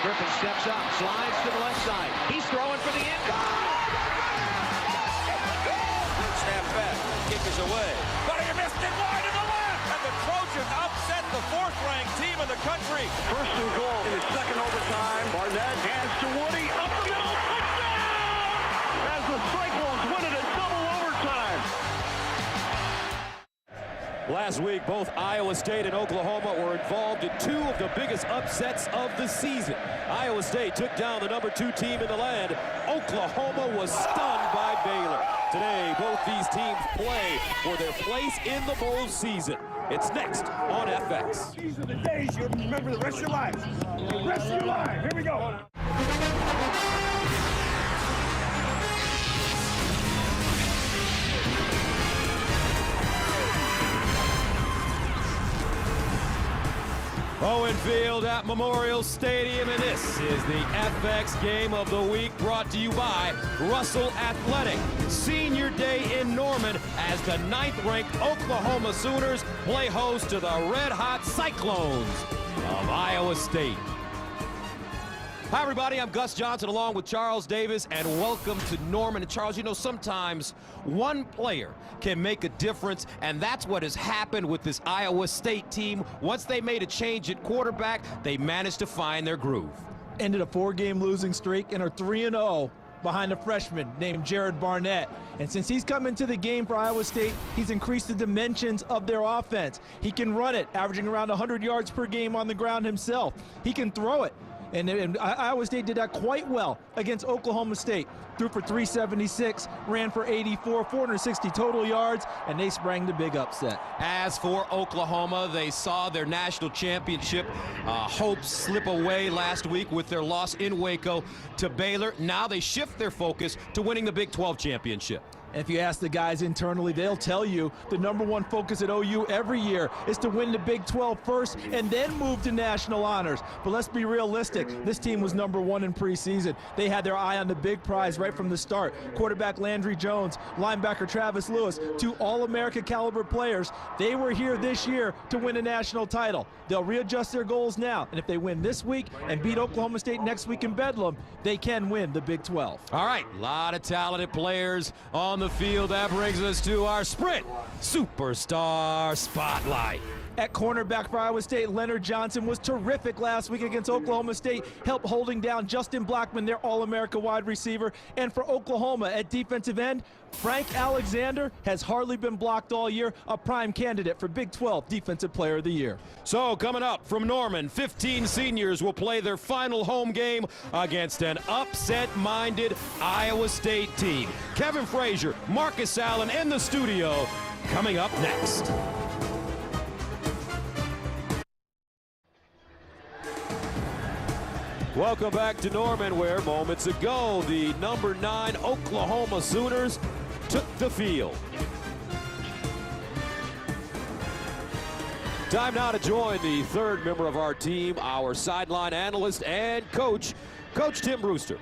Griffin steps up, slides to the left side. He's throwing for the end goal. Snap back, kick is away. But he missed it wide to the left, and the Trojans upset the fourth-ranked team in the country. First and goal in the second overtime. Barnett hands to Woody, up the middle, touchdown! As the Cyclones win it in double overtime. Last week, both Iowa State and Oklahoma were involved in two of the biggest upsets of the season. Iowa State took down the #2 team in the land. Oklahoma was stunned by Baylor. Today, both these teams play for their place in the bowl season. It's next on FX. These are the days you'll remember the rest of your life. The rest of your life. Here we go. Owen Field at Memorial Stadium, and this is the FX Game of the Week, brought to you by Russell Athletic. Senior Day in Norman as the 9th-ranked Oklahoma Sooners play host to the red-hot Cyclones of Iowa State. Hi, everybody. I'm Gus Johnson along with Charles Davis, and welcome to Norman. And Charles, you know, sometimes one player can make a difference, and that's what has happened with this Iowa State team. Once they made a change at quarterback, they managed to find their groove. Ended a 4-game losing streak and are 3-0 behind a freshman named Jared Barnett. And since he's come into the game for Iowa State, he's increased the dimensions of their offense. He can run it, averaging around 100 yards per game on the ground himself. He can throw it. And Iowa State did that quite well against Oklahoma State. Threw for 376, ran for 84, 460 total yards, and they sprang the big upset. As for Oklahoma, they saw their national championship hopes slip away last week with their loss in Waco to Baylor. Now they shift their focus to winning the Big 12 championship. If you ask the guys internally, they'll tell you the #1 focus at OU every year is to win the Big 12 first and then move to national honors. But let's be realistic. This team was #1 in preseason. They had their eye on the big prize right from the start. Quarterback Landry Jones, linebacker Travis Lewis, 2 All-America caliber players. They were here this year to win a national title. They'll readjust their goals now, and if they win this week and beat Oklahoma State next week in Bedlam, they can win the Big 12. All right, a lot of talented players on the field. That brings us to our Sprint Superstar Spotlight. At cornerback for Iowa State, Leonard Johnson was terrific last week against Oklahoma State, helped holding down Justin Blackman, their All-America wide receiver. And for Oklahoma at defensive end, Frank Alexander has hardly been blocked all year, a prime candidate for Big 12 Defensive Player of the Year. So coming up from Norman, 15 seniors will play their final home game against an upset-minded Iowa State team. Kevin Frazier, Marcus Allen in the studio, coming up next. Welcome back to Norman, where moments ago the #9 Oklahoma Sooners took the field. Time now to join the third member of our team, our sideline analyst and coach, Coach Tim Brewster.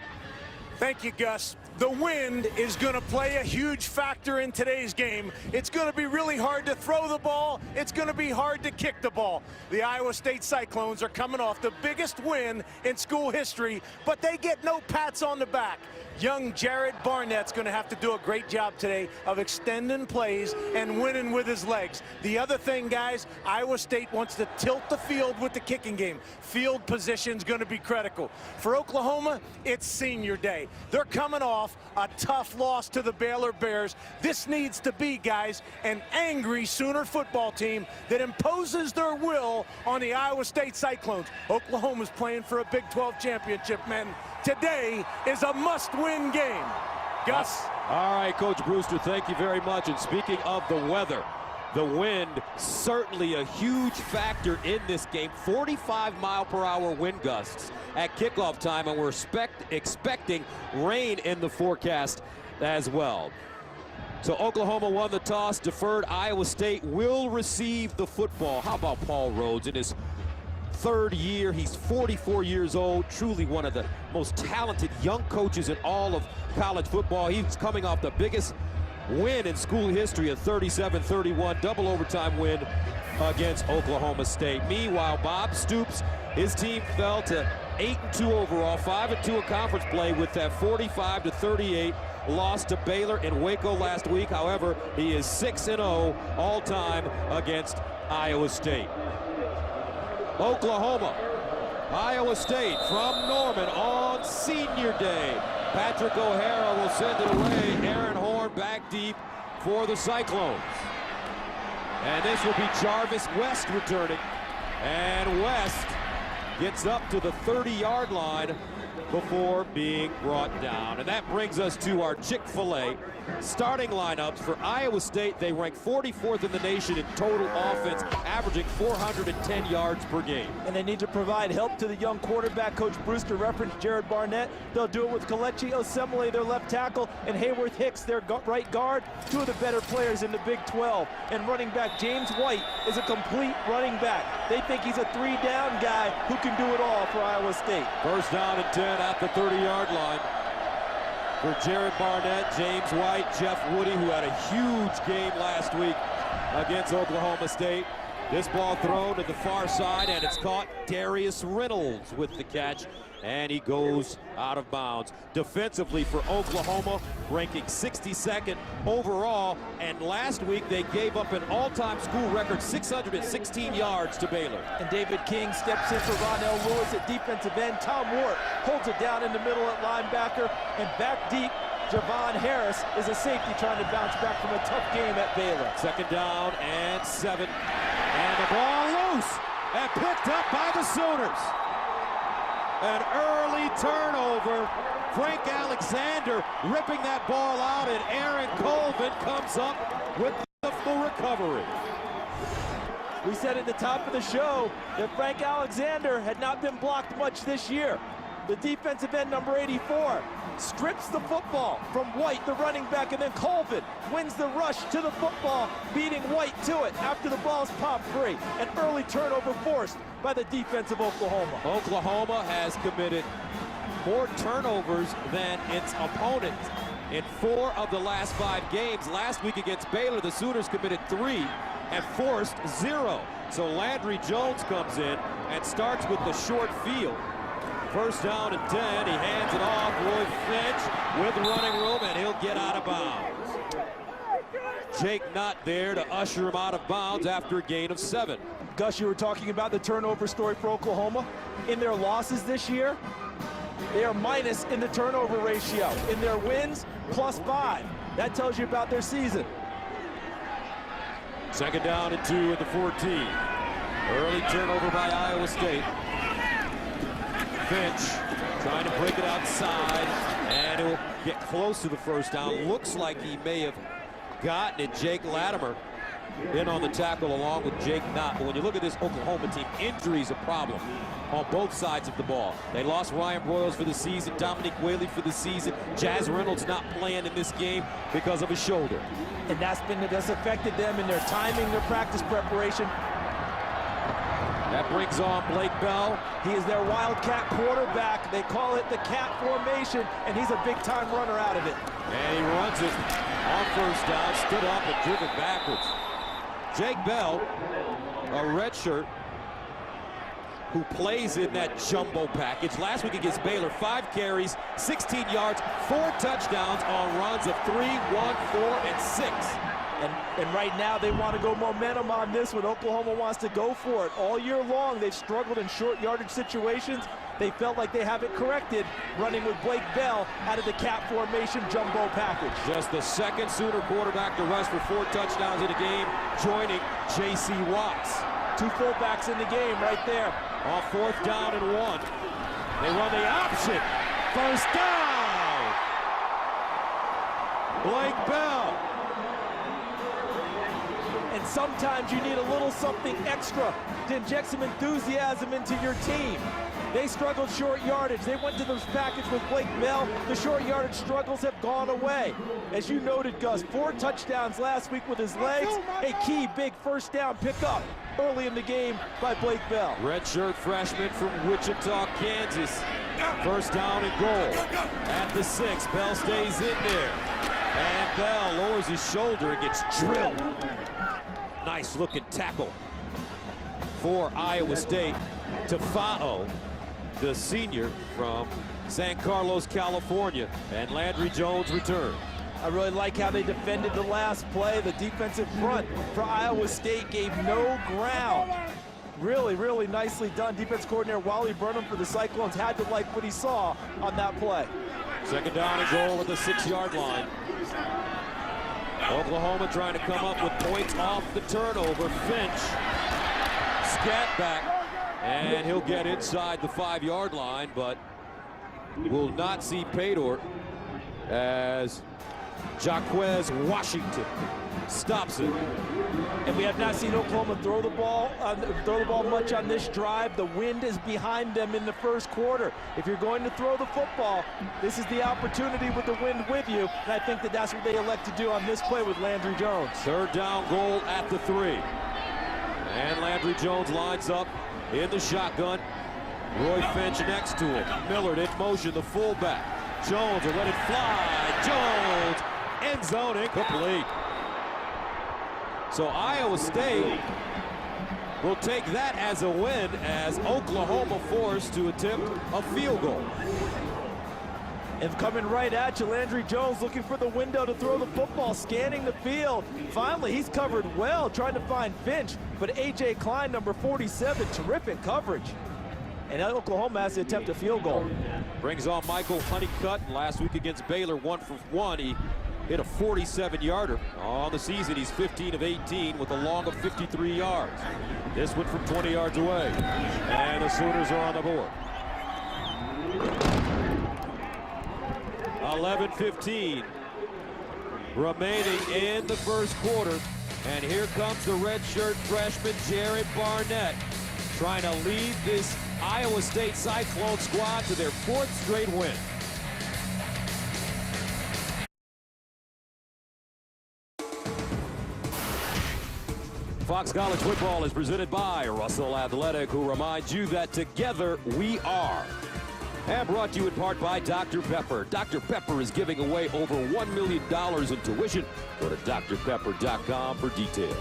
Thank you, Gus. The wind is going to play a huge factor in today's game. It's going to be really hard to throw the ball. It's going to be hard to kick the ball. The Iowa State Cyclones are coming off the biggest win in school history, but they get no pats on the back. Young Jared Barnett's going to have to do a great job today of extending plays and winning with his legs. The other thing, guys, Iowa State wants to tilt the field with the kicking game. Field position's going to be critical. For Oklahoma, it's senior day. They're coming off a tough loss to the Baylor Bears. This needs to be, guys, an angry Sooner football team that imposes their will on the Iowa State Cyclones. Oklahoma's playing for a Big 12 championship, man. Today is a must-win game. Gus? All right, Coach Brewster, thank you very much. And speaking of the weather, the wind certainly a huge factor in this game. 45-mile-per-hour wind gusts at kickoff time, and we're expecting rain in the forecast as well. So Oklahoma won the toss, deferred. Iowa State will receive the football. How about Paul Rhodes in his third year? He's 44 years old, truly one of the most talented young coaches in all of college football. He's coming off the biggest win in school history, a 37-31 double overtime win against Oklahoma State. Meanwhile, Bob Stoops, his team fell to 8-2 overall, 5-2 in conference play with that 45-38 loss to Baylor in Waco last week. However, he is 6-0 all-time against Iowa State. Oklahoma, Iowa State from Norman on Senior Day. Patrick O'Hara will send it away. Aaron Horn back deep for the Cyclones. And this will be Jarvis West returning. And West gets up to the 30-yard line before being brought down. And that brings us to our Chick-fil-A starting lineups. For Iowa State, they rank 44th in the nation in total offense, averaging 410 yards per game. And they need to provide help to the young quarterback. Coach Brewster referenced Jared Barnett. They'll do it with Kelechi Osemele, their left tackle, and Hayworth Hicks, their right guard, two of the better players in the Big 12. And running back James White is a complete running back. They think he's a three-down guy who can do it all for Iowa State. First down and 10 at the 30-yard line for Jared Barnett, James White, Jeff Woody, who had a huge game last week against Oklahoma State. This ball thrown to the far side, and it's caught. Darius Reynolds with the catch, and he goes out of bounds. Defensively for Oklahoma, ranking 62nd overall, and last week they gave up an all-time school record 616 yards to Baylor. And David King steps in for Ronell Lewis at defensive end. Tom Ward holds it down in the middle at linebacker, and back deep, Javon Harris is a safety trying to bounce back from a tough game at Baylor. Second down and 7, and the ball loose and picked up by the Sooners. An early turnover. Frank Alexander ripping that ball out, and Aaron Colvin comes up with the full recovery. We said at the top of the show that Frank Alexander had not been blocked much this year. The defensive end, number 84, strips the football from White, the running back, and then Colvin wins the rush to the football, beating White to it after the ball's popped free. An early turnover forced by the defense of Oklahoma. Oklahoma has committed more turnovers than its opponents in 4 of the last 5 games. Last week against Baylor, the Sooners committed 3 and forced 0. So Landry Jones comes in and starts with the short field. First down and 10, he hands it off. Roy Finch with running room, and he'll get out of bounds. Jake Knott there to usher him out of bounds after a gain of 7. Gus, you were talking about the turnover story for Oklahoma. In their losses this year, they are minus in the turnover ratio. In their wins, +5. That tells you about their season. Second down and 2 at the 14. Early turnover by Iowa State. Finch trying to break it outside, and he'll get close to the first down. Looks like he may have gotten it. Jake Latimer in on the tackle along with Jake Knott. But when you look at this Oklahoma team, injuries a problem on both sides of the ball. They lost Ryan Broyles for the season, Dominique Whaley for the season. Jazz Reynolds not playing in this game because of his shoulder. And that's affected them in their timing, their practice preparation. That brings on Blake Bell. He is their Wildcat quarterback. They call it the cat formation, and he's a big-time runner out of it. And he runs it on first down, stood up and driven backwards. Jake Bell, a redshirt, who plays in that jumbo package. Last week against Baylor, 5 carries, 16 yards, 4 touchdowns on runs of 3, 1, 4, and 6. And right now they want to go momentum on this one. Oklahoma wants to go for it. All year long they've struggled in short yardage situations. They felt like they have it corrected, running with Blake Bell out of the cat formation jumbo package. Just the second Sooner quarterback to rush for 4 touchdowns in a game, joining J.C. Watts. 2 fullbacks in the game right there. Off 4th down and 1. They run the option. First down. Blake Bell. And sometimes you need a little something extra to inject some enthusiasm into your team. They struggled short yardage. They went to this package with Blake Bell. The short yardage struggles have gone away. As you noted, Gus, 4 touchdowns last week with his legs. A key big first down pickup early in the game by Blake Bell. Redshirt freshman from Wichita, Kansas. First down and goal. At the 6, Bell stays in there. And Bell lowers his shoulder and gets drilled. Nice looking tackle for Iowa State. Tafao the senior from San Carlos, California, and Landry Jones returns. I really like how they defended the last play. The defensive front for Iowa State gave no ground. Really, really nicely done. Defense coordinator Wally Burnham for the Cyclones had to like what he saw on that play. Second down and goal at the 6-yard line. Oklahoma trying to come up with points off the turnover. Finch, scat back, and he'll get inside the 5-yard line, but will not see Paydor as Jaquez Washington stops it. And we have not seen Oklahoma throw the ball much on this drive. The wind is behind them in the first quarter. If you're going to throw the football, this is the opportunity with the wind with you. And I think that that's what they elect to do on this play with Landry Jones. Third down goal at the 3. And Landry Jones lines up in the shotgun. Roy Finch next to him. Millard in motion, the fullback. Jones will let it fly. Jones, end zone incomplete. So Iowa State will take that as a win as Oklahoma forced to attempt a field goal. And coming right at you, Landry Jones looking for the window to throw the football, scanning the field. Finally, he's covered well, trying to find Finch, but A.J. Klein, number 47, terrific coverage. And Oklahoma has to attempt a field goal. Brings on Michael Honeycutt. Last week against Baylor, 1 for 1. He hit a 47-yarder. On the season, he's 15 of 18 with a long of 53 yards. This one from 20 yards away. And the Sooners are on the board. 11:15 remaining in the first quarter. And here comes the redshirt freshman, Jared Barnett, trying to lead this Iowa State Cyclone squad to their 4th straight win. Fox College Football is presented by Russell Athletic, who reminds you that together we are. And brought to you in part by Dr. Pepper. Dr. Pepper is giving away over $1 million in tuition. Go to drpepper.com for details.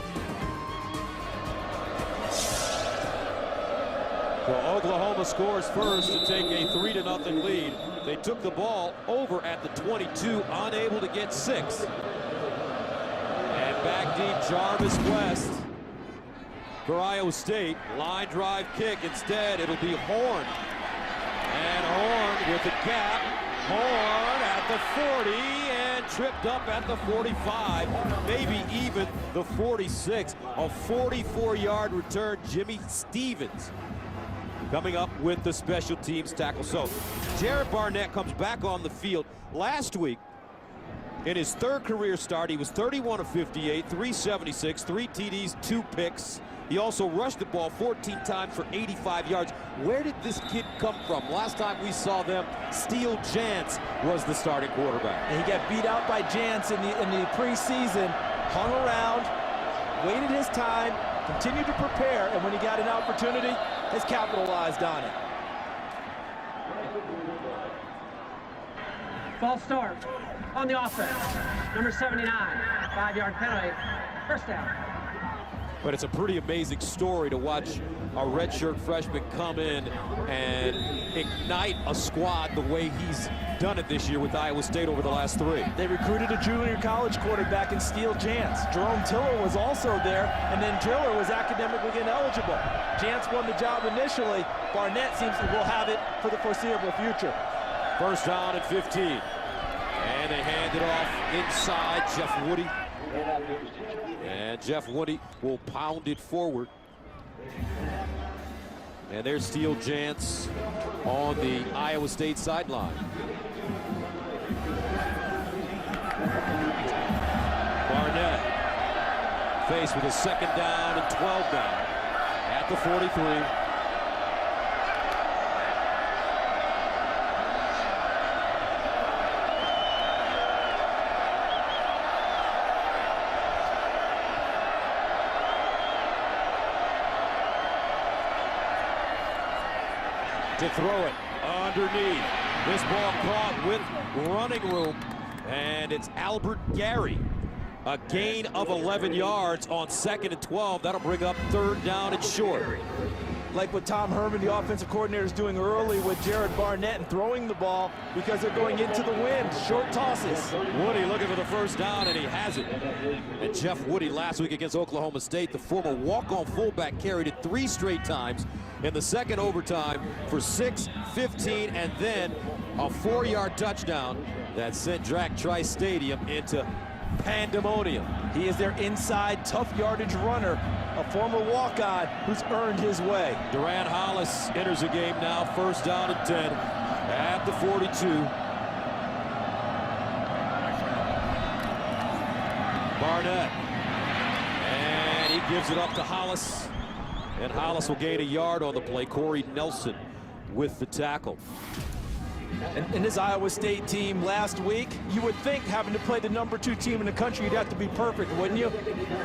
So Oklahoma scores first to take a 3-0 lead. They took the ball over at the 22, unable to get 6. And back deep, Jarvis West for Iowa State. Line drive kick. Instead, it'll be Horn. And Horn with the gap. Horn at the 40 and tripped up at the 45, maybe even the 46. A 44-yard return. Jimmy Stevens coming up with the special teams tackle. So Jared Barnett comes back on the field. Last week, in his 3rd career start, he was 31 of 58, 376, 3 TDs, 2 picks. He also rushed the ball 14 times for 85 yards. Where did this kid come from? Last time we saw them, Steele Jantz was the starting quarterback. And he got beat out by Jantz in the preseason, hung around, waited his time, continued to prepare, and when he got an opportunity, has capitalized on it. False start on the offense. Number 79, 5-yard penalty, first down. But it's a pretty amazing story to watch a redshirt freshman come in and ignite a squad the way he's done it this year with Iowa State over the last 3. They recruited a junior college quarterback in Steele Jantz. Jerome Tiller was also there, and then Tiller was academically ineligible. Jantz won the job initially. Barnett seems to will have it for the foreseeable future. First down at 15. And they hand it off inside Jeff Woody. And Jeff Woody will pound it forward. And there's Steele Jantz on the Iowa State sideline. Barnett faced with a 2nd down and 12 down at the 43. To throw it underneath. This ball caught with running room, and it's Albert Gary. A gain of 11 yards on 2nd and 12. That'll bring up 3rd down and short. like what Tom Herman, the offensive coordinator, is doing early with Jared Barnett and throwing the ball because they're going into the wind. Short tosses. Woody looking for the first down, and he has it. And Jeff Woody last week against Oklahoma State, the former walk-on fullback, carried it 3 straight times in the second overtime for 6, 15, and then a 4-yard touchdown that sent Drac Tri-Stadium into pandemonium. He is their inside tough yardage runner, a former walk-on who's earned his way. Durant Hollis enters the game now, first down and 10 at the 42. Barnett, and he gives it up to Hollis, and Hollis will gain a yard on the play. Corey Nelson with the tackle. And this Iowa State team last week, you would think having to play the #2 team in the country, you'd have to be perfect, wouldn't you?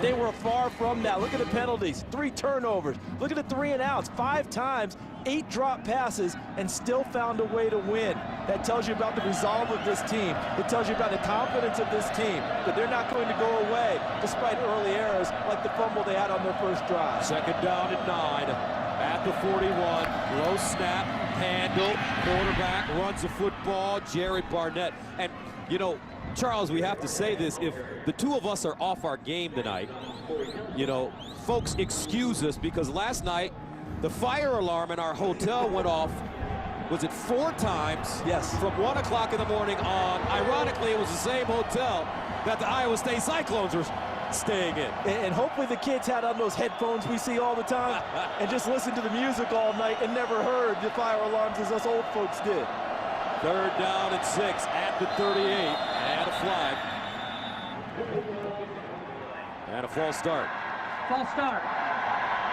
They were far from that. Look at the penalties, 3 turnovers. Look at the 3 and outs, 5 times, 8 drop passes, and still found a way to win. That tells you about the resolve of this team. It tells you about the confidence of this team, that they're not going to go away despite early errors like the fumble they had on their first drive. Second down and 9 at the 41. Low snap, handle, quarterback runs the football, Jared Barnett. And, you know, Charles, we have to say this, if the two of us are off our game tonight, you know, folks excuse us, because last night the fire alarm in our hotel went off, was it 4 times? Yes. From 1 o'clock in the morning on. Ironically, it was the same hotel that the Iowa State Cyclones were staying in. And hopefully the kids had on those headphones we see all the time and just listened to the music all night and never heard the fire alarms as us old folks did. Third down and 6 at the 38, and a flag. And a false start. False start.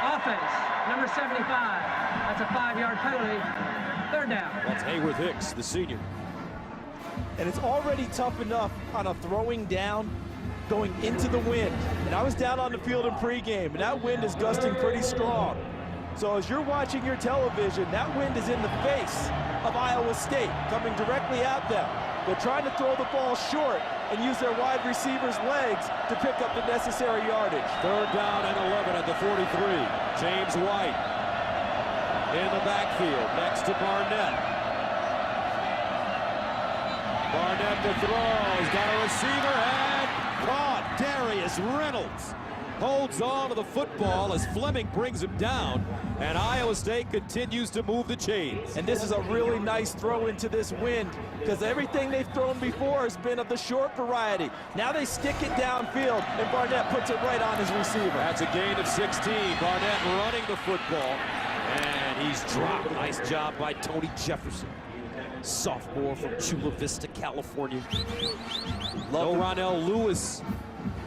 Offense, number 75. That's a 5-yard penalty. Third down. That's Hayworth Hicks, the senior. And it's already tough enough on a throwing down going into the wind. And I was down on the field in pregame, and that wind is gusting pretty strong. So as you're watching your television, that wind is in the face of Iowa State, coming directly at them. They're trying to throw the ball short and use their wide receivers' legs to pick up the necessary yardage. Third down and 11 at the 43. James White in the backfield next to Barnett. Barnett to throw. He's got a receiver and caught. Darius Reynolds holds on to the football as Fleming brings him down, and Iowa State continues to move the chains. And this is a really nice throw into this wind, because everything they've thrown before has been of the short variety. Now they stick it downfield, and Barnett puts it right on his receiver. That's a gain of 16. Barnett running the football, and he's dropped. Nice job by Tony Jefferson, sophomore from Chula Vista, California. No Ronell Lewis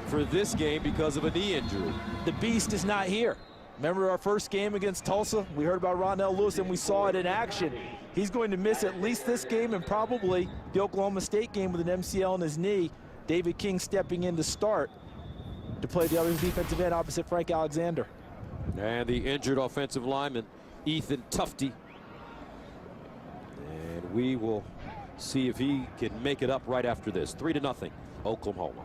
for this game because of a knee injury. The beast is not here. Remember our first game against Tulsa? We heard about Ronell Lewis and we saw it in action. He's going to miss at least this game and probably the Oklahoma State game with an MCL in his knee. David King stepping in to start to play the other defensive end opposite Frank Alexander. And the injured offensive lineman, Ethan Tufte. And we will see if he can make it up right after this. 3-0, Oklahoma.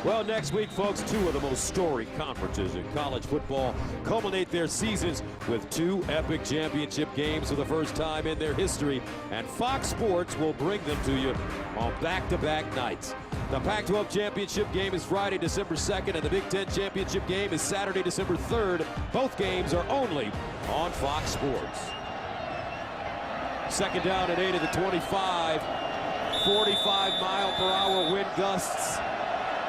Well, next week, folks, 2 of the most storied conferences in college football culminate their seasons with 2 epic championship games for the first time in their history, and Fox Sports will bring them to you on back-to-back nights. The Pac-12 championship game is Friday, December 2nd, and the Big Ten championship game is Saturday, December 3rd. Both games are only on Fox Sports. Second down and 8 at the 25. 45-mile-per-hour wind gusts.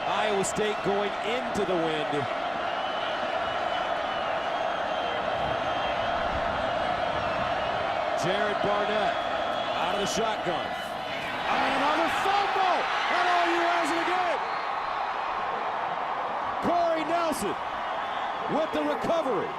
Iowa State going into the wind. Jared Barnett out of the shotgun. And another fumble! And OU has it again! Corey Nelson with the recovery.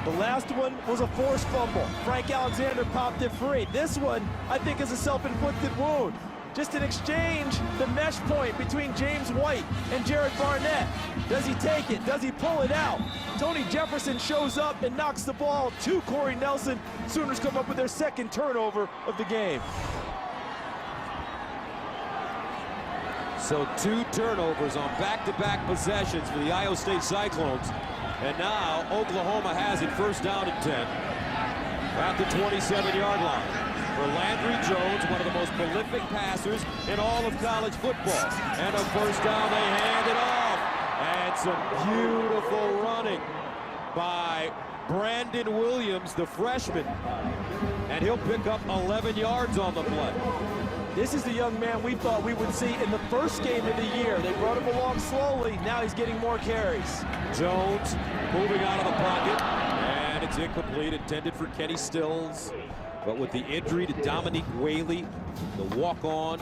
The last one was a forced fumble. Frank Alexander popped it free. This one, I think, is a self-inflicted wound. Just an exchange, the mesh point between James White and Jared Barnett. Does he take it? Does he pull it out? Tony Jefferson shows up and knocks the ball to Corey Nelson. Sooners come up with their second turnover of the game. So 2 turnovers on back-to-back possessions for the Iowa State Cyclones. And now Oklahoma has it, first down and 10 at the 27-yard line. For Landry Jones, one of the most prolific passers in all of college football. And a first down, they hand it off. And some beautiful running by Brandon Williams, the freshman. And he'll pick up 11 yards on the play. This is the young man we thought we would see in the first game of the year. They brought him along slowly. Now he's getting more carries. Jones moving out of the pocket. And it's incomplete, intended for Kenny Stills. But with the injury to Dominique Whaley, the walk-on,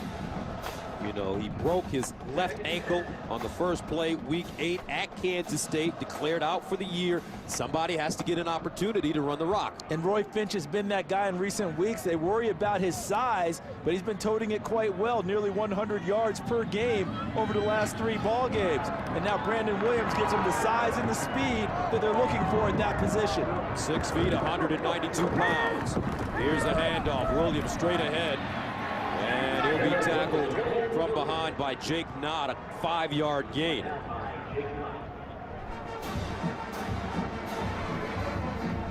you know, he broke his left ankle on the first play, week 8 at Kansas State, declared out for the year. Somebody has to get an opportunity to run the rock. And Roy Finch has been that guy in recent weeks. They worry about his size, but he's been toting it quite well, nearly 100 yards per game over the last 3 ball games. And now Brandon Williams gives him the size and the speed that they're looking for in that position. 6 feet, 192 pounds. Here's the handoff. Williams straight ahead. And he'll be tackled from behind by Jake Knott, a 5-yard gain.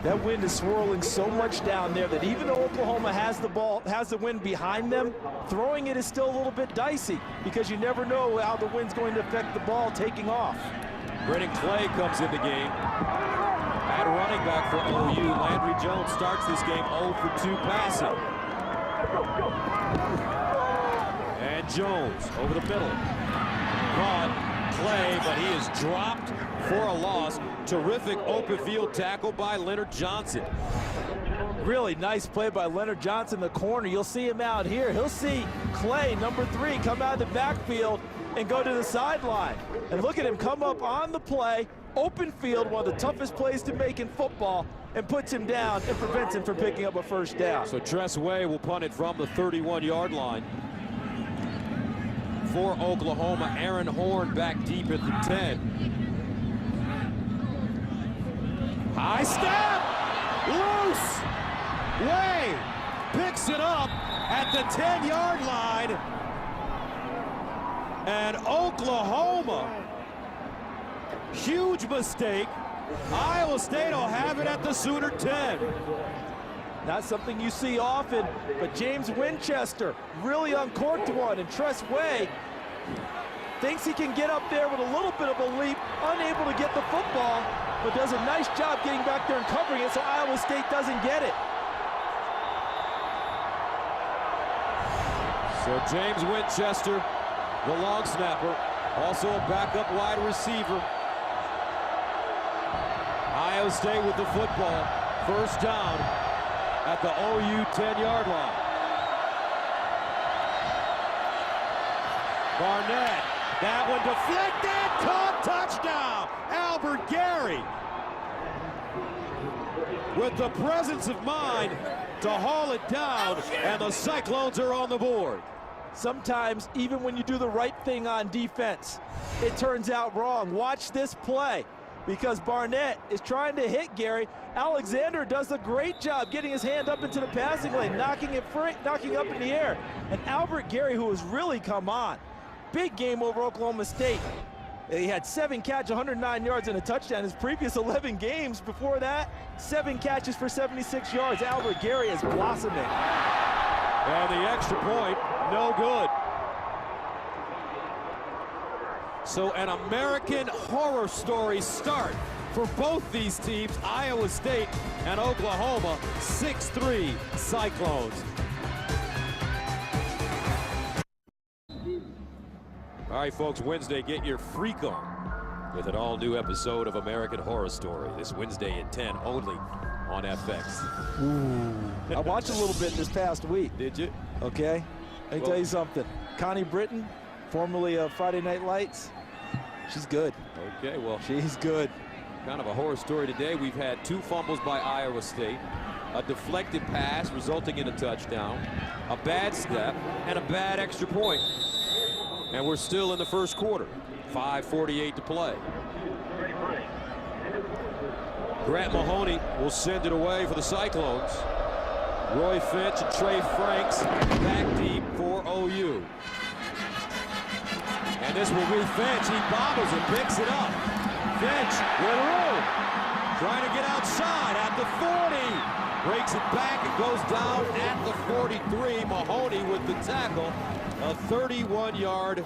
That wind is swirling so much down there that even though Oklahoma has the ball, has the wind behind them, throwing it is still a little bit dicey because you never know how the wind's going to affect the ball taking off. Brennan Clay comes in the game. At running back for OU, Landry Jones starts this game 0 for 2 passing. And Jones over the middle. Caught Clay, but he is dropped for a loss. Terrific open field tackle by Leonard Johnson. Really nice play by Leonard Johnson, the corner. You'll see him out here. He'll see Clay, number 3, come out of the backfield and go to the sideline. And look at him come up on the play, open field, one of the toughest plays to make in football, and puts him down and prevents him from picking up a first down. So Tress Way will punt it from the 31-yard line. For Oklahoma, Aaron Horn back deep at the 10. High snap! Loose! Way picks it up at the 10-yard line. And Oklahoma, huge mistake. Iowa State will have it at the Sooner 10. Not something you see often, but James Winchester really uncorked one, and Tress Way thinks he can get up there with a little bit of a leap, unable to get the football, but does a nice job getting back there and covering it so Iowa State doesn't get it. So James Winchester, the long snapper, also a backup wide receiver. Iowa State with the football, first down at the OU 10-yard line. Barnett, that one deflected, caught, touchdown, Albert Gary. With the presence of mind to haul it down, and the Cyclones are on the board. Sometimes, even when you do the right thing on defense, it turns out wrong. Watch this play, because Barnett is trying to hit Gary. Alexander does a great job getting his hand up into the passing lane, knocking up in the air. And Albert Gary, who has really come on, big game over Oklahoma State. He had 7 catches, 109 yards, and a touchdown. His previous 11 games before that, 7 catches for 76 yards. Albert Gary is blossoming. And the extra point, no good. So an American Horror Story start for both these teams, Iowa State and Oklahoma, 6-3 Cyclones. All right, folks, Wednesday, get your freak on with an all-new episode of American Horror Story this Wednesday at 10, only on FX. Ooh. I watched a little bit this past week. Did you? Okay. Let me tell you something. Connie Britton, formerly of Friday Night Lights, she's good. Okay, well. She's good. Kind of a horror story today. We've had 2 fumbles by Iowa State, a deflected pass resulting in a touchdown, a bad step, and a bad extra point. And we're still in the first quarter. 5:48 to play. Grant Mahoney will send it away for the Cyclones. Roy Finch and Trey Franks back deep for OU. And this will be Finch. He bobbles it, picks it up. Finch with room. Trying to get outside at the 40. Breaks it back and goes down at the 43. Mahoney with the tackle. A 31-yard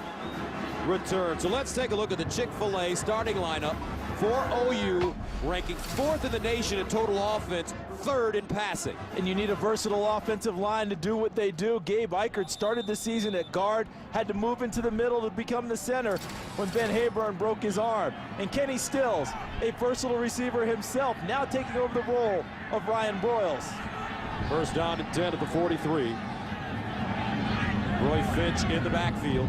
return. So let's take a look at the Chick-fil-A starting lineup for OU, ranking 4th in the nation in total offense, 3rd in passing. And you need a versatile offensive line to do what they do. Gabe Eichert started the season at guard, had to move into the middle to become the center when Ben Hayburn broke his arm. And Kenny Stills, a versatile receiver himself, now taking over the role of Ryan Broyles. First down and 10 at the 43. Roy Finch in the backfield.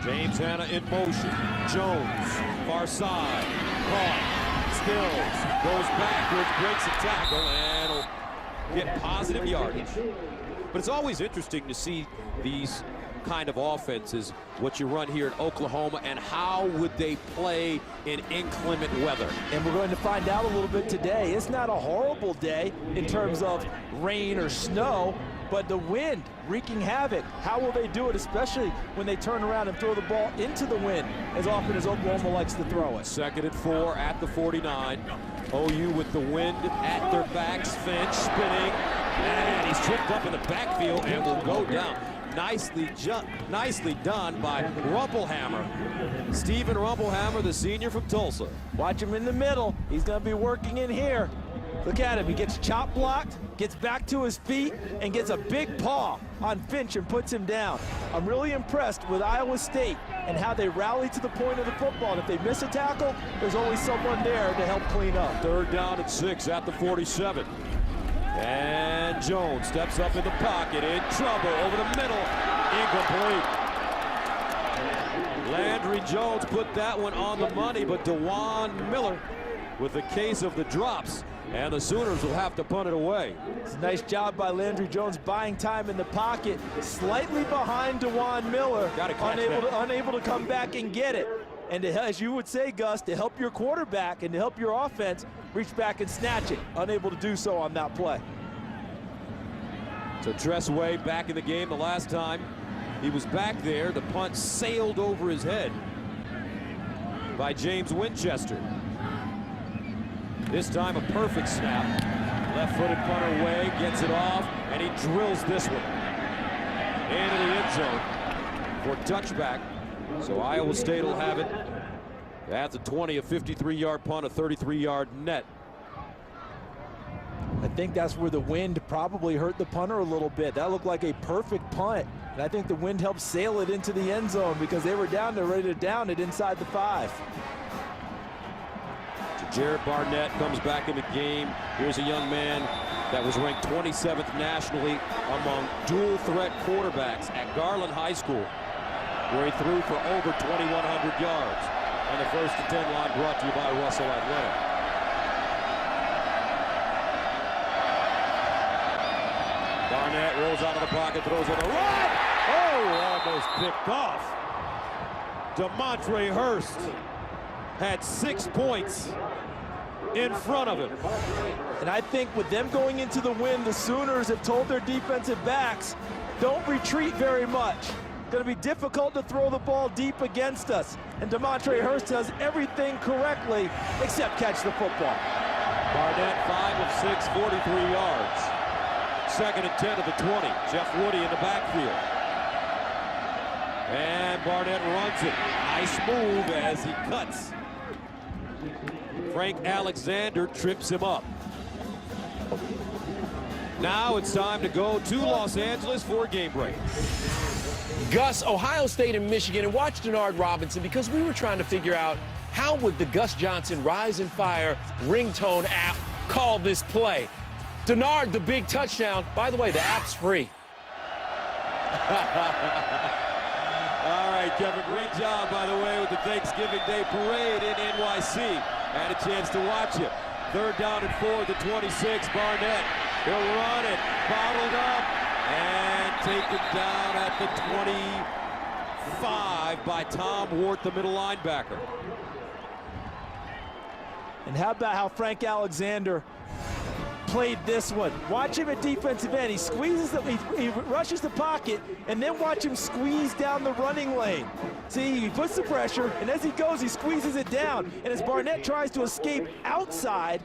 James Hanna in motion. Jones, far side. Caught. Stills goes backwards, breaks a tackle, and will get positive yardage. But it's always interesting to see these kind of offenses, what you run here in Oklahoma, and how would they play in inclement weather. And we're going to find out a little bit today. It's not a horrible day in terms of rain or snow, but the wind wreaking havoc. How will they do it, especially when they turn around and throw the ball into the wind as often as Oklahoma likes to throw it? 2nd and 4 at the 49. OU with the wind at their backs. Finch spinning, and he's tripped up in the backfield and will go down. Nicely done by Rumpelhammer. Stephen Rumpelhammer, the senior from Tulsa. Watch him in the middle. He's going to be working in here. Look at him. He gets chop blocked, gets back to his feet, and gets a big paw on Finch and puts him down. I'm really impressed with Iowa State and how they rally to the point of the football. And if they miss a tackle, there's always someone there to help clean up. 3rd down and 6 at the 47. And Jones steps up in the pocket, in trouble, over the middle, incomplete. Landry Jones put that one on the money, but DeJuan Miller with the case of the drops, and the Sooners will have to punt it away. It's a nice job by Landry Jones buying time in the pocket, slightly behind DeJuan Miller, unable to come back and get it. And to, as you would say, Gus, to help your quarterback and to help your offense, reach back and snatch it. Unable to do so on that play. So Tressway back in the game. The last time he was back there, the punt sailed over his head by James Winchester. This time a perfect snap. Left-footed punter away, gets it off, and he drills this one into the end zone for touchback. So Iowa State will have it at the 20, a 53-yard punt, a 33-yard net. I think that's where the wind probably hurt the punter a little bit. That looked like a perfect punt. And I think the wind helped sail it into the end zone because they were down there ready to down it inside the 5. Jared Barnett comes back in the game. Here's a young man that was ranked 27th nationally among dual threat quarterbacks at Garland High School, where he threw for over 2,100 yards. And the 1st and 10 line brought to you by Russell Athletic. Barnett rolls out of the pocket, throws on the run. Oh, almost picked off. DeMontre Hurst had 6 points in front of him. And I think with them going into the wind, the Sooners have told their defensive backs, don't retreat very much. Going to be difficult to throw the ball deep against us. And DeMontre Hurst does everything correctly except catch the football. Barnett 5 of 6, 43 yards. 2nd and 10 of the 20. Jeff Woody in the backfield. And Barnett runs it. Nice move as he cuts. Frank Alexander trips him up. Now it's time to go to Los Angeles for a game break. Gus, Ohio State and Michigan, and watch Denard Robinson because we were trying to figure out how would the Gus Johnson Rise and Fire ringtone app call this play. Denard, the big touchdown. By the way, the app's free. All right, Kevin, great job, by the way, with the Thanksgiving Day Parade in NYC. Had a chance to watch it. 3rd down and 4 at the 26. Barnett, he'll run it, bottled up, and taken down at the 25 by Tom Wart, the middle linebacker. And how about how Frank Alexander played this one. Watch him at defensive end. He squeezes, he rushes the pocket, and then watch him squeeze down the running lane. See, he puts the pressure, and as he goes, he squeezes it down. And as Barnett tries to escape outside,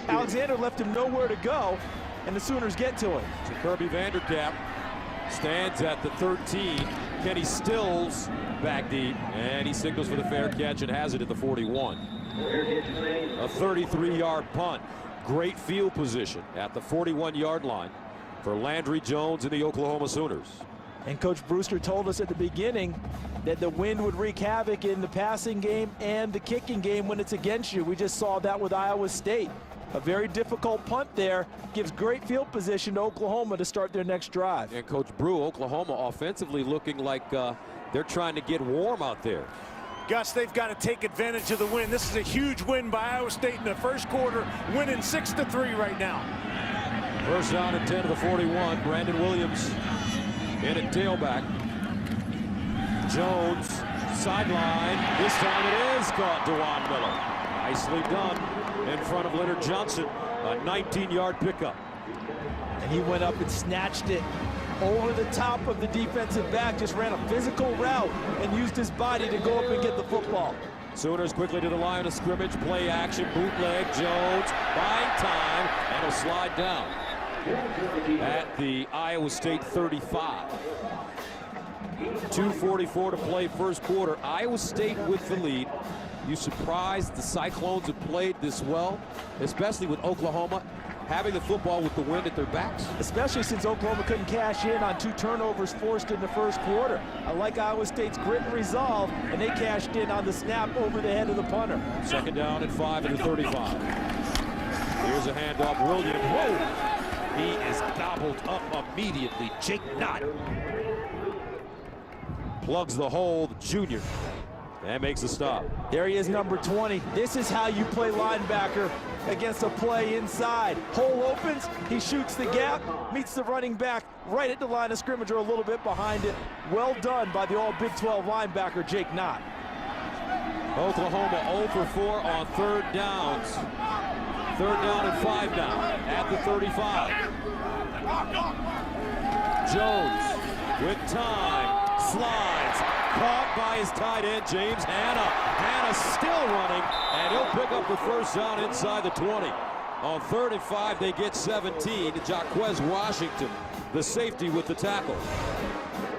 Alexander left him nowhere to go, and the Sooners get to him. So Kirby Vanderkamp stands at the 13. Kenny Stills back deep, and he signals for the fair catch and has it at the 41. A 33-yard punt. Great field position at the 41-yard line for Landry Jones and the Oklahoma Sooners. And Coach Brewster told us at the beginning that the wind would wreak havoc in the passing game and the kicking game when it's against you. We just saw that with Iowa State. A very difficult punt there gives great field position to Oklahoma to start their next drive. And Coach Brew, Oklahoma offensively looking like they're trying to get warm out there. Gus, they've got to take advantage of the win. This is a huge win by Iowa State in the first quarter, winning 6-3 right now. First down and 10 to the 41. Brandon Williams in at tailback. Jones, sideline. This time it is caught. DeJuan Miller. Nicely done in front of Leonard Johnson. A 19-yard pickup. And he went up and snatched it over the top of the defensive back, just ran a physical route and used his body to go up and get the football. Sooners quickly to the line of scrimmage. Play action, bootleg. Jones buying time, and he'll slide down at the Iowa State 35. 2:44 to play first quarter. Iowa State with the lead. You surprised the Cyclones have played this well, especially with Oklahoma having the football with the wind at their backs? Especially since Oklahoma couldn't cash in on 2 turnovers forced in the first quarter. I like Iowa State's grit and resolve, and they cashed in on the snap over the head of the punter. Second down and 5 at the 35. Here's a handoff. Williams. Whoa! He is gobbled up immediately. Jake Knott plugs the hole, the junior, and makes a stop. There he is, number 20. This is how you play linebacker against a play inside. Hole opens, he shoots the gap, meets the running back right at the line of scrimmage or a little bit behind it. Well done by the all Big 12 linebacker, Jake Knott. Oklahoma 0 for 4 on third downs. Third down and 5 now at the 35. Jones with time, slides, caught by his tight end, James Hanna. Hanna still running, and he'll pick up the first down inside the 20. On 3rd and 5, they get 17. Jaquez Washington, the safety, with the tackle.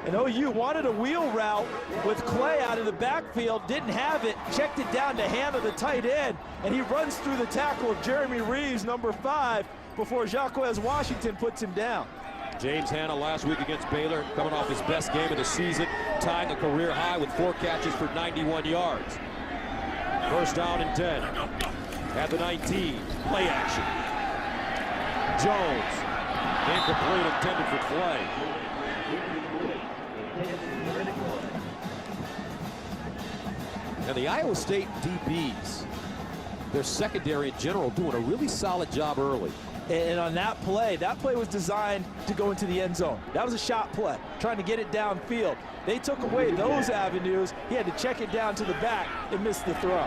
And OU wanted a wheel route with Clay out of the backfield, didn't have it, checked it down to Hanna, the tight end, and he runs through the tackle of Jeremy Reeves, number 5, before Jaquez Washington puts him down. James Hanna last week against Baylor, coming off his best game of the season, tying a career high with 4 catches for 91 yards. First down and 10 at the 19. Play action. Jones, incomplete, intended for Clay. And the Iowa State DBs, their secondary in general, doing a really solid job early. And on that play was designed to go into the end zone. That was a shot play, trying to get it downfield. They took away those avenues. He had to check it down to the back and miss the throw.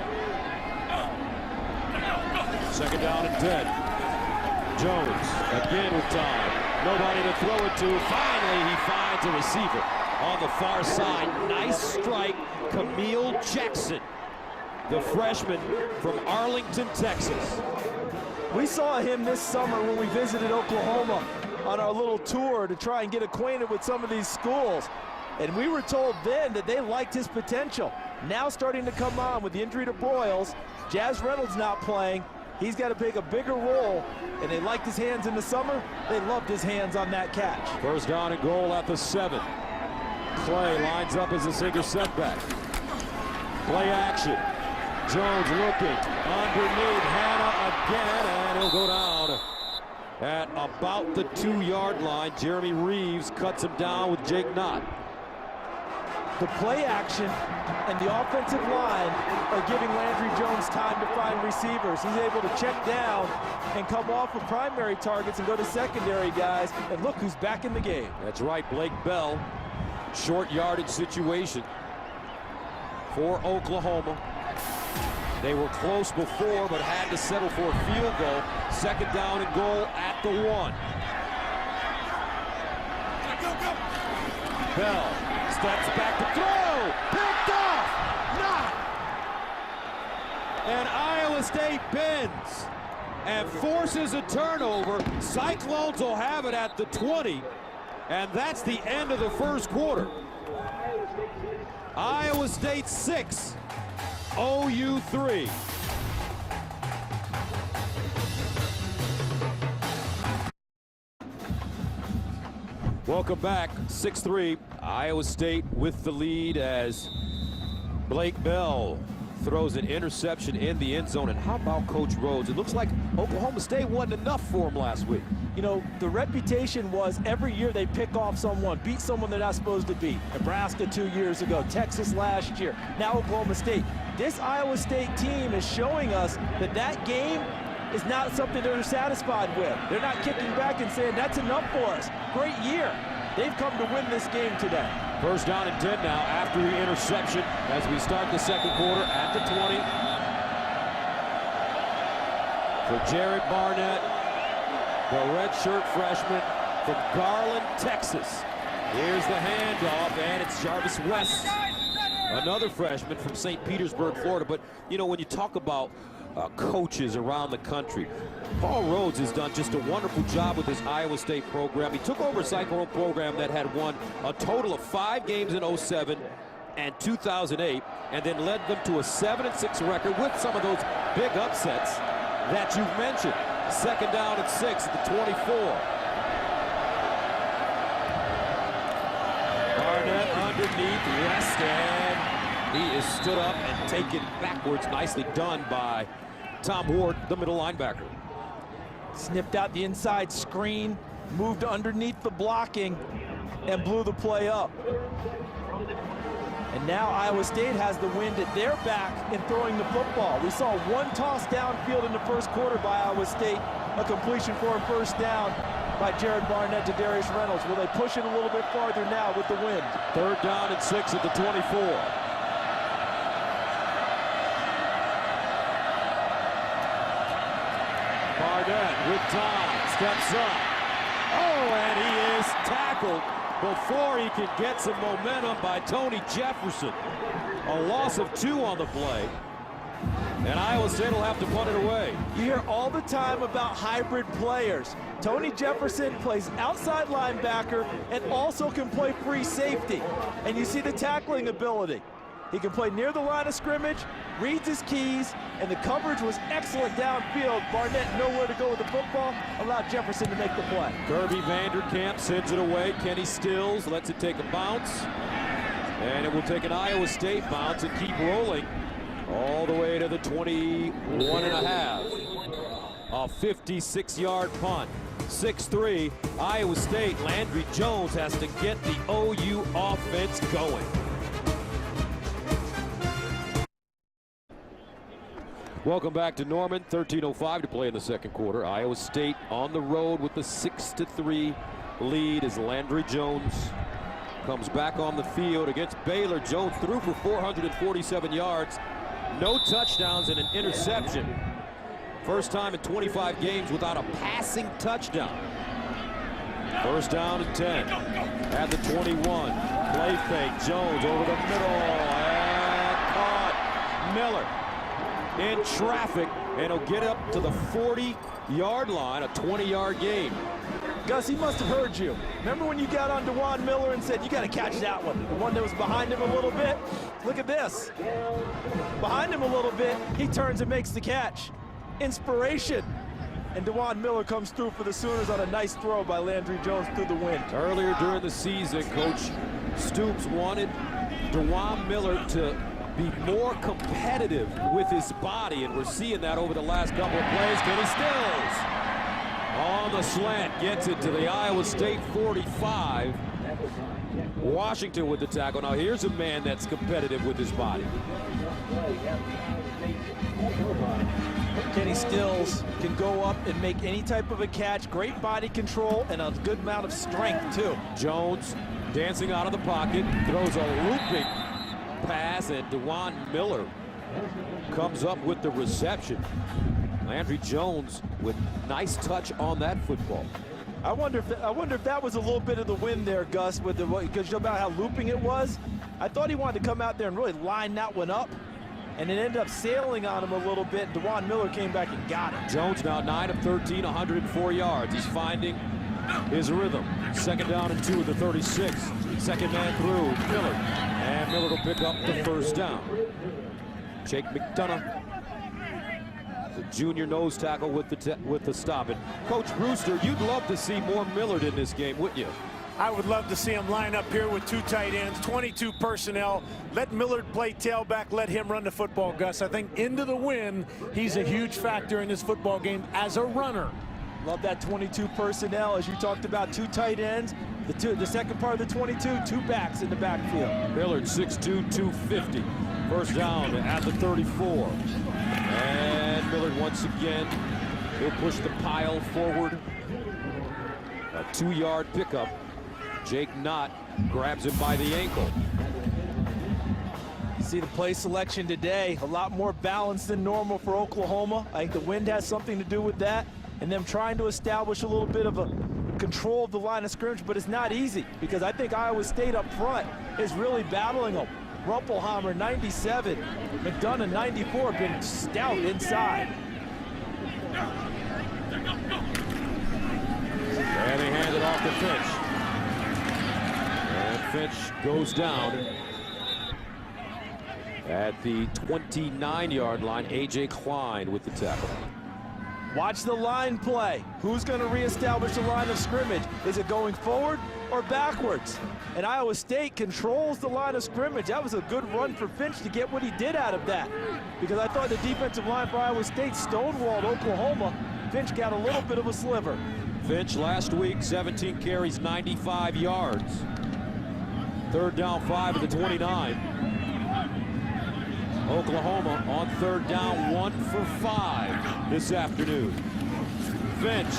Second down and 10. Jones again with time. Nobody to throw it to. Finally, he finds a receiver on the far side. Nice strike. Camille Jackson, the freshman from Arlington, Texas. We saw him this summer when we visited Oklahoma on our little tour to try and get acquainted with some of these schools. And we were told then that they liked his potential. Now starting to come on with the injury to Broyles. Jazz Reynolds not playing. He's got to take a bigger role, and they liked his hands in the summer. They loved his hands on that catch. First down and goal at the 7. Clay lines up as a single setback. Play action. Jones looking underneath Hanna again, and he'll go down at about the 2-yard line. Jeremy Reeves cuts him down with Jake Knott. The play action and the offensive line are giving Landry Jones time to find receivers. He's able to check down and come off of primary targets and go to secondary guys. And look who's back in the game. That's right, Blake Bell. Short yardage situation for Oklahoma. They were close before, but had to settle for a field goal. Second down and goal at the 1. Bell steps back to throw. Picked off. Not. And Iowa State bends and forces a turnover. Cyclones will have it at the 20. And that's the end of the first quarter. Iowa State 6, OU 3. Welcome back, 6-3. Iowa State with the lead as Blake Bell throws an interception in the end zone. And how about Coach Rhodes? It looks like Oklahoma State wasn't enough for him last week. You know, the reputation was every year they pick off someone, beat someone they're not supposed to beat. Nebraska 2 years ago, Texas last year, now Oklahoma State. This Iowa State team is showing us that that game is not something they're satisfied with. They're not kicking back and saying, that's enough for us. Great year. They've come to win this game today. First down and 10 now after the interception as we start the second quarter at the 20. For Jared Barnett, the redshirt freshman from Garland, Texas. Here's the handoff, and it's Jarvis West, another freshman from St. Petersburg, Florida. But, you know, when you talk about coaches around the country, Paul Rhodes has done just a wonderful job with his Iowa State program. He took over a Cyclone program that had won a total of 5 games in 2007 and 2008, and then led them to a 7-6 record with some of those big upsets that you've mentioned. Second down and 6 at the 24. Barnett underneath West, and he is stood up and taken backwards. Nicely done by Tom Ward, the middle linebacker. Snipped out the inside screen, moved underneath the blocking, and blew the play up. And now Iowa State has the wind at their back in throwing the football. We saw one toss downfield in the first quarter by Iowa State, a completion for a first down by Jared Barnett to Darius Reynolds. Will they push it a little bit farther now with the wind? Third down and 6 at the 24. Barnett with time, steps up. Oh, and he is tackled before he can get some momentum by Tony Jefferson. A loss of 2 on the play. And Iowa State will have to punt it away. You hear all the time about hybrid players. Tony Jefferson plays outside linebacker and also can play free safety. And you see the tackling ability. He can play near the line of scrimmage, reads his keys, and the coverage was excellent downfield. Barnett nowhere to go with the football, allowed Jefferson to make the play. Kirby Vanderkamp sends it away. Kenny Stills lets it take a bounce. And it will take an Iowa State bounce and keep rolling all the way to the 21.5. A 56-yard punt. 6-3, Iowa State. Landry Jones has to get the OU offense going. Welcome back to Norman. 13:05 to play in the second quarter. Iowa State on the road with the 6-3 lead as Landry Jones comes back on the field against Baylor. Jones threw for 447 yards, no touchdowns and an interception. First time in 25 games without a passing touchdown. First down and 10 at the 21. Play fake, Jones over the middle and caught. Miller in traffic, and he'll get up to the 40-yard line, a 20-yard gain. Gus, he must have heard you. Remember when you got on DeJuan Miller and said, you got to catch that one? The one that was behind him a little bit? Look at this. Behind him a little bit, he turns and makes the catch. Inspiration. And DeJuan Miller comes through for the Sooners on a nice throw by Landry Jones through the wind. Earlier during the season, Coach Stoops wanted DeJuan Miller to be more competitive with his body, and we're seeing that over the last couple of plays. Kenny Stills on the slant gets it to the Iowa State 45. Washington with the tackle. Now here's a man that's competitive with his body. Kenny Stills can go up and make any type of a catch. Great body control and a good amount of strength too. Jones dancing out of the pocket, throws a looping pass, and DeJuan Miller comes up with the reception. Landry Jones with nice touch on that football. I wonder if that was a little bit of the win there, Gus, with because about how looping it was. I thought he wanted to come out there and really line that one up, and it ended up sailing on him a little bit. DeJuan Miller came back and got it. Jones now 9 of 13, 104 yards. He's finding his rhythm. Second down and 2 of the 36. Second man through, Miller. And Miller will pick up the first down. Jake McDonough, the junior nose tackle with the stop. And Coach Brewster, you'd love to see more Millard in this game, wouldn't you? I would love to see him line up here with 2 tight ends, 22 personnel. Let Millard play tailback. Let him run the football, Gus. I think into the win, he's a huge factor in this football game as a runner. Love that 22 personnel. As you talked about, 2 tight ends. The second part of the 22, 2 backs in the backfield. Millard 6'2", 250. First down at the 34. And Millard once again, he'll push the pile forward. A 2-yard pickup. Jake Knott grabs him by the ankle. You see the play selection today, a lot more balanced than normal for Oklahoma. I think the wind has something to do with that, and them trying to establish a little bit of a control of the line of scrimmage, but it's not easy because I think Iowa State up front is really battling them. Rumpelhammer, 97. McDonough, 94, been stout inside. And they hand it off to Finch. And Finch goes down at the 29-yard line. A.J. Klein with the tackle. Watch the line play. Who's going to reestablish the line of scrimmage? Is it going forward or backwards? And Iowa State controls the line of scrimmage. That was a good run for Finch to get what he did out of that. Because I thought the defensive line for Iowa State stonewalled Oklahoma. Finch got a little bit of a sliver. Finch last week, 17 carries, 95 yards. Third down, 5 at the 29. Oklahoma on third down, 1 for 5 this afternoon. Finch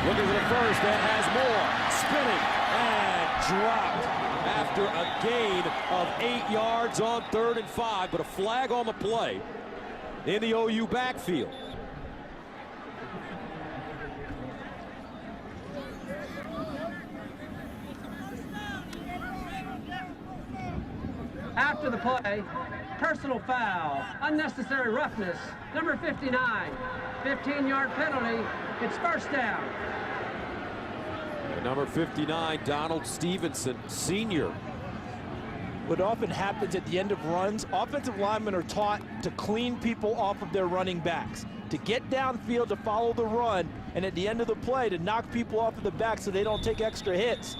looking for the first and has more. Spinning and dropped after a gain of 8 yards on 3rd and 5, but a flag on the play in the OU backfield. After the play, personal foul, unnecessary roughness, number 59, 15-yard penalty, it's first down. And number 59, Donald Stevenson, senior. What often happens at the end of runs, offensive linemen are taught to clean people off of their running backs, to get downfield to follow the run, and at the end of the play to knock people off of the back so they don't take extra hits.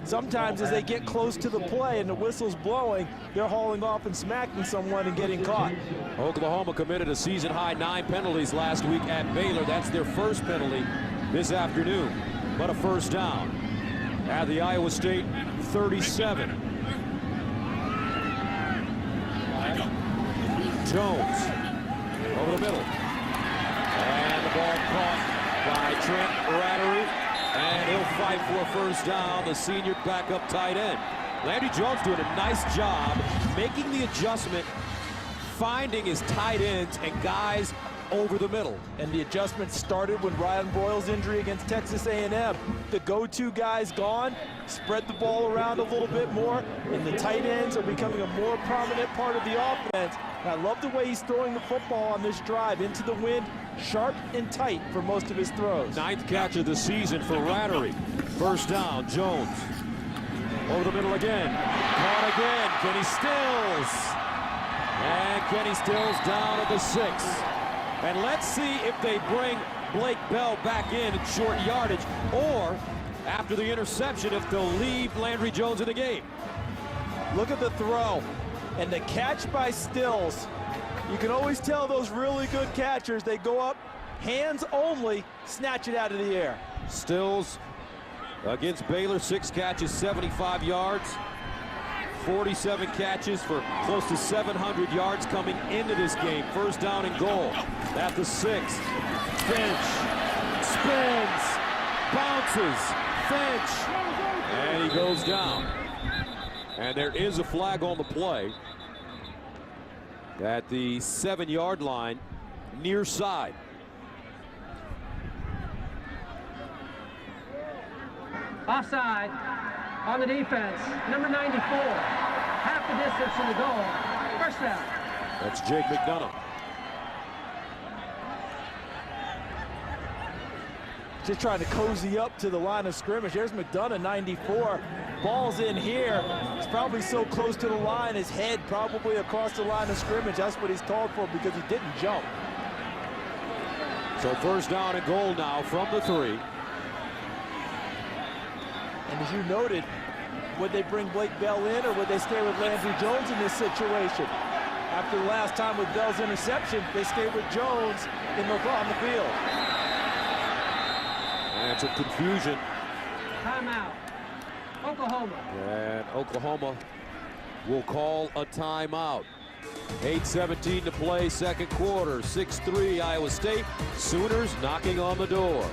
Sometimes as they get close to the play and the whistle's blowing, they're hauling off and smacking someone and getting caught. Oklahoma committed a season-high 9 penalties last week at Baylor. That's their first penalty this afternoon, but a first down at the Iowa State 37. Jones over the middle. And the ball caught by Trent Rattery. And he'll fight for a first down, the senior backup tight end. Landry Jones doing a nice job making the adjustment, finding his tight ends and guys over the middle. And the adjustment started when Ryan Broyles' injury against Texas A&M. The go-to guy's gone, spread the ball around a little bit more, and the tight ends are becoming a more prominent part of the offense. And I love the way he's throwing the football on this drive into the wind, sharp and tight for most of his throws. 9th catch of the season for Rattery. First down, Jones. Over the middle again. Caught again, Kenny Stills. And Kenny Stills down at the 6. And let's see if they bring Blake Bell back in at short yardage, or after the interception, if they'll leave Landry Jones in the game. Look at the throw and the catch by Stills. You can always tell those really good catchers, they go up, hands only, snatch it out of the air. Stills against Baylor, 6 catches, 75 yards. 47 catches for close to 700 yards coming into this game. First down and goal at the 6. Finch spins, bounces, Finch, and he goes down. And there is a flag on the play. at the 7-yard line, near side. Offside on the defense. Number 94. Half the distance from the goal. First down. That's Jake McDonough. Just trying to cozy up to the line of scrimmage. There's McDonough, 94. Ball's in here. He's probably so close to the line, his head probably across the line of scrimmage. That's what he's called for because he didn't jump. So first down and goal now from the 3. And as you noted, would they bring Blake Bell in or would they stay with Landry Jones in this situation? After the last time with Bell's interception, they stayed with Jones on the field. And some confusion. Timeout. Oklahoma. And Oklahoma will call a timeout. 8:17 to play, second quarter. 6-3 Iowa State. Sooners knocking on the door.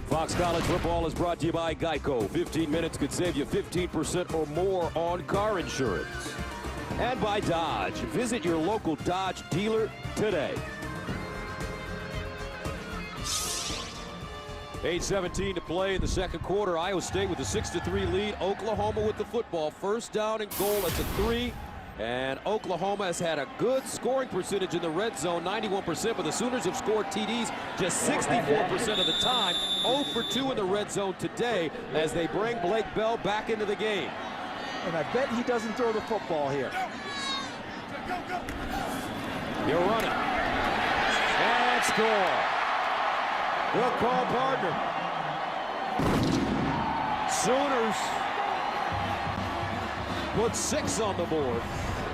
Fox College Football is brought to you by Geico. 15 minutes could save you 15% or more on car insurance. And by Dodge. Visit your local Dodge dealer today. 8:17 to play in the second quarter. Iowa State with a 6-3 lead. Oklahoma with the football. First down and goal at the 3. And Oklahoma has had a good scoring percentage in the red zone, 91%, but the Sooners have scored TDs just 64% of the time. 0 for 2 in the red zone today as they bring Blake Bell back into the game. And I bet he doesn't throw the football here. You're running. And score. Good call, partner. Sooners put 6 on the board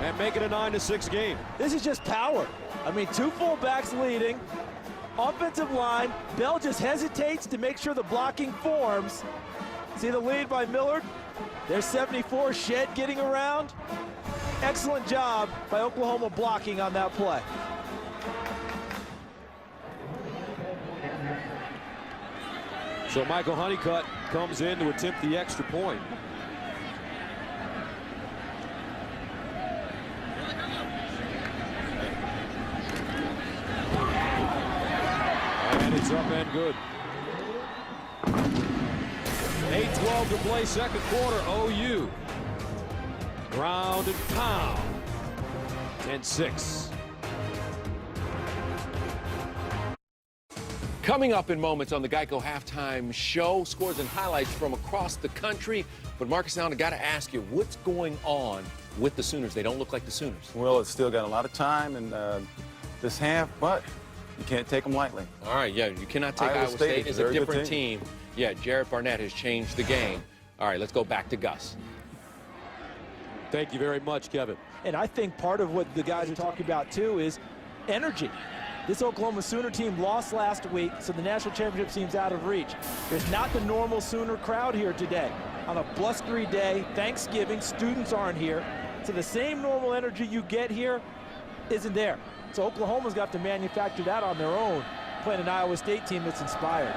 and make it a 9-6 game. This is just power. I mean, 2 fullbacks leading. Offensive line, Bell just hesitates to make sure the blocking forms. See the lead by Millard? There's 74, Shed getting around. Excellent job by Oklahoma blocking on that play. So Michael Honeycutt comes in to attempt the extra point. And it's up and good. 8:12 to play, second quarter. OU. Ground and pound. 10-6. Coming up in moments on the Geico Halftime Show, scores and highlights from across the country. But Marcus, now I got to ask you, what's going on with the Sooners? They don't look like the Sooners. Well, it's still got a lot of time in this half, but you can't take them lightly. All right, yeah, you cannot take Iowa State as a different team. Yeah, Jarrett Barnett has changed the game. All right, let's go back to Gus. Thank you very much, Kevin. And I think part of what the guys are talking about, too, is energy. This Oklahoma Sooner team lost last week, so the national championship seems out of reach. There's not the normal Sooner crowd here today. On a blustery day, Thanksgiving, students aren't here. So the same normal energy you get here isn't there. So Oklahoma's got to manufacture that on their own, playing an Iowa State team that's inspired.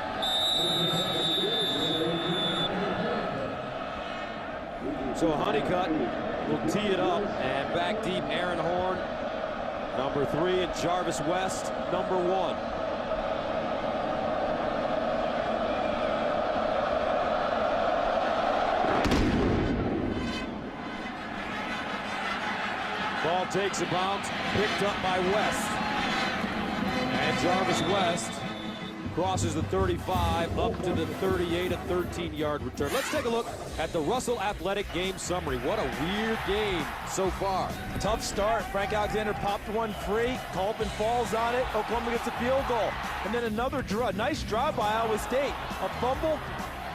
So Honeycutt will tee it up, and back deep, Aaron Horn, number 3, and Jarvis West, number 1. Ball takes a bounce, picked up by West. And Jarvis West crosses the 35 up to the 38, a 13-yard return. Let's take a look at the Russell Athletic game summary. What a weird game so far. Tough start. Frank Alexander popped one free. Colvin falls on it. Oklahoma gets a field goal. And then another nice drive by Iowa State. A fumble.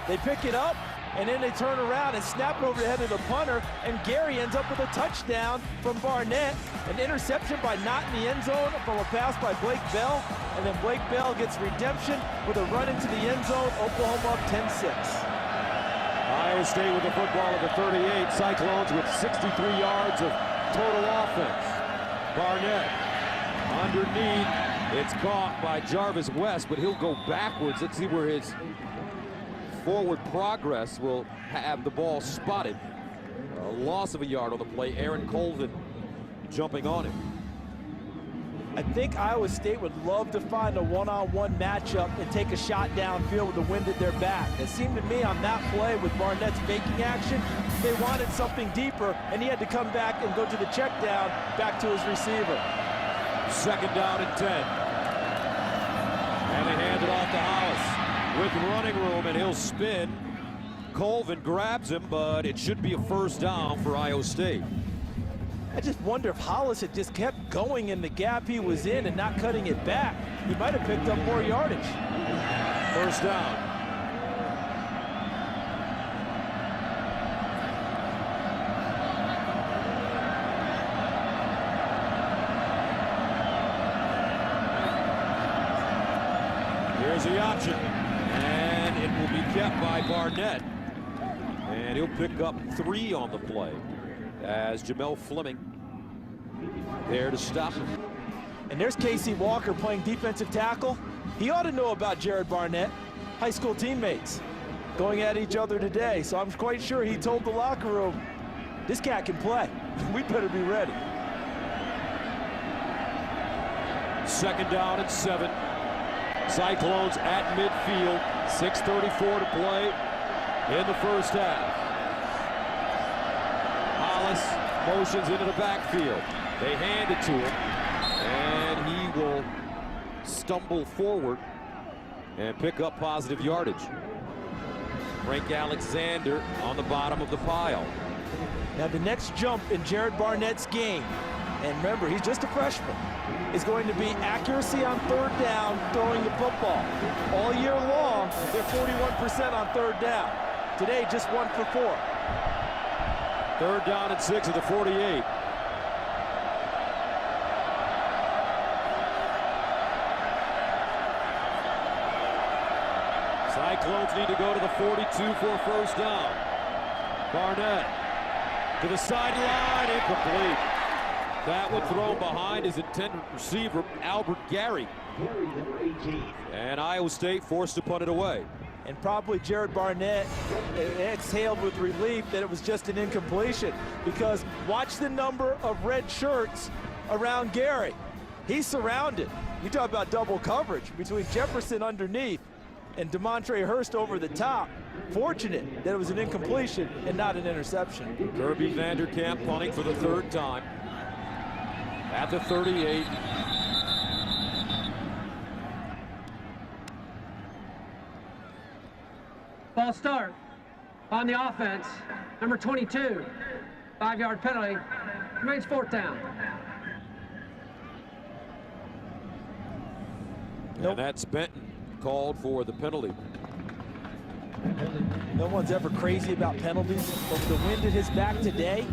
They pick it up. And then they turn around and snap it over the head of the punter, and Gary ends up with a touchdown from Barnett. An interception by Knott in the end zone from a pass by Blake Bell, and then Blake Bell gets redemption with a run into the end zone. Oklahoma up 10-6. Iowa State with the football at the 38. Cyclones with 63 yards of total offense. Barnett underneath. It's caught by Jarvis West, but he'll go backwards. Let's see where his forward progress will have the ball spotted. A loss of a yard on the play. Aaron Colvin jumping on him. I think Iowa State would love to find a one-on-one matchup and take a shot downfield with the wind at their back. It seemed to me on that play with Barnett's faking action, they wanted something deeper, and he had to come back and go to the check down back to his receiver. 2nd down and 10. And they hand it off to Hollis with running room, and he'll spin. Colvin grabs him, but it should be a 1st down for Iowa State. I just wonder if Hollis had just kept going in the gap he was in and not cutting it back. He might have picked up more yardage. 1st down. Here's the option, and it will be kept by Barnett. And he'll pick up 3 on the play as Jamel Fleming there to stop him. And there's Casey Walker playing defensive tackle. He ought to know about Jared Barnett, high school teammates, going at each other today. So I'm quite sure he told the locker room, this cat can play. We better be ready. 2nd down and 7. Cyclones at midfield. 6:34 to play in the 1st half. Hollis motions into the backfield. They hand it to him, and he will stumble forward and pick up positive yardage. Frank Alexander on the bottom of the pile. Now the next jump in Jared Barnett's game, and remember, he's just a freshman, is going to be accuracy on 3rd down, throwing the football. All year long, they're 41% on 3rd down. Today, just 1 for 4. 3rd down and 6 at the 48. Cyclones need to go to the 42 for a 1st down. Barnett to the sideline, incomplete. That one thrown behind his intended receiver, Albert Gary. And Iowa State forced to punt it away. And probably Jared Barnett exhaled with relief that it was just an incompletion, because watch the number of red shirts around Gary. He's surrounded. You talk about double coverage between Jefferson underneath and DeMontre Hurst over the top. Fortunate that it was an incompletion and not an interception. Kirby Vanderkamp punting for the 3rd time at the 38. Ball start on the offense. Number 22, 5-yard penalty. Remains 4th down. And that's Benton called for the penalty. No one's ever crazy about penalties, but with the wind at his back today,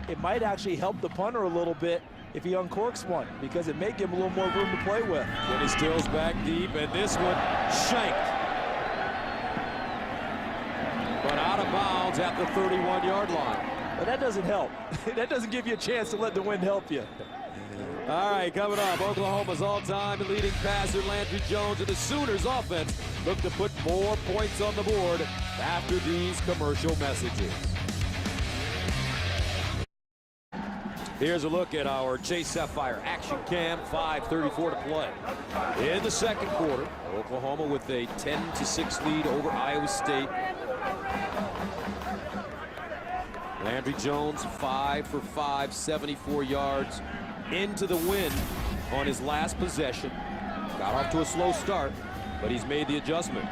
it might actually help the punter a little bit if he uncorks one, because it may give him a little more room to play with. Kenny Stills back deep, and this one shanked. But out of bounds at the 31-yard line. But that doesn't help. That doesn't give you a chance to let the wind help you. All right, coming up, Oklahoma's all-time leading passer, Landry Jones, and the Sooners offense look to put more points on the board after these commercial messages. Here's a look at our Chase Sapphire action cam, 5:34 to play. In the 2nd quarter, Oklahoma with a 10-6 lead over Iowa State. Landry Jones, 5 for 5, 74 yards. Into the wind on his last possession. Got off to a slow start, but he's made the adjustment.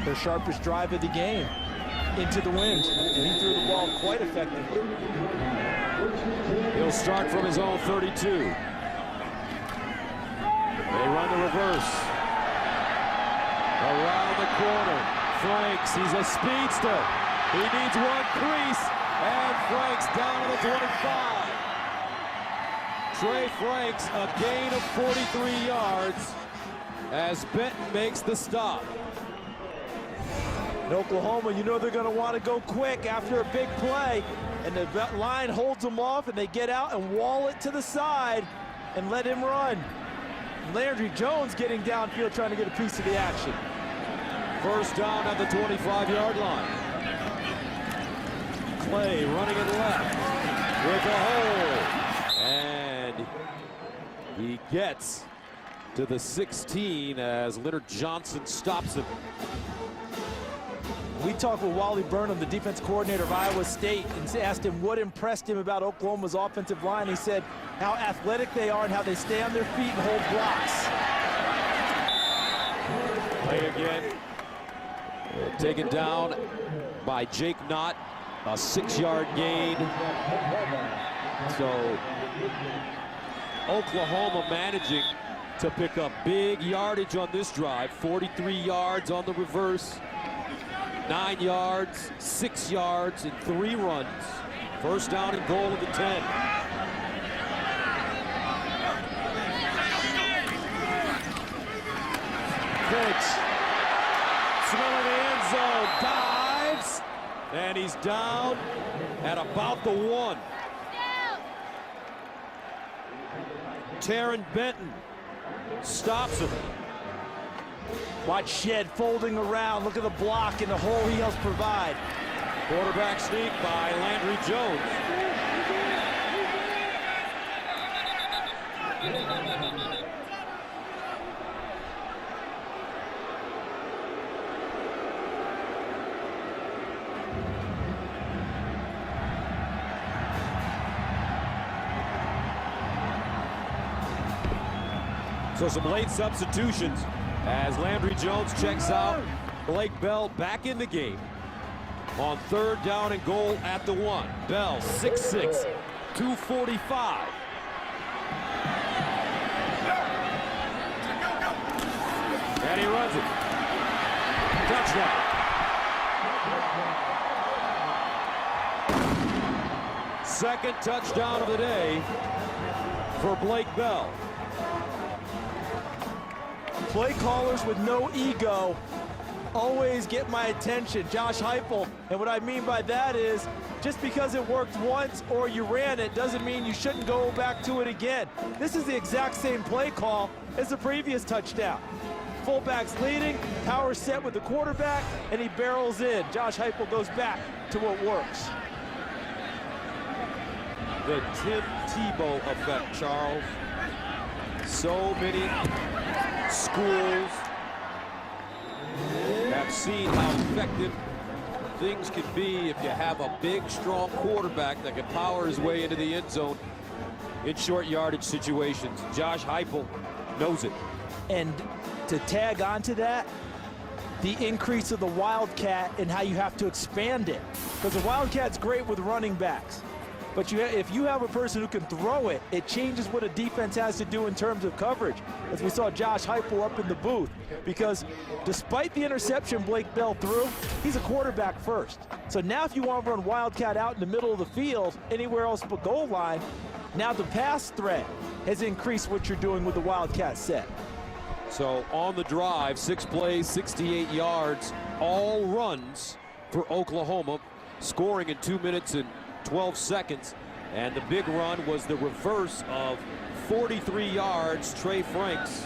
The sharpest drive of the game, into the wind, and he threw the ball quite effectively. He'll start from his own 32. They run the reverse. Around the corner, Franks, he's a speedster. He needs one crease, and Franks down to the 25. Trey Franks, a gain of 43 yards as Benton makes the stop. In Oklahoma, you know they're going to want to go quick after a big play, and the line holds them off, and they get out and wall it to the side and let him run. Landry Jones getting downfield trying to get a piece of the action. First down at the 25-yard line. Clay running it left with a hole. And he gets to the 16 as Leonard Johnson stops him. We talked with Wally Burnham, the defense coordinator of Iowa State, and asked him what impressed him about Oklahoma's offensive line. He said how athletic they are and how they stay on their feet and hold blocks. Play again. Taken down by Jake Knott. A 6-yard gain. So Oklahoma managing to pick up big yardage on this drive. 43 yards on the reverse. 9 yards, 6 yards, and 3 runs. First down and goal at the 10. Pitch. Smelling the end zone. Dives. And he's down at about the 1. Taryn Benton stops him. Watch Shed folding around. Look at the block and the hole he helps provide. Quarterback sneak by Landry Jones. So some late substitutions as Landry Jones checks out. Blake Bell back in the game on third down and goal at the 1. Bell, 6'6", 245. And he runs it. Touchdown. Second touchdown of the day for Blake Bell. Play callers with no ego always get my attention. Josh Heupel, and what I mean by that is just because it worked once or you ran it doesn't mean you shouldn't go back to it again. This is the exact same play call as the previous touchdown. Fullback's leading, power set with the quarterback, and he barrels in. Josh Heupel goes back to what works. The Tim Tebow effect, Charles. So many schools have seen how effective things can be if you have a big, strong quarterback that can power his way into the end zone in short yardage situations. Josh Heupel knows it. And to tag onto that, the increase of the Wildcat and how you have to expand it. Because the Wildcat's great with running backs. But if you have a person who can throw it, it changes what a defense has to do in terms of coverage. As we saw Josh Heupel up in the booth. Because despite the interception Blake Bell threw, he's a quarterback first. So now if you want to run Wildcat out in the middle of the field, anywhere else but goal line, now the pass threat has increased what you're doing with the Wildcat set. So on the drive, 6 plays, 68 yards, all runs for Oklahoma, scoring in 2 minutes and 12 seconds. And the big run was the reverse of 43 yards. Trey Franks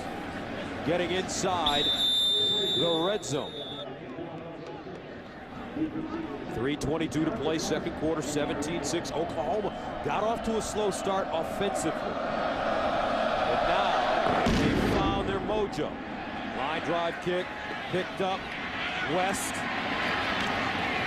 getting inside the red zone. 3:22 to play, second quarter, 17-6. Oklahoma got off to a slow start offensively. But now they found their mojo. Line drive kick picked up. West.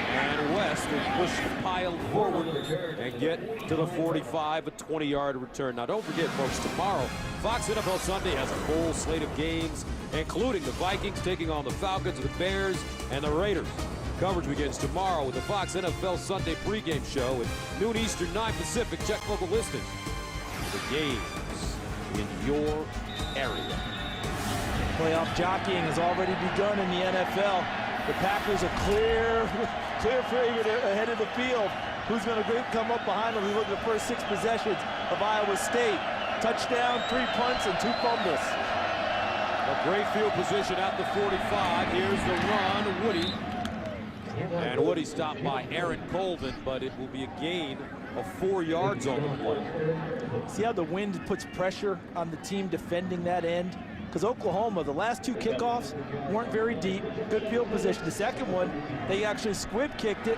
And West will push the pile forward and get to the 45, a 20-yard return. Now, don't forget, folks, tomorrow, Fox NFL Sunday has a full slate of games, including the Vikings taking on the Falcons, the Bears, and the Raiders. Coverage begins tomorrow with the Fox NFL Sunday pregame show at noon Eastern, 9 Pacific. Check local listings for the games in your area. Playoff jockeying has already begun in the NFL. The Packers are clear favorite ahead of the field. Who's going to come up behind them? We look at the first 6 possessions of Iowa State. Touchdown, 3 punts, and 2 fumbles. A great field position at the 45. Here's the run, Woody. And Woody stopped by Aaron Colvin, but it will be a gain of 4 yards on the play. See how the wind puts pressure on the team defending that end? because Oklahoma, the last 2 kickoffs weren't very deep, good field position. The second one, they actually squib kicked it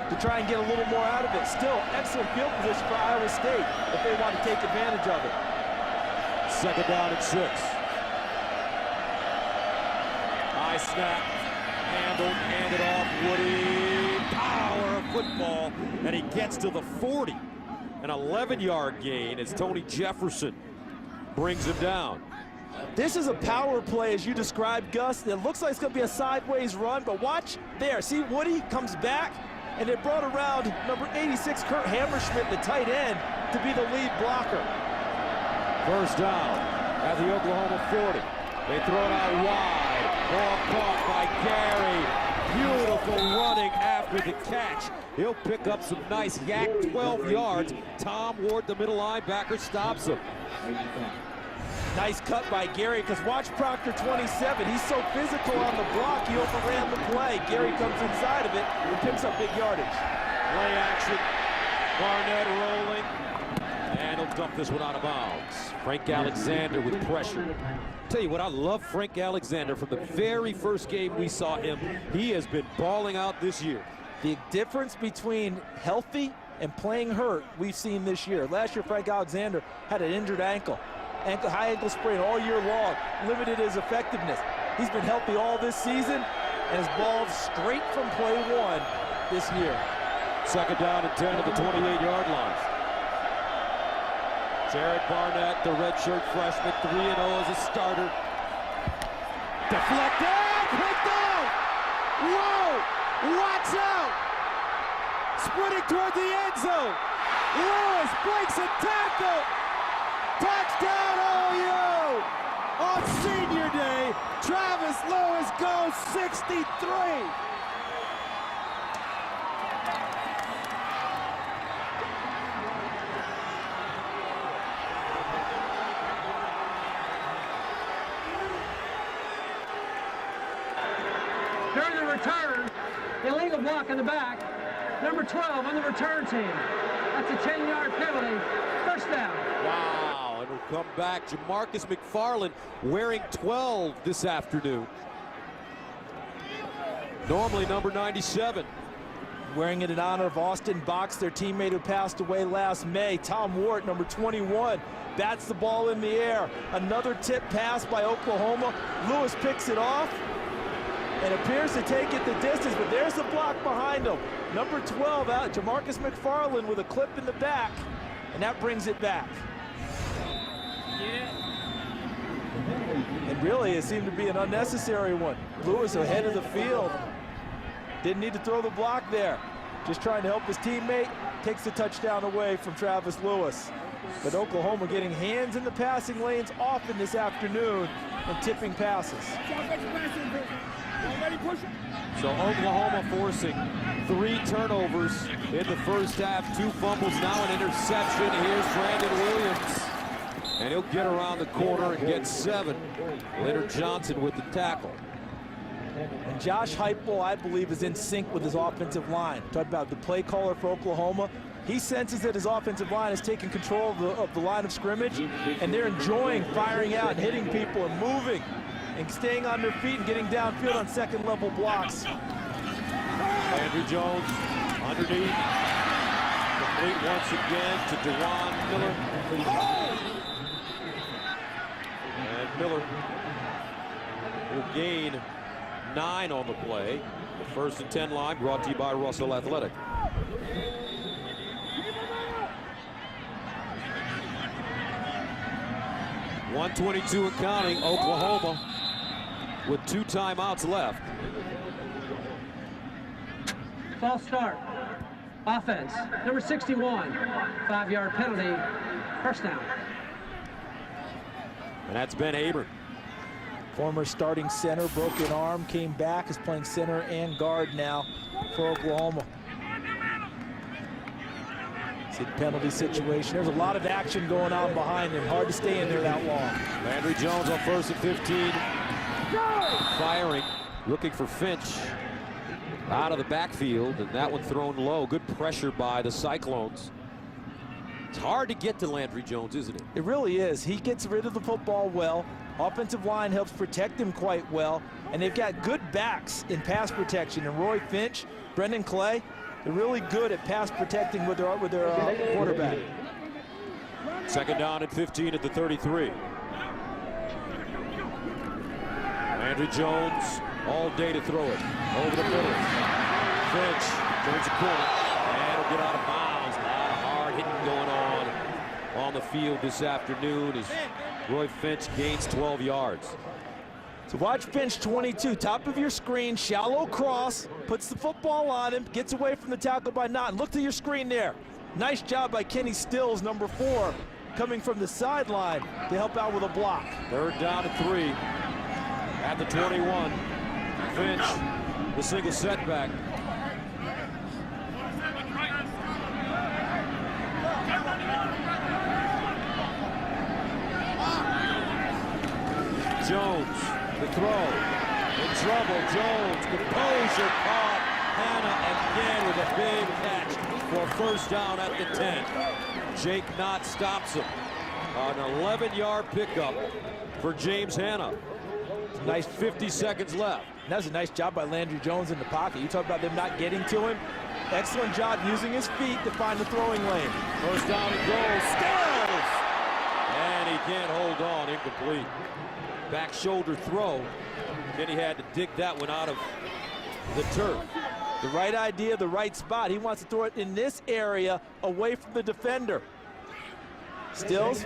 to try and get a little more out of it. Still, excellent field position for Iowa State if they want to take advantage of it. 2nd down and 6. High snap, handed off, Woody, power of football, and he gets to the 40. An 11-yard gain as Tony Jefferson brings him down. This is a power play, as you described, Gus. It looks like it's going to be a sideways run, but watch there. See, Woody comes back, and they brought around number 86, Kurt Hammerschmidt, the tight end, to be the lead blocker. 1st down at the Oklahoma 40. They throw it out wide. Ball caught by Gary. Beautiful running after the catch. He'll pick up some nice yak, 12 yards. Tom Ward, the middle linebacker, stops him. Nice cut by Gary, because watch Proctor 27. He's so physical on the block, he overran the play. Gary comes inside of it and picks up big yardage. Play action. Barnett rolling. And he'll dump this one out of bounds. Frank Alexander with pressure. Tell you what, I love Frank Alexander. From the very first game we saw him, he has been balling out this year. The difference between healthy and playing hurt we've seen this year. Last year, Frank Alexander had an injured ankle. High ankle sprain all year long, limited his effectiveness. He's been healthy all this season and has balled straight from play 1 this year. 2nd down and 10 at the 28-yard line. Jared Barnett, the redshirt freshman, 3-0 as a starter. Deflected, picked out! Whoa! Watch out! Sprinting toward the end zone. Lewis breaks a tackle. Touchdown OU! On senior day, Travis Lewis goes 63. During the return, illegal block in the back. Number 12 on the return team. That's a 10-yard penalty. 1st down. Wow, and we'll come back. Jamarcus McFarland wearing 12 this afternoon. Normally number 97. Wearing it in honor of Austin Box, their teammate who passed away last May. Tom Ward, number 21, bats the ball in the air. Another tip pass by Oklahoma. Lewis picks it off and appears to take it the distance, but there's the block behind him. Number 12 out, Jamarcus McFarland with a clip in the back, and that brings it back. And really, it seemed to be an unnecessary one. Lewis ahead of the field. Didn't need to throw the block there. Just trying to help his teammate. Takes the touchdown away from Travis Lewis. But Oklahoma getting hands in the passing lanes often this afternoon and tipping passes. So Oklahoma forcing 3 turnovers in the first half, 2 fumbles, now an interception. Here's Brandon Williams. And he'll get around the corner and get 7. Leonard Johnson with the tackle. And Josh Heupel, I believe, is in sync with his offensive line. Talk about the play caller for Oklahoma. He senses that his offensive line is taking control of the line of scrimmage, and they're enjoying firing out and hitting people and moving and staying on their feet and getting downfield on second-level blocks. Andrew Jones underneath. Complete once again to DeJuan Miller. And Miller will gain 9 on the play. The 1st and 10 line brought to you by Russell Athletic. .122 and counting, Oklahoma with 2 timeouts left. False start. Offense. Number 61. 5-yard penalty. 1st down. And that's Ben Abram. Former starting center, broken arm, came back, is playing center and guard now for Oklahoma. See the penalty situation. There's a lot of action going on behind him. Hard to stay in there that long. Landry Jones on 1st and 15. Firing, looking for Finch out of the backfield, and that one thrown low. Good pressure by the Cyclones. It's hard to get to Landry Jones, isn't it? It really is. He gets rid of the football well. Offensive line helps protect him quite well, and they've got good backs in pass protection. And Roy Finch, Brendan Clay, they're really good at pass protecting with their quarterback. Second down and 15 at the 33. Landry Jones all day to throw it. Over the middle. Finch turns the corner. And it'll get out of bounds. A lot of hard hitting going on the field this afternoon as Roy Finch gains 12 yards. So watch Finch 22, top of your screen, shallow cross, puts the football on him, gets away from the tackle by Naughton. Look to your screen there. Nice job by Kenny Stills, number 4, coming from the sideline to help out with a block. Third down and 3 at the 21. Finch, the single setback. Jones, the throw, in trouble, Jones, composure caught, Hanna again with a big catch for a first down at the 10. Jake Knott stops him. An 11-yard pickup for James Hanna. Nice 50 seconds left. And that was a nice job by Landry Jones in the pocket. You talk about them not getting to him. Excellent job using his feet to find the throwing lane. First down and goal, Stills! And he can't hold on, incomplete. Back shoulder throw. Then he had to dig that one out of the turf. The right idea, the right spot. He wants to throw it in this area away from the defender. Stills,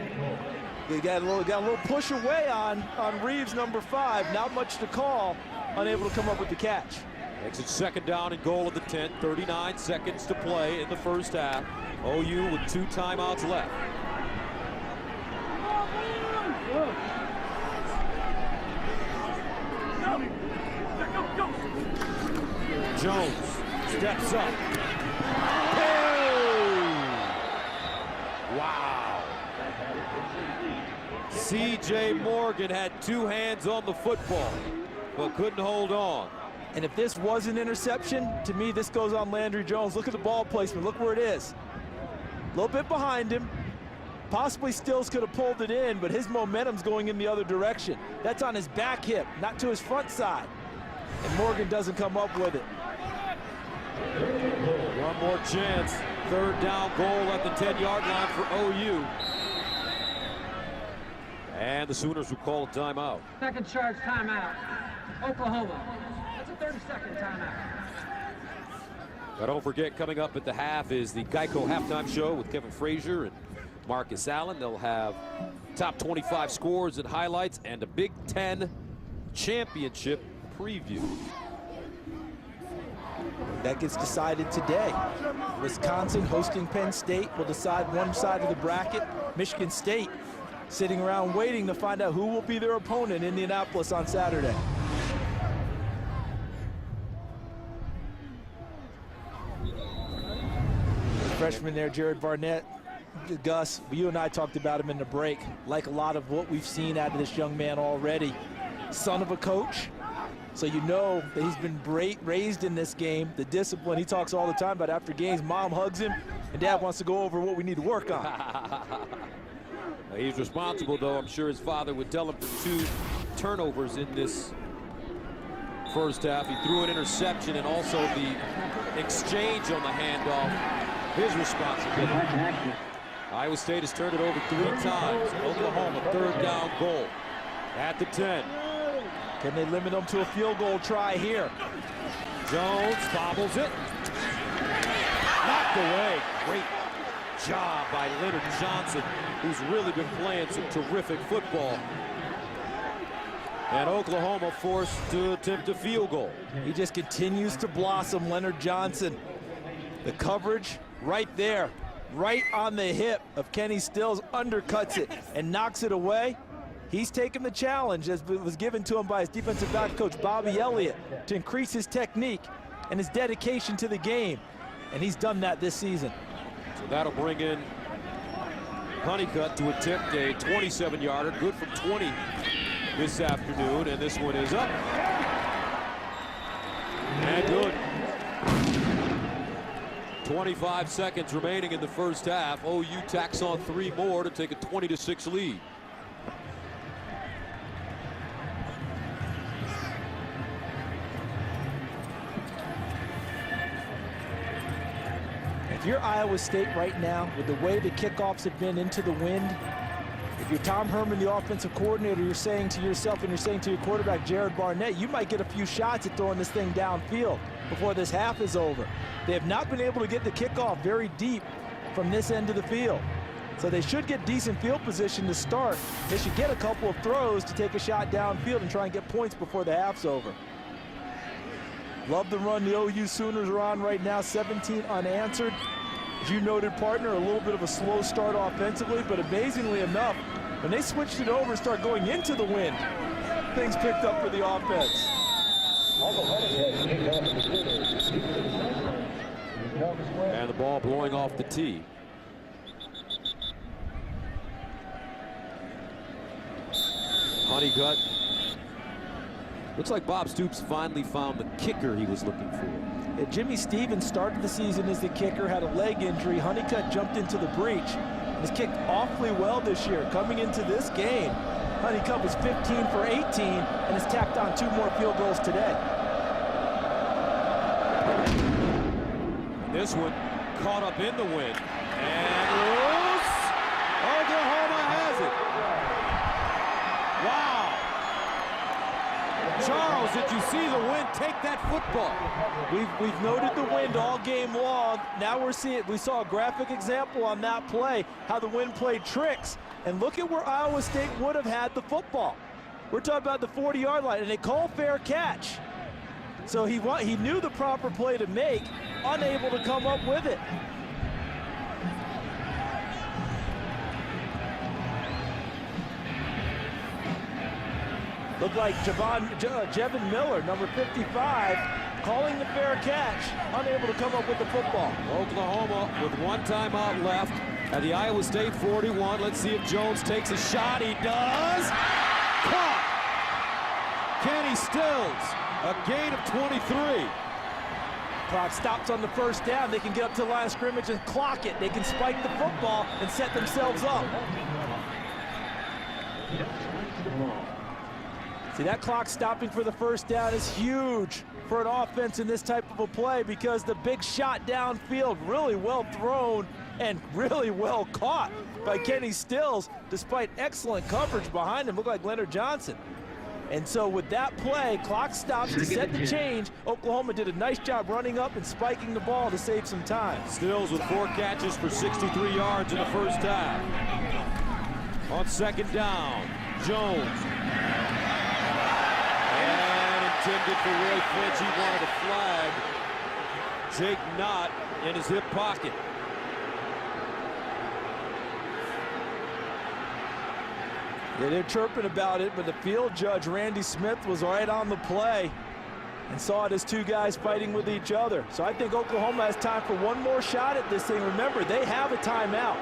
they got a little push away on Reeves, number 5. Not much to call. Unable to come up with the catch. Makes it second down and goal at the 10. 39 seconds to play in the first half. OU with 2 timeouts left. Jones steps up. Oh! Wow. C.J. Morgan had 2 hands on the football, but couldn't hold on. And if this was an interception, to me, this goes on Landry Jones. Look at the ball placement. Look where it is. A little bit behind him. Possibly Stills could have pulled it in, but his momentum's going in the other direction. That's on his back hip, not to his front side. And Morgan doesn't come up with it. One more chance. Third down goal at the 10-yard line for OU. And the Sooners will call a timeout. Second charge timeout. Oklahoma. That's a 30-second timeout. But don't forget, coming up at the half is the Geico halftime show with Kevin Frazier and Marcus Allen. They'll have top 25 scores and highlights and a Big Ten championship preview. That gets decided today. Wisconsin hosting Penn State will decide one side of the bracket. Michigan State sitting around waiting to find out who will be their opponent in Indianapolis on Saturday. Freshman there, Jared Barnett. Gus, you and I talked about him in the break. Like a lot of what we've seen out of this young man already. Son of a coach. So you know that he's been raised in this game, the discipline. He talks all the time about after games, mom hugs him, and dad wants to go over what we need to work on. He's responsible, though. I'm sure his father would tell him for 2 turnovers in this first half. He threw an interception and also the exchange on the handoff, his responsibility. Iowa State has turned it over 3 times. Oklahoma, third down goal at the 10. Can they limit them to a field goal try here? Jones bobbles it. Knocked away. Great job by Leonard Johnson, who's really been playing some terrific football. And Oklahoma forced to attempt a field goal. He just continues to blossom, Leonard Johnson. The coverage right there, right on the hip of Kenny Stills, undercuts it and knocks it away. He's taken the challenge, as was given to him by his defensive back coach, Bobby Elliott, to increase his technique and his dedication to the game. And he's done that this season. So that'll bring in Honeycutt to attempt a 27-yarder, good from 20 this afternoon, and this one is up. And good. 25 seconds remaining in the first half. OU tacks on 3 more to take a 20-6 lead. If you're Iowa State right now, with the way the kickoffs have been into the wind, if you're Tom Herman, the offensive coordinator, you're saying to yourself and you're saying to your quarterback, Jared Barnett, you might get a few shots at throwing this thing downfield before this half is over. They have not been able to get the kickoff very deep from this end of the field. So they should get decent field position to start. They should get a couple of throws to take a shot downfield and try and get points before the half's over. Love the run the OU Sooners are on right now, 17 unanswered. As you noted, partner, a little bit of a slow start offensively, but amazingly enough, when they switched it over and start going into the wind, things picked up for the offense. And the ball blowing off the tee. Honeycutt. Looks like Bob Stoops finally found the kicker he was looking for. Yeah, Jimmy Stevens started the season as the kicker, had a leg injury. Honeycutt jumped into the breach and has kicked awfully well this year. Coming into this game, Honeycutt was 15 for 18 and has tacked on 2 more field goals today. This one caught up in the wind and loose. Oklahoma has it. Wow. Charles, did you see the wind take that football? We've noted the wind all game long. Now we saw a graphic example on that play, how the wind played tricks. And look at where Iowa State would have had the football. We're talking about the 40-yard line, and they call fair catch. So he knew the proper play to make, unable to come up with it. Looked like Jevin Miller, number 55, calling the fair catch, unable to come up with the football. Oklahoma with 1 timeout left at the Iowa State 41. Let's see if Jones takes a shot. He does. Caught. Kenny Stills, a gain of 23. Clock stops on the first down. They can get up to the line of scrimmage and clock it. They can spike the football and set themselves up. See, that clock stopping for the first down is huge for an offense in this type of a play, because the big shot downfield, really well thrown and really well caught by Kenny Stills, despite excellent coverage behind him. Looked like Leonard Johnson. And so with that play, clock stops to set the change. Oklahoma did a nice job running up and spiking the ball to save some time. Stills with 4 catches for 63 yards in the first half. On second down, Jones. And intended for Roy Finch. He wanted a flag. Jake Knott in his hip pocket. Yeah, they're chirping about it, but the field judge, Randy Smith, was right on the play and saw it as 2 guys fighting with each other. So I think Oklahoma has time for 1 more shot at this thing. Remember, they have a timeout.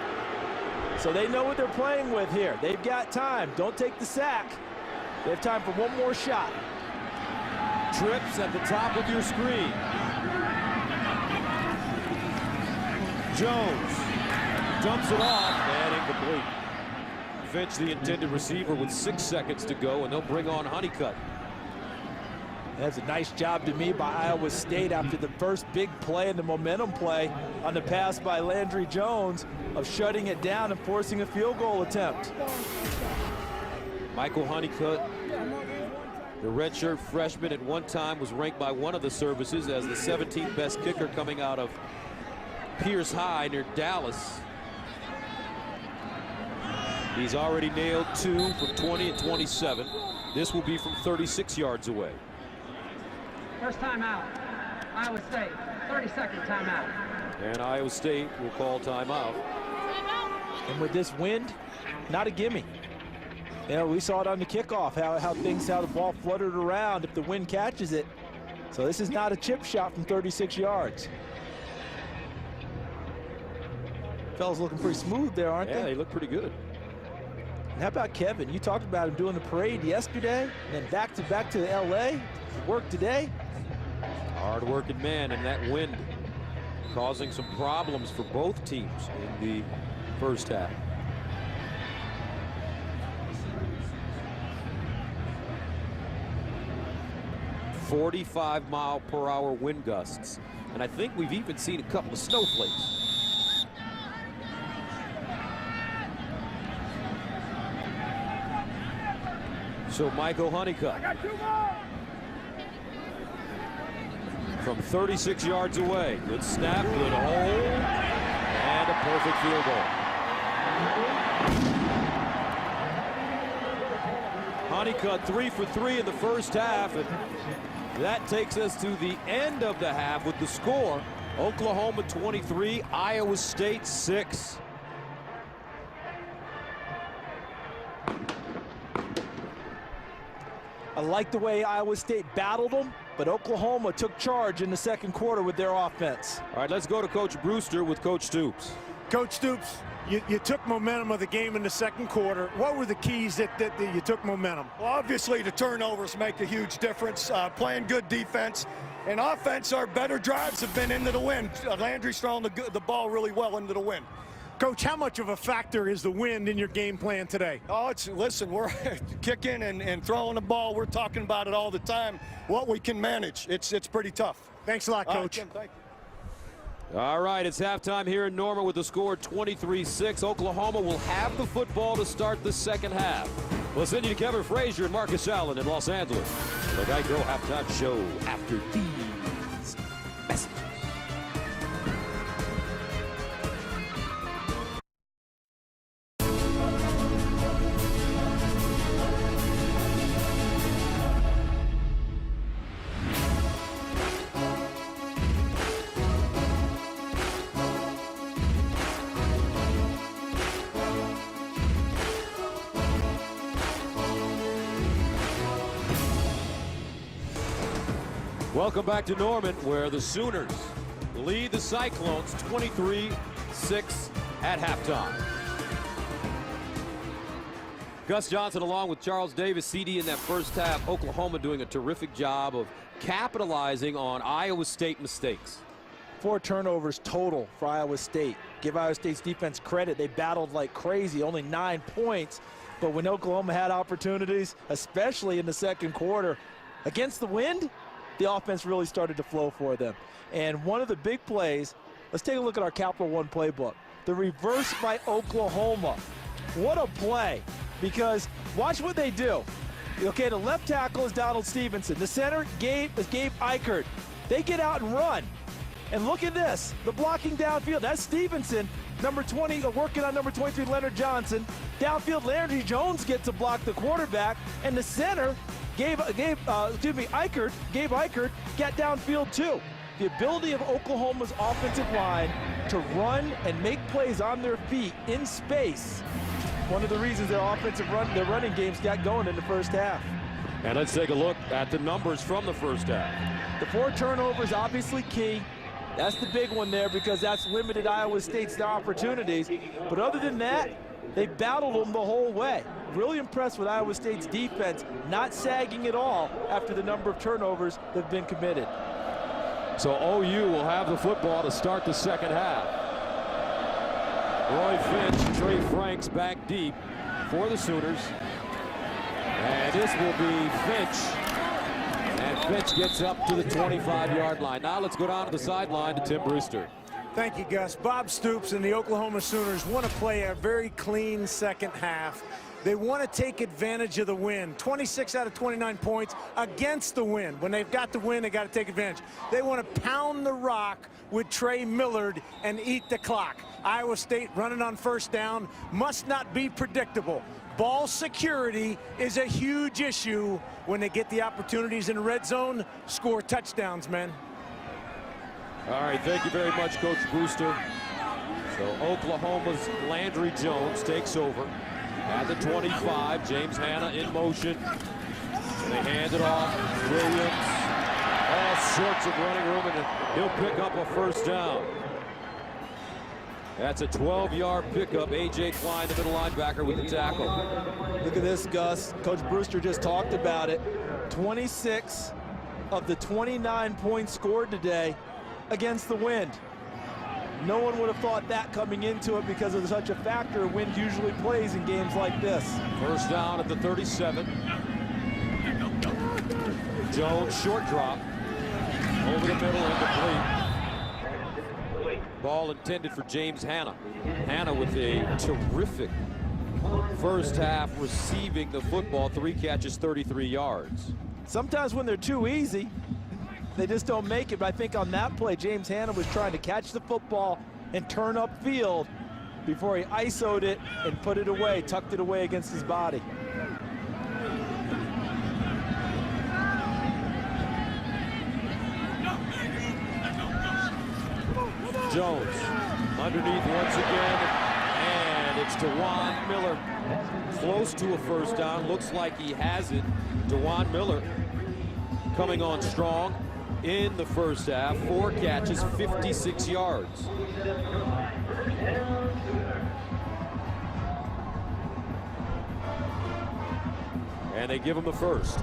So they know what they're playing with here. They've got time. Don't take the sack. They have time for 1 more shot. Trips at the top of your screen. Jones dumps it off and incomplete. Finch, the intended receiver, with 6 seconds to go, and they'll bring on Honeycutt. That's a nice job to me by Iowa State after the first big play and the momentum play on the pass by Landry Jones of shutting it down and forcing a field goal attempt. Michael Honeycutt, the redshirt freshman, at one time was ranked by one of the services as the 17th best kicker coming out of Pierce High near Dallas. He's already nailed 2 from 20 and 27. This will be from 36 yards away. First timeout, Iowa State, 30-second timeout. And Iowa State will call timeout. And with this wind, not a gimme. You know, we saw it on the kickoff, how the ball fluttered around if the wind catches it. So this is not a chip shot from 36 yards. Fellas looking pretty smooth there, aren't they? Yeah, they look pretty good. And how about Kevin? You talked about him doing the parade yesterday, and then back to LA, work today. Hard-working man, and that wind causing some problems for both teams in the first half. .45-mile-per-hour wind gusts, and I think we've even seen a couple of snowflakes. So Michael Honeycutt from 36 yards away. Good snap, good hold, and a perfect field goal. Honeycutt 3 for 3 in the first half, and that takes us to the end of the half with the score: Oklahoma 23, Iowa State 6. I like the way Iowa State battled them, but Oklahoma took charge in the second quarter with their offense. All right, let's go to Coach Brewster with Coach Stoops. Coach Stoops, you took momentum of the game in the second quarter. What were the keys that you took momentum? Well, obviously the turnovers make a huge difference. Playing good defense and offense, our better drives have been into the wind. Landry's throwing the ball really well into the wind. Coach, how much of a factor is the wind in your game plan today? Oh, listen, we're kicking and throwing the ball. We're talking about it all the time. What we can manage, it's pretty tough. Thanks a lot, Coach. Jim, thank you. All right, it's halftime here in Norman with the score 23-6. Oklahoma will have the football to start the second half. We'll send you to Kevin Frazier and Marcus Allen in Los Angeles. The Geico halftime show after these messages. Welcome back to Norman, where the Sooners lead the Cyclones 23-6 at halftime. Gus Johnson along with Charles Davis, CD in that first half. Oklahoma doing a terrific job of capitalizing on Iowa State mistakes. 4 turnovers total for Iowa State. Give Iowa State's defense credit. They battled like crazy, only 9 points. But when Oklahoma had opportunities, especially in the second quarter, against the wind, the offense really started to flow for them. And one of the big plays, let's take a look at our Capital One playbook. The reverse by Oklahoma. What a play, because watch what they do. Okay, the left tackle is Donald Stevenson. The center is Gabe Eichert. They get out and run. And look at this, the blocking downfield. That's Stevenson, number 20, working on number 23, Leonard Johnson. Downfield, Landry Jones gets to block the quarterback, and the center, Gabe Eichert got downfield too. The ability of Oklahoma's offensive line to run and make plays on their feet in space. One of the reasons their running games got going in the first half. And let's take a look at the numbers from the first half. The 4 turnovers obviously key. That's the big one there, because that's limited Iowa State's opportunities. But other than that, they battled them the whole way. Really impressed with Iowa State's defense, not sagging at all after the number of turnovers that have been committed. So OU will have the football to start the second half. Roy Finch, Trey Franks back deep for the Sooners. And this will be Finch. And Finch gets up to the 25-yard line. Now let's go down to the sideline to Tim Brewster. Thank you, Gus. Bob Stoops and the Oklahoma Sooners want to play a very clean second half. They want to take advantage of the win. 26 out of 29 points against the wind. When they've got the win, they got to take advantage. They want to pound the rock with Trey Millard and eat the clock. Iowa State running on first down must not be predictable. Ball security is a huge issue when they get the opportunities in the red zone. Score touchdowns, man. All right, thank you very much, Coach Brewster. So Oklahoma's Landry Jones takes over at the 25. James Hanna in motion. And they hand it off. Williams. All sorts of running room, and he'll pick up a first down. That's a 12-yard pickup. A.J. Klein, the middle linebacker, with the tackle. Look at this, Gus. Coach Brewster just talked about it. 26 of the 29 points scored today against the wind. No one would have thought that coming into it because of such a factor wind usually plays in games like this. First down at the 37. Jones, short drop. Over the middle, incomplete. Ball intended for James Hanna. Hanna with a terrific first half receiving the football, 3 catches, 33 yards. Sometimes when they're too easy, they just don't make it. But I think on that play, James Hanna was trying to catch the football and turn upfield before he ISO'd it and put it away, tucked it away against his body. Jones underneath once again, and it's DeJuan Miller close to a first down. Looks like he has it. DeJuan Miller coming on strong in the first half. 4 catches, 56 yards. And they give him the first.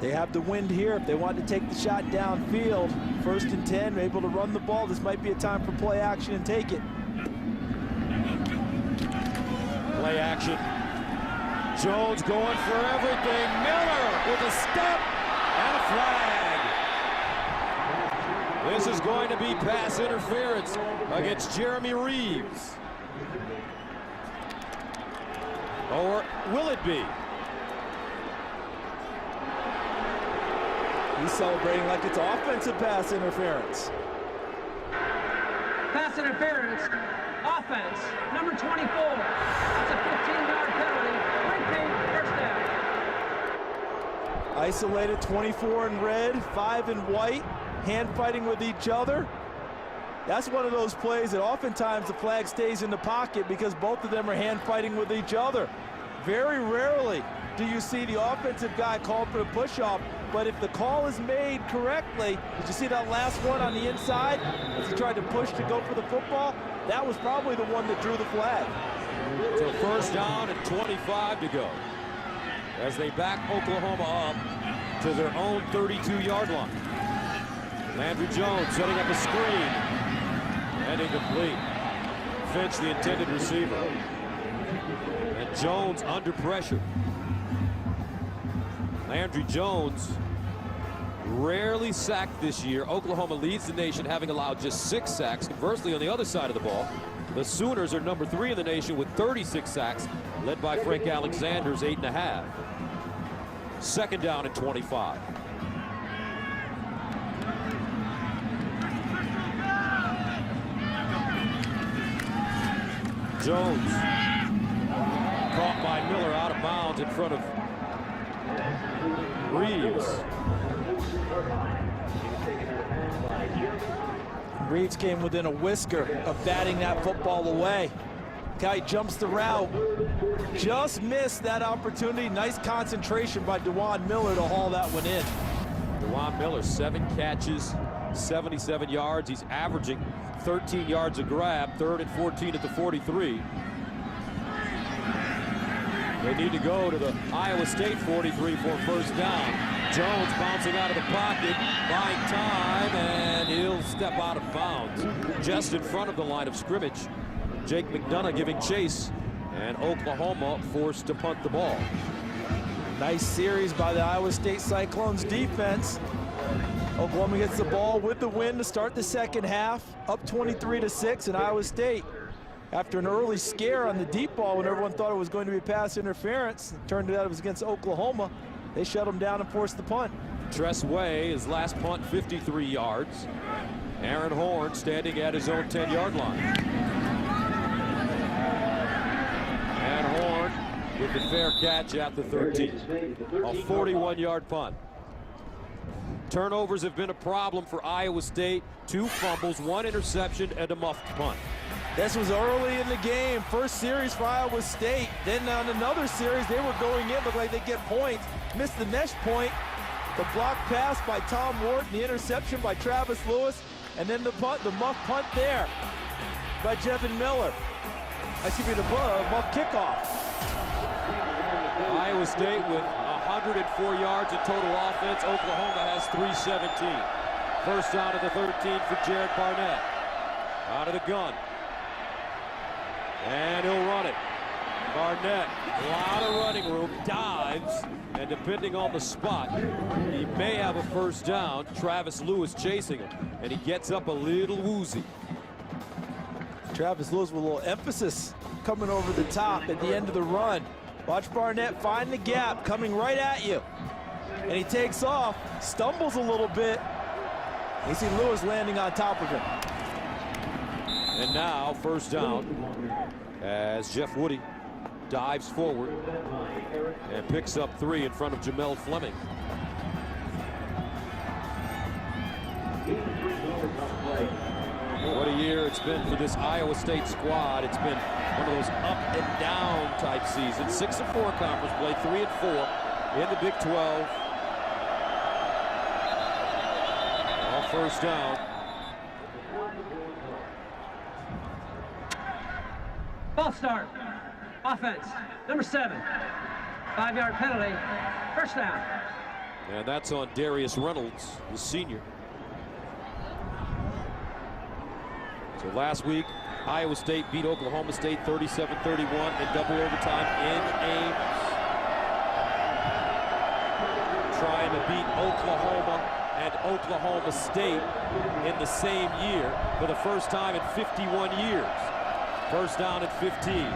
They have the wind here if they want to take the shot downfield. 1st and 10, able to run the ball. This might be a time for play action and take it. Play action. Jones going for everything. Miller with a step and a flag. This is going to be pass interference against Jeremy Reeves. Or will it be? He's celebrating like it's offensive pass interference. Pass interference, offense, number 24. That's a 15-yard penalty. Repeat, first down. Isolated, 24 in red, 5 in white, hand fighting with each other. That's one of those plays that oftentimes the flag stays in the pocket because both of them are hand fighting with each other. Very rarely do you see the offensive guy called for the push-off, but if the call is made correctly, did you see that last one on the inside as he tried to push to go for the football? That was probably the one that drew the flag. So first down and 25 to go as they back Oklahoma up to their own 32-yard line. Landry Jones setting up a screen and incomplete. Finch, the intended receiver. And Jones under pressure. Landry Jones rarely sacked this year. Oklahoma leads the nation, having allowed just 6 sacks. Conversely, on the other side of the ball, the Sooners are number 3 in the nation with 36 sacks, led by Frank Alexander's 8.5. Second down and 25. Jones caught by Miller out of bounds in front of Reeves. Reeves came within a whisker of batting that football away. Guy jumps the route, just missed that opportunity. Nice concentration by DeJuan Miller to haul that one in. DeJuan Miller, 7 catches, 77 yards. He's averaging 13 yards a grab, 3rd and 14 at the 43. They need to go to the Iowa State 43 for first down. Jones bouncing out of the pocket, buying time, and he'll step out of bounds just in front of the line of scrimmage. Jake McDonough giving chase, and Oklahoma forced to punt the ball. Nice series by the Iowa State Cyclones defense. Oklahoma gets the ball with the win to start the second half, up 23-6 in Iowa State. After an early scare on the deep ball when everyone thought it was going to be pass interference, it turned out it was against Oklahoma. They shut them down and forced the punt. Tress Way, his last punt, 53 yards. Aaron Horn standing at his own 10-yard line. And Horn with the fair catch at the 13. A 41-yard punt. Turnovers have been a problem for Iowa State. 2 fumbles, 1 interception, and a muffed punt. This was early in the game. First series for Iowa State. Then on another series, they were going in, looked like they get points. Missed the next point. The block pass by Tom Wharton, the interception by Travis Lewis, and then the punt, the muff punt there by Jevin Miller. Excuse me, the muff kickoff. Iowa State with 104 yards in total offense. Oklahoma has 317. First down at the 13 for Jared Barnett. Out of the gun. And he'll run it. Barnett, a lot of running room, dives, and depending on the spot, he may have a first down. Travis Lewis chasing him, and he gets up a little woozy. Travis Lewis with a little emphasis coming over the top at the end of the run. Watch Barnett find the gap, coming right at you. And he takes off, stumbles a little bit. You see Lewis landing on top of him. And now, first down, as Jeff Woody dives forward and picks up 3 in front of Jamel Fleming. What a year it's been for this Iowa State squad. It's been one of those up and down type seasons. 6-4 conference play, 3-4 in the Big 12. All first down. False start. Offense. Number 7. 5-yard penalty. First down. And that's on Darius Reynolds, the senior. So last week, Iowa State beat Oklahoma State 37-31 in double overtime in Ames. Trying to beat Oklahoma and Oklahoma State in the same year for the first time in 51 years. First down at 15.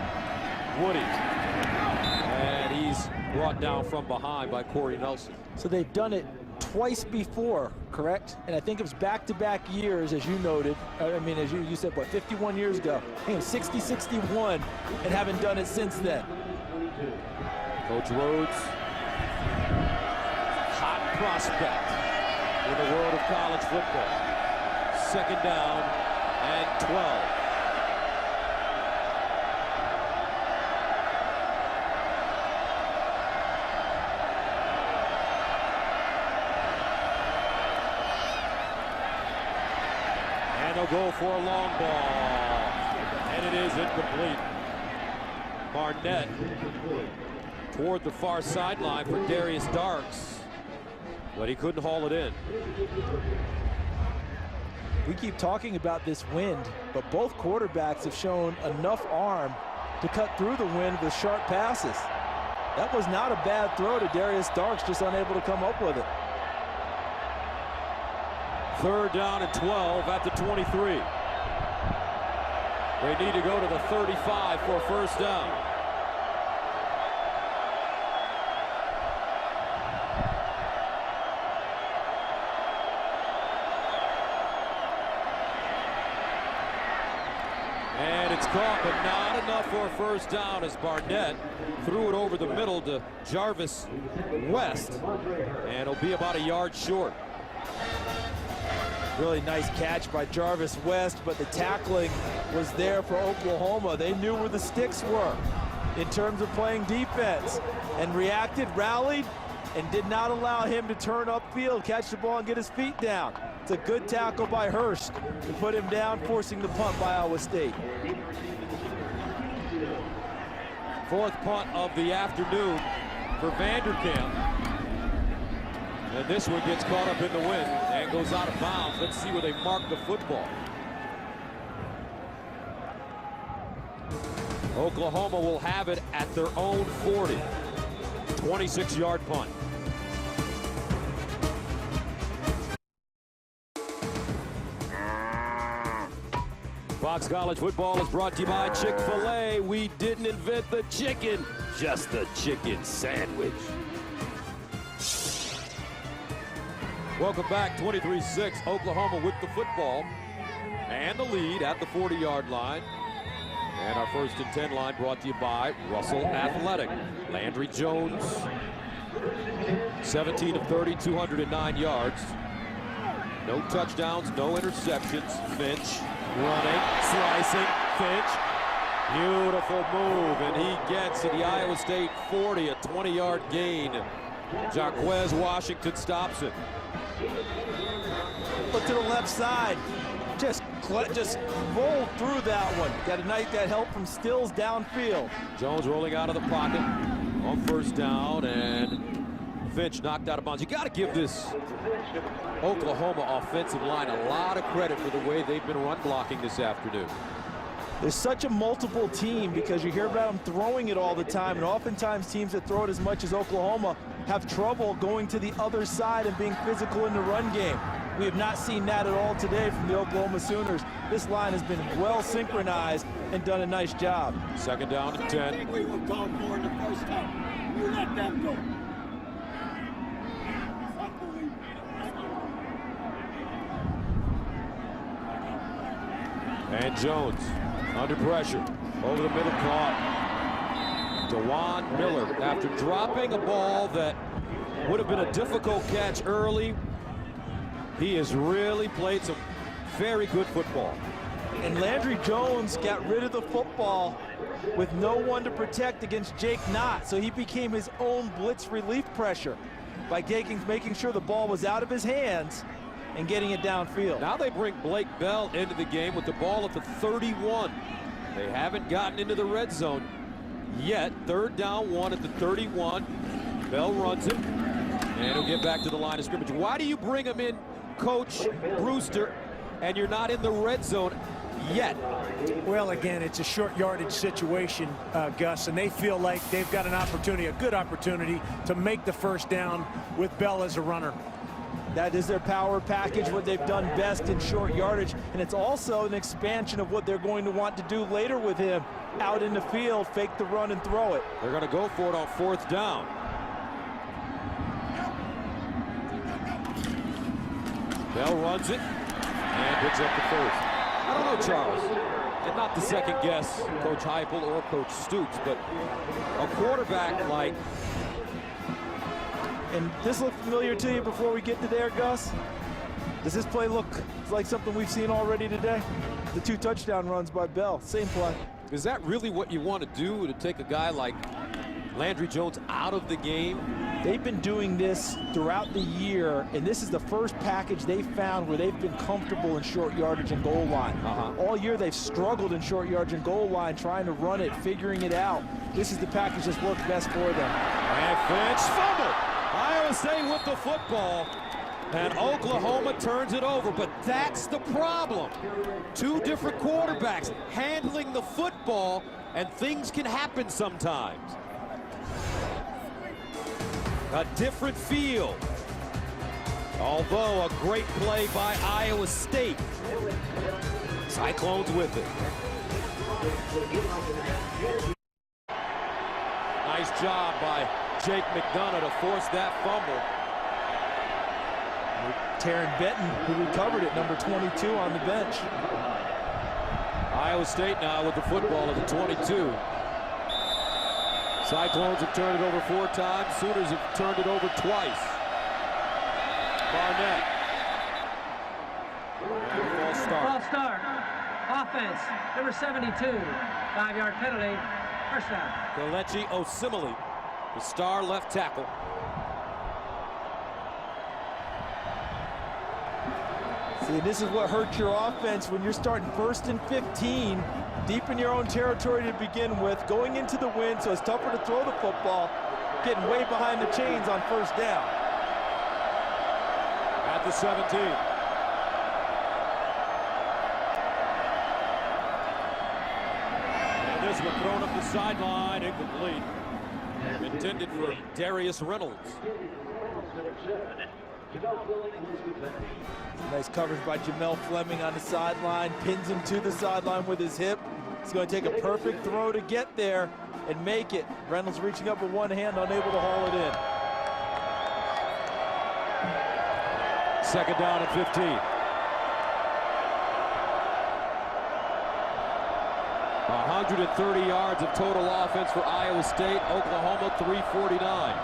Woody. And he's brought down from behind by Corey Nelson. So they've done it twice before, correct? And I think it was back-to-back years, as you noted. I mean, as you said, what, 51 years ago? I think it was 60, 61, and haven't done it since then. Coach Rhodes, hot prospect in the world of college football. Second down and 12. They'll go for a long ball, and it is incomplete. Barnett toward the far sideline for Darius Darks, but he couldn't haul it in. We keep talking about this wind, but both quarterbacks have shown enough arm to cut through the wind with sharp passes. That was not a bad throw to Darius Darks, just unable to come up with it. Third down and 12 at the 23. They need to go to the 35 for a first down. And it's caught, but not enough for a first down as Barnett threw it over the middle to Jarvis West, and it'll be about a yard short. Really nice catch by Jarvis West, but the tackling was there for Oklahoma. They knew where the sticks were in terms of playing defense and reacted, rallied, and did not allow him to turn upfield, catch the ball, and get his feet down. It's a good tackle by Hurst to put him down, forcing the punt by Iowa State. Fourth punt of the afternoon for Vanderkamp. And this one gets caught up in the wind and goes out of bounds. Let's see where they mark the football. Oklahoma will have it at their own 40. 26-yard punt. Fox College Football is brought to you by Chick-fil-A. We didn't invent the chicken, just the chicken sandwich. Welcome back, 23-6, Oklahoma with the football and the lead at the 40-yard line. And our first and 10 line brought to you by Russell Athletic. Landry Jones, 17 of 30, 209 yards. No touchdowns, no interceptions. Finch running, slicing, Finch. Beautiful move, and he gets to the Iowa State 40, a 20-yard gain. Jaquez Washington stops it. Look to the left side. Just rolled through that one. Got a night that help from Stills downfield. Jones rolling out of the pocket on first down, and Finch knocked out of bounds. You got to give this Oklahoma offensive line a lot of credit for the way they've been run blocking this afternoon. There's such a multiple team because you hear about them throwing it all the time, and oftentimes teams that throw it as much as Oklahoma have trouble going to the other side and being physical in the run game. We have not seen that at all today from the Oklahoma Sooners. This line has been well synchronized and done a nice job. Second down and 10. I think we were called for in the first half. You let them go. And Jones under pressure. Over the middle, caught. DeJuan Miller, after dropping a ball that would have been a difficult catch early, he has really played some very good football. And Landry Jones got rid of the football with no one to protect against Jake Knott, so he became his own blitz relief pressure by making sure the ball was out of his hands and getting it downfield. Now they bring Blake Bell into the game with the ball at the 31. They haven't gotten into the red zone yet. Third down, 1 at the 31. Bell runs it, and he'll get back to the line of scrimmage. Why do you bring him in, Coach Brewster, and you're not in the red zone yet? Well, again, it's a short yardage situation, Gus, and they feel like they've got an opportunity, a good opportunity, to make the first down with Bell as a runner. That is their power package, what they've done best in short yardage, and it's also an expansion of what they're going to want to do later with him. Out in the field, fake the run and throw it. They're going to go for it on fourth down. Bell runs it and picks up the first. I don't know, Charles, and not to second guess Coach Heupel or Coach Stoops, but a quarterback like... And this look familiar to you before we get to there, Gus? Does this play look like something we've seen already today? The 2 touchdown runs by Bell, same play. Is that really what you want to do, to take a guy like Landry Jones out of the game? They've been doing this throughout the year, and this is the first package they found where they've been comfortable in short yardage and goal line. All year they've struggled in short yardage and goal line, trying to run it, figuring it out. This is the package that's worked best for them. And Finch fumbled. Iowa State with the football, and Oklahoma turns it over, but that's the problem. 2 different quarterbacks handling the football, and things can happen sometimes. A different feel, although a great play by Iowa State. Cyclones with it. Nice job by Jake McDonough to force that fumble. Taryn Benton, who recovered it, number 22 on the bench. Iowa State now with the football at the 22. Cyclones have turned it over 4 times. Sooners have turned it over twice. Barnett. And false start. False start. Offense, number 72. 5-yard penalty. First down. Kelechi Osemele, the star left tackle. See, this is what hurts your offense when you're starting 1st and 15, deep in your own territory to begin with, going into the wind, so it's tougher to throw the football, getting way behind the chains on first down. At the 17. And this one thrown up the sideline, incomplete. Intended for Darius Reynolds. Nice coverage by Jamel Fleming on the sideline, pins him to the sideline with his hip. He's going to take a perfect throw to get there and make it. Reynolds reaching up with one hand, unable to haul it in. Second down and 15. .130 yards of total offense for Iowa State. Oklahoma 349.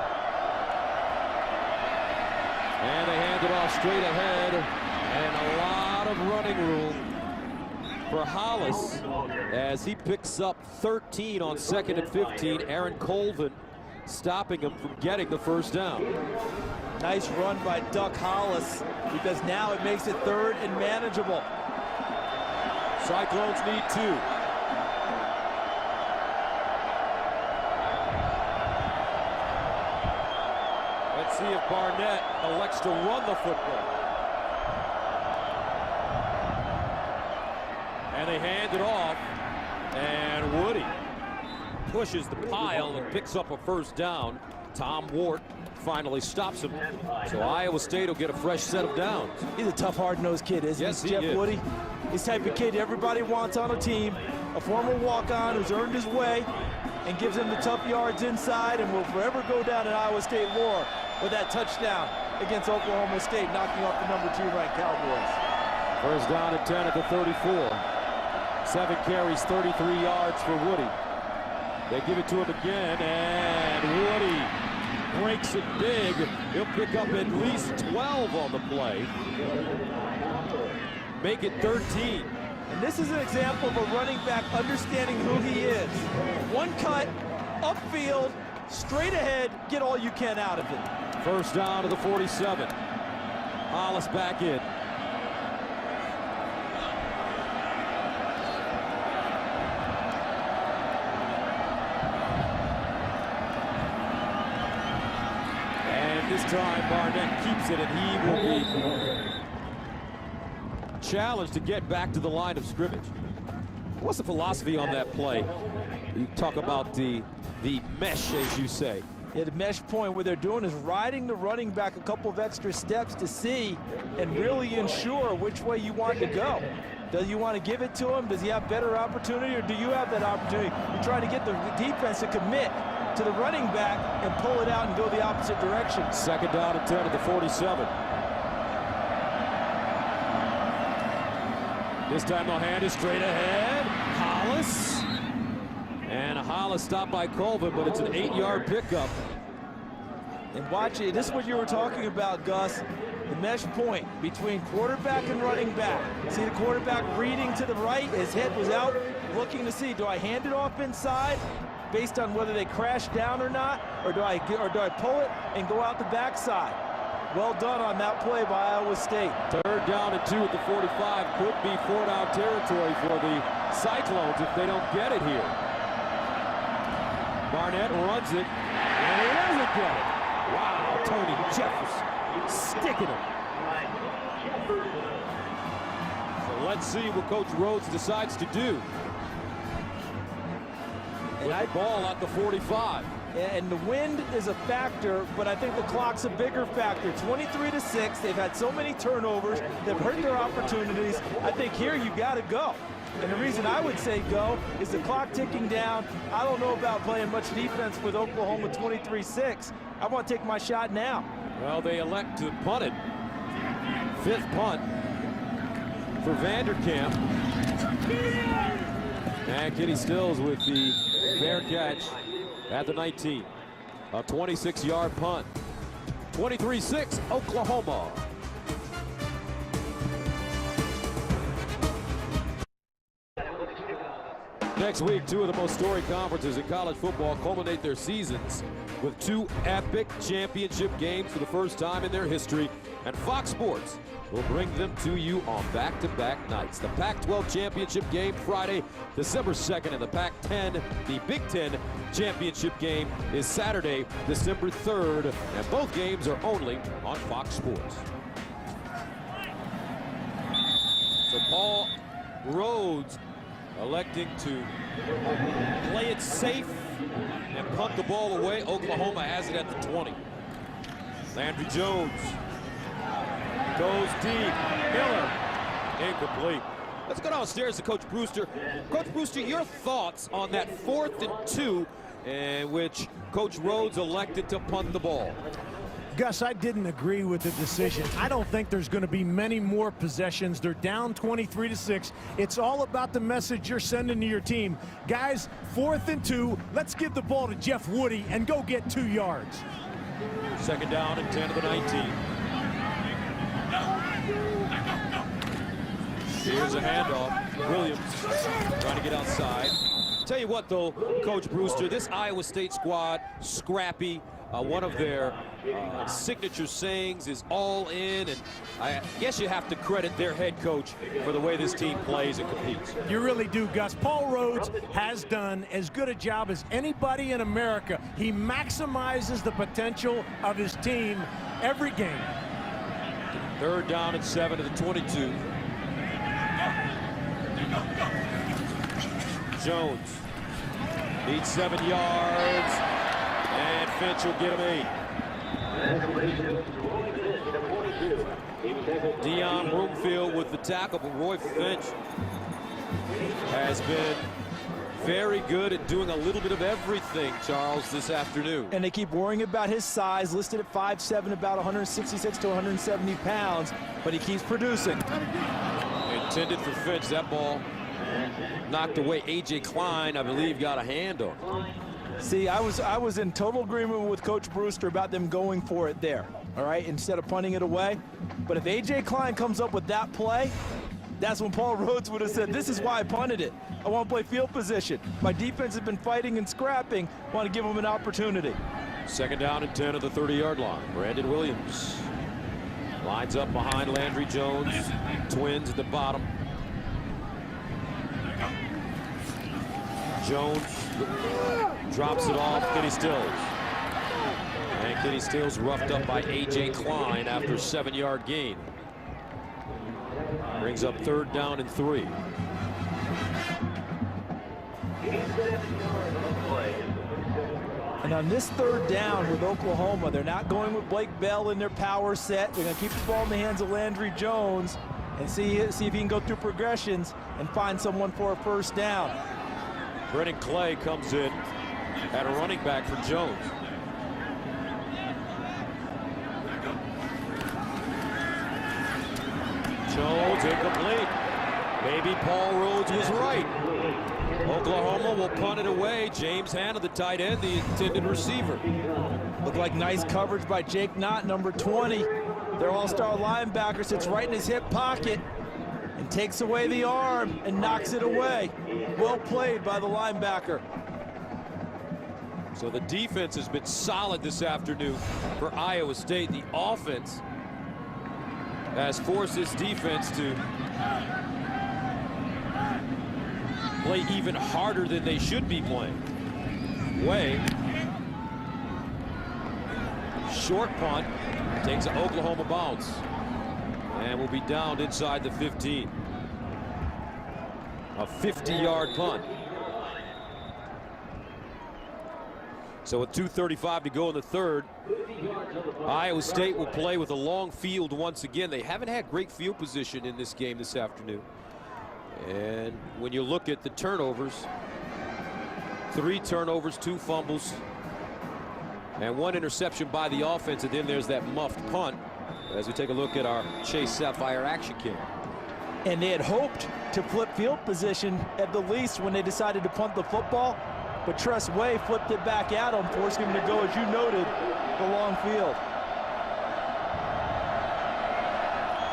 And they hand it off straight ahead, and a lot of running room for Hollis as he picks up 13 on 2nd and 15. Aaron Colvin stopping him from getting the first down. Nice run by Duck Hollis, because now it makes it 3rd and manageable. Cyclones need 2. Let's see if Barnett elects to run the football. And they hand it off, and Woody pushes the pile and picks up a first down Tom Ward finally stops him. So Iowa State will get a fresh set of downs. He's a tough, hard-nosed kid, isn't Yes, he? he Jeff is. Woody. He's the type of kid everybody wants on a team. A former walk-on who's earned his way and gives them the tough yards inside and will forever go down in Iowa State lore with that touchdown against Oklahoma State, knocking off the number 2 ranked Cowboys. First down and 10 at the 34. 7 carries, 33 yards for Woody. They give it to him again, and Woody breaks it big. He'll pick up at least 12 on the play. Make it 13. And this is an example of a running back understanding who he is. One cut, upfield, straight ahead, get all you can out of it. First down to the 47. Hollis back in. And this time Barnett keeps it, and he will be challenged to get back to the line of scrimmage. What's the philosophy on that play? You talk about the mesh, as you say. Yeah, the mesh point, what they're doing is riding the running back a couple of extra steps to see and really ensure which way you want to go. Do you want to give it to him? Does he have better opportunity, or do you have that opportunity? You're trying to get the defense to commit to the running back and pull it out and go the opposite direction. Second down and 10 at the 47. This time they'll hand it straight ahead. Hollis. And a Hollis stopped by Colvin, but it's an 8-yard pickup. And watch it. This is what you were talking about, Gus. The mesh point between quarterback and running back. See the quarterback reading to the right. His head was out, looking to see, do I hand it off inside based on whether they crash down or not, or do I pull it and go out the backside? Well done on that play by Iowa State. Third down and 2 at the 45. Could be 4-down territory for the Cyclones if they don't get it here. Barnett runs it, and he doesn't get it. Wow, Tony Jefferson sticking him. So let's see what Coach Rhodes decides to do. With the ball at the 45. And the wind is a factor, but I think the clock's a bigger factor. 23-6, they've had so many turnovers, they've hurt their opportunities. I think here you gotta go. And the reason I would say go is the clock ticking down. I don't know about playing much defense with Oklahoma 23-6. I want to take my shot now. Well, they elect to punt it. 5th punt for Vanderkamp. And Kenny Stills with the fair catch at the 19. A 26-yard punt. 23-6, Oklahoma. Next week, 2 of the most storied conferences in college football culminate their seasons with 2 epic championship games for the first time in their history, and Fox Sports will bring them to you on back-to-back nights. The Pac-12 championship game Friday, December 2nd, and the Pac-10, the Big Ten championship game is Saturday, December 3rd, and both games are only on Fox Sports. So Paul Rhodes electing to play it safe and punt the ball away. Oklahoma has it at the 20. Landry Jones goes deep. Miller, incomplete. Let's go downstairs to Coach Brewster. Coach Brewster, your thoughts on that 4th and 2 in which Coach Rhodes elected to punt the ball? Gus, I didn't agree with the decision. I don't think there's going to be many more possessions. They're down 23-6. It's all about the message you're sending to your team. Guys, 4th and 2, let's give the ball to Jeff Woody and go get 2 yards. Second down and 10 to the 19. Here's a handoff. Williams trying to get outside. Tell you what, though, Coach Brewster, this Iowa State squad, scrappy. One of their signature sayings is all in, and I guess you have to credit their head coach for the way this team plays and competes. You really do, Gus. Paul Rhodes has done as good a job as anybody in America. He maximizes the potential of his team every game. Third down and 7 to the 22. Jones needs 7 yards. And Finch will get him 8. Dion Broomfield with the tackle, but Roy Finch has been very good at doing a little bit of everything, Charles, this afternoon. And they keep worrying about his size, listed at 5'7", about 166 to 170 pounds, but he keeps producing. Intended for Finch. That ball knocked away. A.J. Klein, I believe, got a hand on it. See, I was in total agreement with Coach Brewster about them going for it there, all right, instead of punting it away. But if A.J. Klein comes up with that play, that's when Paul Rhodes would have said, this is why I punted it. I want to play field position. My defense has been fighting and scrapping. I want to give them an opportunity. 2nd down and 10 at the 30-yard line. Brandon Williams lines up behind Landry Jones. Twins at the bottom. Jones drops it off. Kenny Stills. And Kenny Stills roughed up by A.J. Klein after a 7-yard gain. Brings up 3rd down and 3. And on this 3rd down with Oklahoma, they're not going with Blake Bell in their power set. They're going to keep the ball in the hands of Landry Jones and see if he can go through progressions and find someone for a 1st down. Brennan Clay comes in at a running back for Jones. Jones incomplete. Maybe Paul Rhodes was right. Oklahoma will punt it away. James Hanna, the tight end, the intended receiver. Looked like nice coverage by Jake Knott, number 20. Their all-star linebacker sits right in his hip pocket and takes away the arm and knocks it away. Well played by the linebacker. So the defense has been solid this afternoon for Iowa State. The offense has forced this defense to play even harder than they should be playing. Way. Short punt. Takes an Oklahoma bounce. And will be downed inside the 15. A 50-yard punt. So with 2:35 to go in the 3rd, Iowa State will play with a long field once again. They haven't had great field position in this game this afternoon. And when you look at the turnovers, 3 turnovers, 2 fumbles, and 1 interception by the offense, and then there's that muffed punt as we take a look at our Chase Sapphire action cam. And they had hoped to flip field position at the least when they decided to punt the football, but Tress Way flipped it back at him, forcing him to go, as you noted, the long field.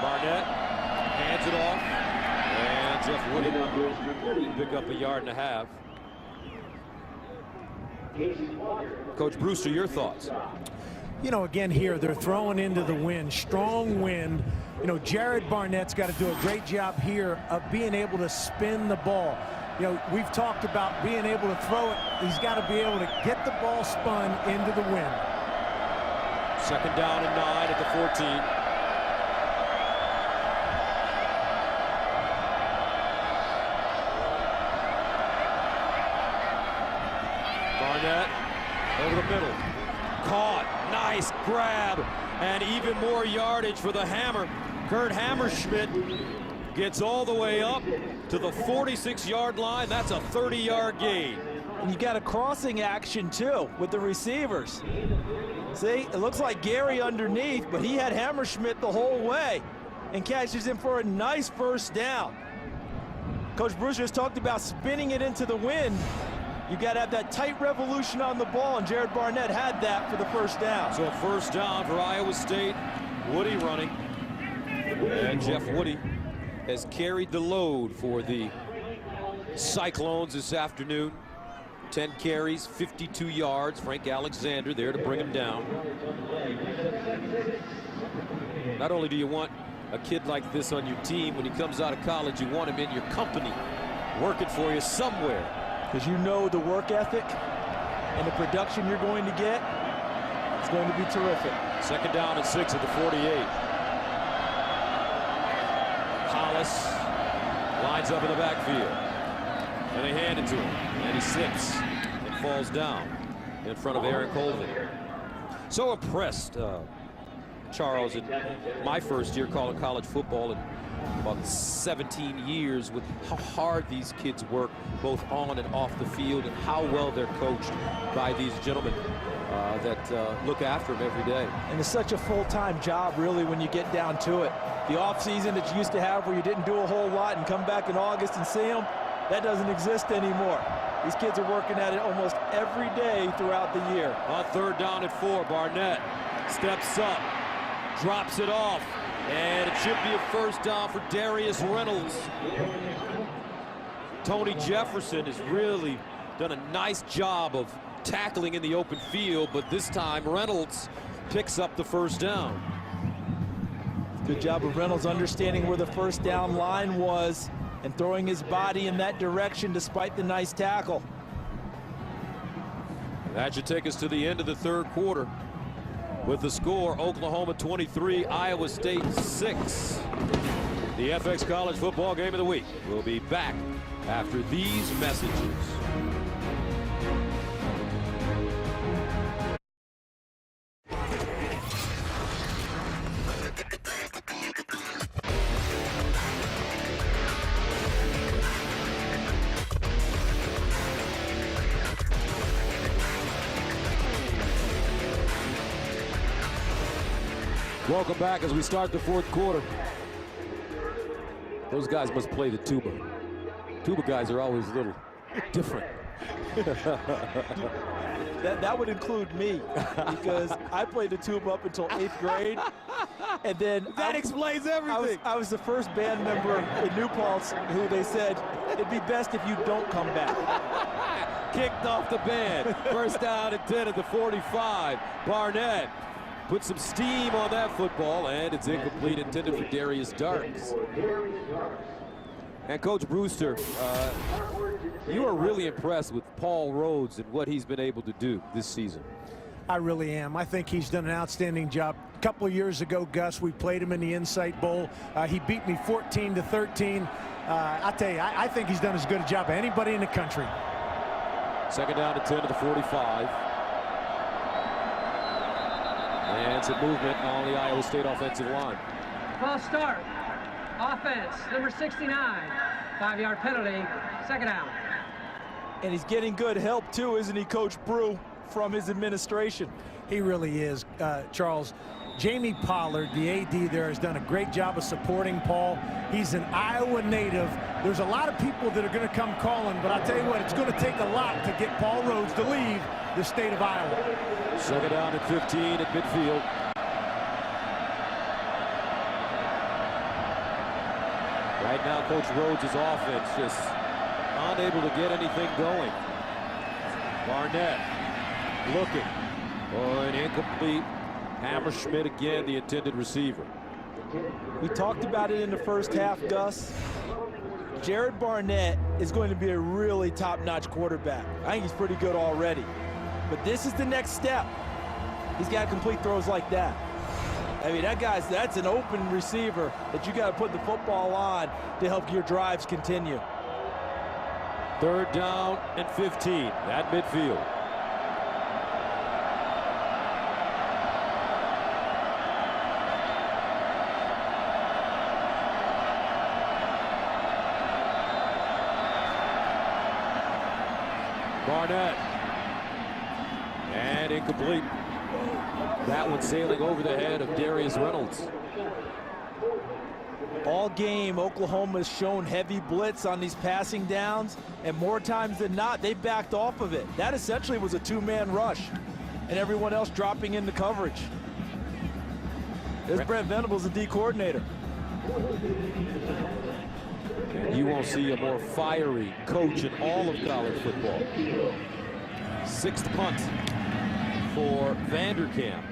Barnett hands it off, and Jeff Woody pick up a 1.5 yards. Coach Brewster, your thoughts? You know, again here, they're throwing into the wind, strong wind. You know, Jared Barnett's got to do a great job here of being able to spin the ball. You know, we've talked about being able to throw it. He's got to be able to get the ball spun into the wind. 2nd down and 9 at the 14. Barnett over the middle. Caught. Nice grab. And even more yardage for the Hammer. Kurt Hammerschmidt gets all the way up to the 46-yard line. That's a 30-yard gain. And you got a crossing action, too, with the receivers. See, it looks like Gary underneath, but he had Hammerschmidt the whole way and catches him for a nice 1st down. Coach Brewster has talked about spinning it into the wind. You got to have that tight revolution on the ball, and Jared Barnett had that for the 1st down. So a 1st down for Iowa State. Woody running. And Jeff Woody has carried the load for the Cyclones this afternoon. 10 carries, 52 yards. Frank Alexander there to bring him down. Not only do you want a kid like this on your team, when he comes out of college, you want him in your company, working for you somewhere. Because you know the work ethic and the production you're going to get is going to be terrific. 2nd down and 6 at the 48. Hollis lines up in the backfield. And they hand it to him. And he slips and falls down. in front of Aaron Colvin. So impressed, Charles, in my first year calling college football in about 17 years with how hard these kids work both on and off the field and how well they're coached by these gentlemen that look after them every day. And it's such a full-time job, really, when you get down to it. The off-season that you used to have where you didn't do a whole lot and come back in August and see them, that doesn't exist anymore. These kids are working at it almost every day throughout the year. On 3rd down and 4, Barnett steps up, drops it off, and it should be a first down for Darius Reynolds. Tony Jefferson has really done a nice job of tackling in the open field, but this time Reynolds picks up the first down. Good job of Reynolds understanding where the first down line was and throwing his body in that direction despite the nice tackle. That should take us to the end of the 3rd quarter. With the score, Oklahoma 23, Iowa State 6. The FX College Football Game of the Week will be back after these messages. Welcome back as we start the 4th quarter. Those guys must play the tuba. Tuba guys are always a little different. That would include me, because I played the tuba up until 8th grade. And then that explains everything. I was the first band member in New Paltz who they said, it'd be best if you don't come back. Kicked off the band. First down and 10 at the 45. Barnett put some steam on that football, and it's incomplete, intended for Darius Darks. And Coach Brewster, you are really impressed with Paul Rhodes and what he's been able to do this season. I really am. I think he's done an outstanding job. A couple of years ago, Gus, we played him in the Insight Bowl. He beat me 14-13. I tell you, I think he's done as good a job as anybody in the country. 2nd down and 10 at the 45. And some movement on the Iowa State offensive line. False start. Offense, number 69. 5-yard penalty, 2nd down. And he's getting good help, too, isn't he, Coach Brew, from his administration? He really is, Charles. Jamie Pollard, the AD there, has done a great job of supporting Paul. He's an Iowa native. There's a lot of people that are going to come calling, but I'll tell you what, it's going to take a lot to get Paul Rhodes to leave the state of Iowa. 2nd down and 15 at midfield. Right now, Coach Rhodes' offense just unable to get anything going. Barnett looking. Oh, an incomplete. Hammerschmidt again, the intended receiver. We talked about it in the first half, Gus. Jared Barnett is going to be a really top-notch quarterback. I think he's pretty good already. But this is the next step. He's got to complete throws like that. I mean, that's an open receiver that you got to put the football on to help your drives continue. 3rd down and 15 at midfield. Barnett. And incomplete. That one sailing over the head of Darius Reynolds. All game, Oklahoma's shown heavy blitz on these passing downs, and more times than not, they backed off of it. That essentially was a 2-man rush, and everyone else dropping into coverage. There's Brent Venables, the D coordinator. You won't see a more fiery coach in all of college football. 6th punt for Vanderkamp.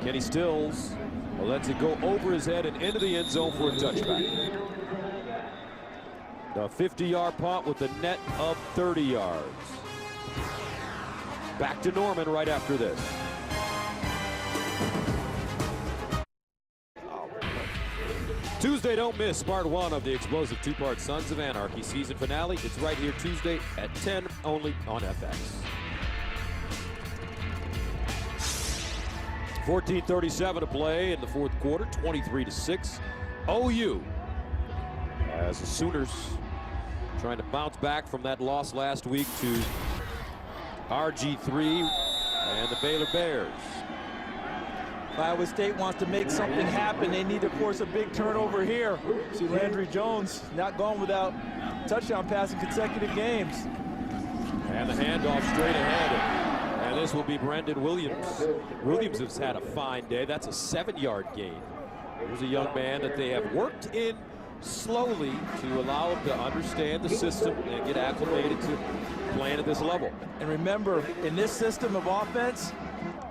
Kenny Stills lets it go over his head and into the end zone for a touchback. The 50-yard punt with a net of 30 yards. Back to Norman right after this. Tuesday, don't miss part 1 of the explosive 2-part Sons of Anarchy season finale. It's right here Tuesday at 10, only on FX. 14:37 to play in the fourth quarter, 23-6. OU, as the Sooners trying to bounce back from that loss last week to RG3 and the Baylor Bears. If Iowa State wants to make something happen, they need to force a big turnover here. See Landry Jones not gone without touchdown pass in consecutive games. And the handoff straight ahead. And this will be Brendan Williams. Williams has had a fine day. That's a 7-yard gain. Here's a young man that they have worked in slowly to allow him to understand the system and get acclimated to playing at this level. And remember, in this system of offense,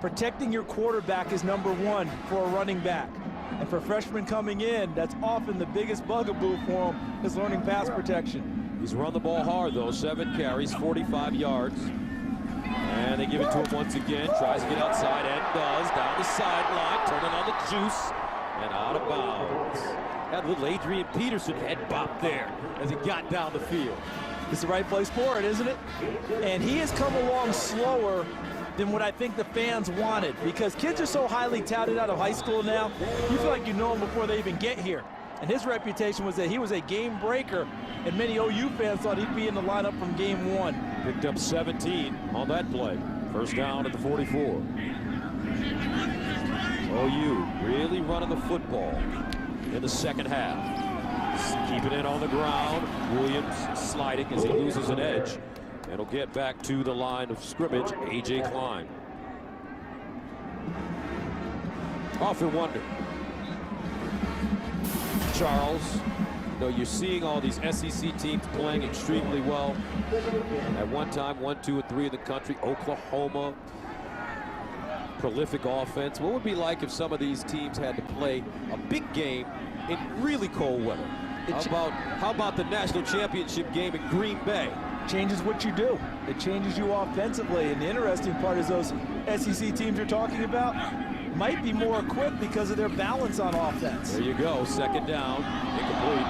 protecting your quarterback is number one for a running back. And for freshmen coming in, that's often the biggest bugaboo for them, is learning pass protection. He's run the ball hard, though. 7 carries, 45 yards. And they give it to him once again. Tries to get outside and does. Down the sideline, turning on the juice and out of bounds. That little Adrian Peterson head bop there as he got down the field. It's the right place for it, isn't it? And he has come along slower than what I think the fans wanted, because kids are so highly touted out of high school now. You feel like you know him before they even get here. And his reputation was that he was a game breaker, and many OU fans thought he'd be in the lineup from game one. Picked up 17 on that play. First down at the 44. OU really running the football in the second half. Keeping it on the ground. Williams sliding as he loses an edge. And he'll get back to the line of scrimmage, A.J. Klein. Often wonder, Charles, though you're seeing all these SEC teams playing extremely well. At one time, 1, 2, and 3 in the country. Oklahoma, prolific offense. What would it be like if some of these teams had to play a big game in really cold weather? How about the national championship game in Green Bay? Changes what you do. It changes you offensively. And the interesting part is those SEC teams you're talking about might be more equipped because of their balance on offense. There you go. Second down. Incomplete.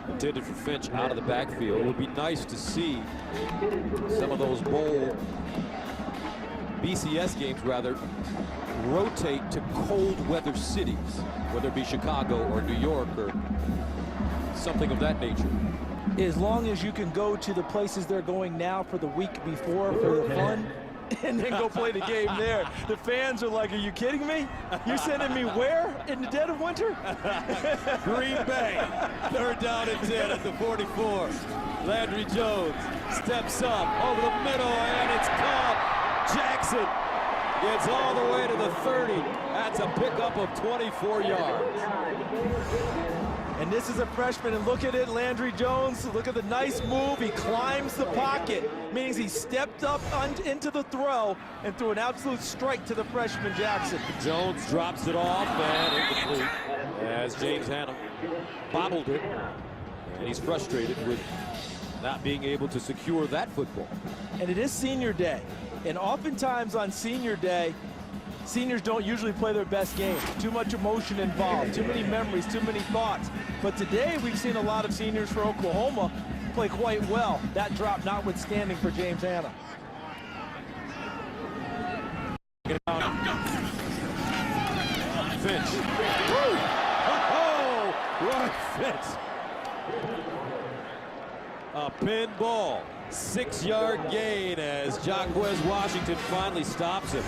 Intended for Finch out of the backfield. It would be nice to see some of those bowl BCS games, rather, rotate to cold weather cities, whether it be Chicago or New York or something of that nature. As long as you can go to the places they're going now for the week before for the fun, and then go play the game there. The fans are like, are you kidding me? You're sending me where? In the dead of winter? Green Bay. Third down and 10 at the 44. Landry Jones steps up over the middle, and it's caught. Jackson gets all the way to the 30. That's a pickup of 24 yards. And this is a freshman, and look at it, Landry Jones. Look at the nice move. He climbs the pocket, meaning he stepped up into the throw and threw an absolute strike to the freshman Jackson. Jones drops it off and incomplete as James Hanna bobbled it. And he's frustrated with not being able to secure that football. And it is senior day. And oftentimes on senior day, seniors don't usually play their best game. Too much emotion involved, too many memories, too many thoughts. But today we've seen a lot of seniors for Oklahoma play quite well. That drop notwithstanding for James Hanna. Finch. Woo! Oh, Roy Finch. A pinball. 6-yard gain as Jacquez Washington finally stops him.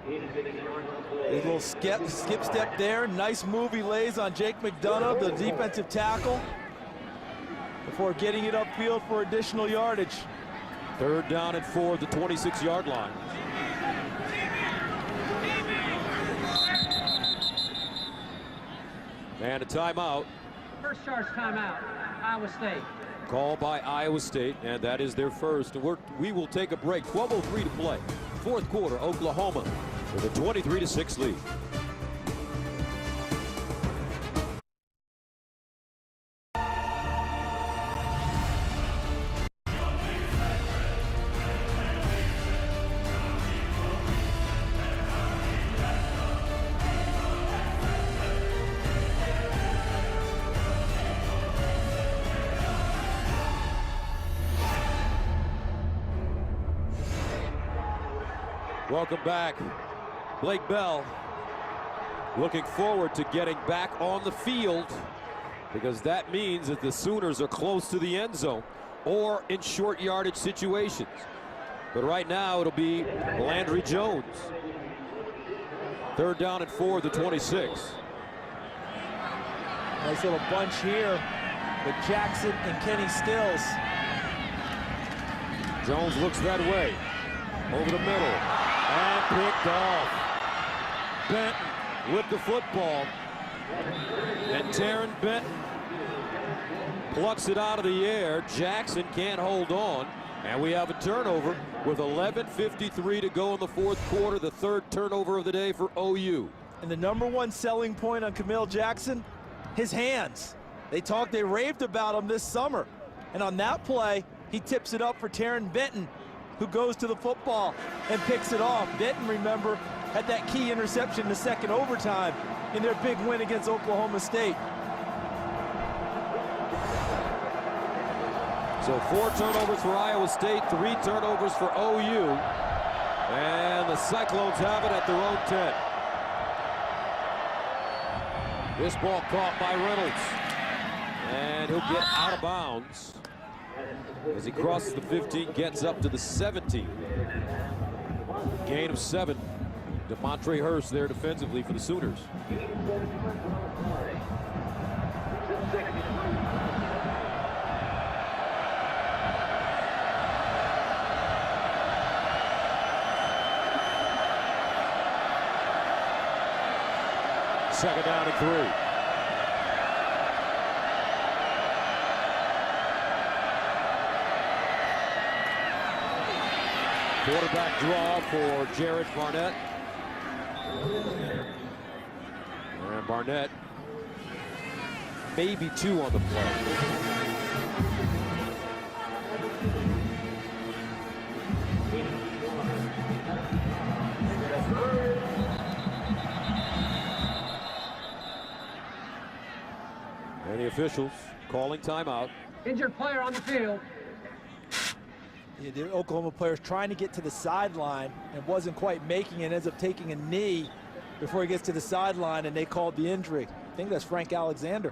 A little skip step there. Nice move he lays on Jake McDonough, the defensive tackle, before getting it upfield for additional yardage. Third down and 4 at the 26-yard line. And a timeout. First charge timeout, Iowa State. Called by Iowa State, and that is their first. And we will take a break. 12:03 to play. Fourth quarter, Oklahoma with a 23-6 lead. Welcome back. Blake Bell looking forward to getting back on the field, because that means that the Sooners are close to the end zone or in short yardage situations. But right now it'll be Landry Jones. 3rd down and 4 at the 26. Nice little bunch here with Jackson and Kenny Stills. Jones looks that way. Over the middle. And picked off. Benton with the football. And Taryn Benton plucks it out of the air. Jackson can't hold on. And we have a turnover with 11:53 to go in the 4th quarter. The 3rd turnover of the day for OU. And the #1 selling point on Camille Jackson, his hands. They raved about him this summer. And on that play, he tips it up for Taryn Benton, who goes to the football and picks it off. Benton, remember, had that key interception in the 2nd overtime in their big win against Oklahoma State. So 4 turnovers for Iowa State, 3 turnovers for OU. And the Cyclones have it at their own 10. This ball caught by Reynolds. And he'll get out of bounds as he crosses the 15, gets up to the 17. Gain of 7. DeMontre Hurst there defensively for the Sooners. Second down and 3. Quarterback draw for Jared Barnett. And Barnett, maybe 2 on the play. And the officials calling timeout. Injured player on the field. Yeah, the Oklahoma player's trying to get to the sideline and wasn't quite making it, ends up taking a knee before he gets to the sideline, and they called the injury. I think that's Frank Alexander.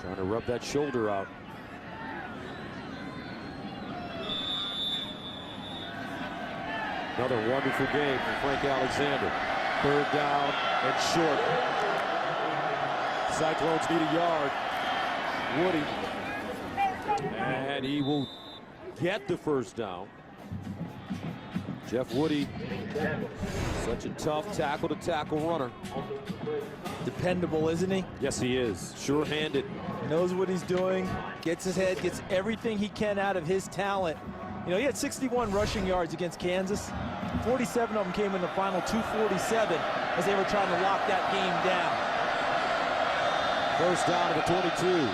Trying to rub that shoulder out. Another wonderful game from Frank Alexander. 3rd down and short. Cyclones need a yard. Woody. And he will get the 1st down. Jeff Woody, such a tough tackle-to-tackle runner. Dependable, isn't he? Yes, he is. Sure-handed. Knows what he's doing, gets his head, gets everything he can out of his talent. You know, he had 61 rushing yards against Kansas. 47 of them came in the final 247 as they were trying to lock that game down. 1st down to the 22.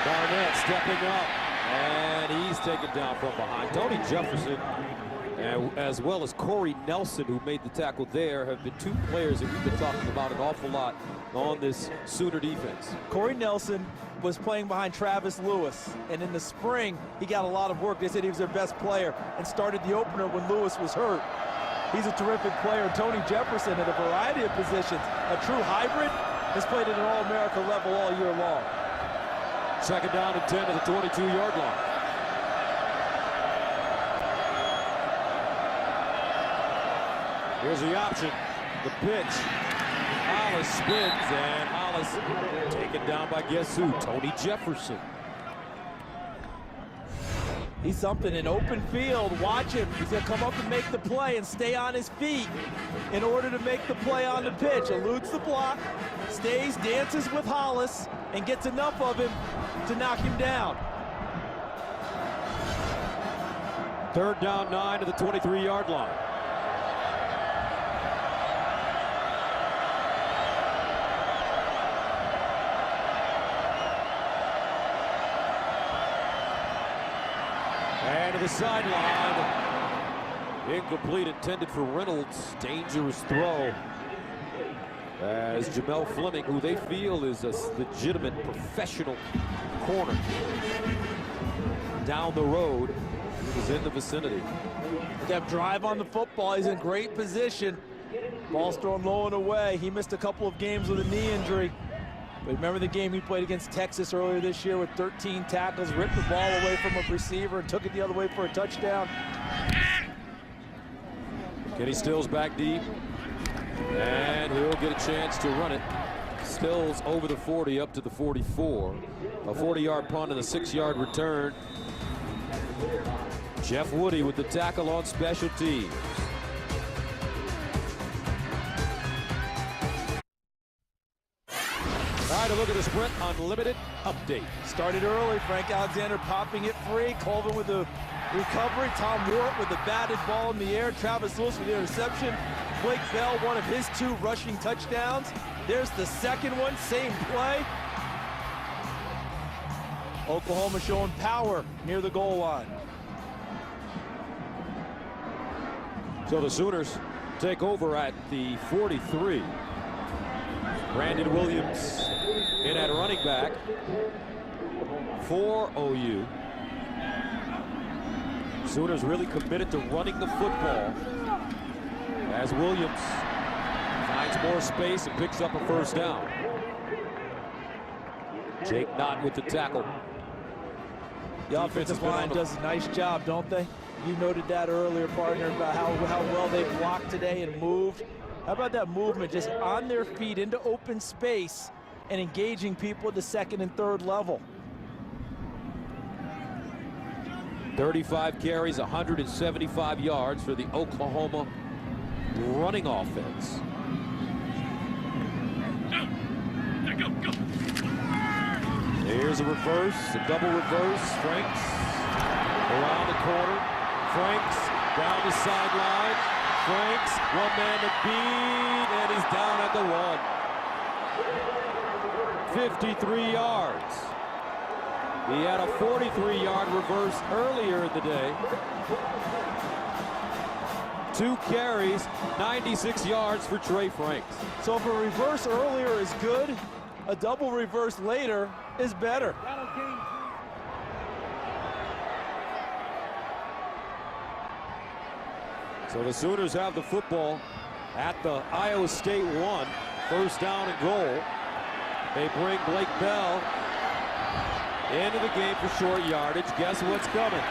Barnett stepping up, and he's taken down from behind. Tony Jefferson, as well as Corey Nelson, who made the tackle there, have been 2 players that we've been talking about an awful lot on this Sooner defense. Corey Nelson was playing behind Travis Lewis, and in the spring, he got a lot of work. They said he was their best player and started the opener when Lewis was hurt. He's a terrific player. Tony Jefferson at a variety of positions, a true hybrid, has played at an All-America level all year long. 2nd down and 10 to the 22-yard line. Here's the option, the pitch. Hollis spins, and Hollis taken down by guess who? Tony Jefferson. He's something in open field. Watch him. He's going to come up and make the play and stay on his feet in order to make the play on the pitch. Eludes the block, stays, dances with Hollis, and gets enough of him to knock him down. 3rd down 9 to the 23-yard line. And to the sideline. Incomplete, intended for Reynolds. Dangerous throw. As Jamel Fleming, who they feel is a legitimate professional corner. down the road. He was in the vicinity. That drive on the football, he's in great position. Ball's thrown low and away. He missed a couple of games with a knee injury. But remember the game he played against Texas earlier this year with 13 tackles, ripped the ball away from a receiver and took it the other way for a touchdown. Kenny Stills back deep, and he'll get a chance to run it. Stills over the 40 up to the 44. A 40-yard punt and a 6-yard return. Jeff Woody with the tackle on special teams. All right, a look at the Sprint Unlimited update. Started early, Frank Alexander popping it free, Colvin with the recovery, Tom Wart with the batted ball in the air, Travis Lewis with the interception, Blake Bell, one of his 2 rushing touchdowns. There's the second one, same play. Oklahoma showing power near the goal line. So the Sooners take over at the 43. Brandon Williams in at running back for OU. Sooners really committed to running the football as Williams finds more space and picks up a first down. Jake Knott with the tackle. The offensive line does a nice job, don't they? You noted that earlier, partner, about how well they blocked today and moved. How about that movement, just on their feet into open space and engaging people at the 2nd and 3rd level. 35 carries, 175 yards for the Oklahoma running offense. Here's a reverse, a double reverse. Franks around the corner. Franks down the sideline. Franks, one man to beat, and he's down at the 1. 53 yards. He had a 43-yard reverse earlier in the day. 2 carries, 96 yards for Trey Franks. So if a reverse earlier is good, a double reverse later is better. So the Sooners have the football at the Iowa State 1. First down and goal. They bring Blake Bell into the game for short yardage. Guess what's coming?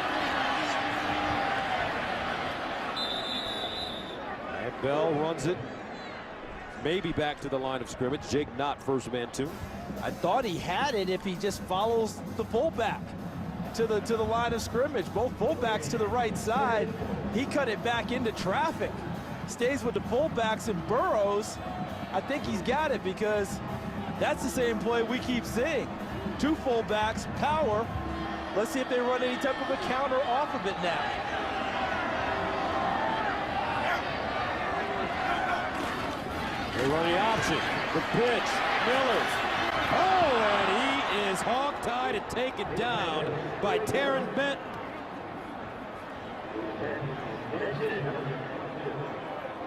And Bell runs it maybe back to the line of scrimmage. Jake Knott, first man 2. I thought he had it if he just follows the fullback to the line of scrimmage. Both fullbacks to the right side. He cut it back into traffic. Stays with the fullbacks and burrows. I think he's got it because that's the same play we keep seeing. 2 fullbacks, power. Let's see if they run any type of a counter off of it now. They run the option. The pitch. Miller. Oh, and he is hog-tied and taken down by Taryn Benton.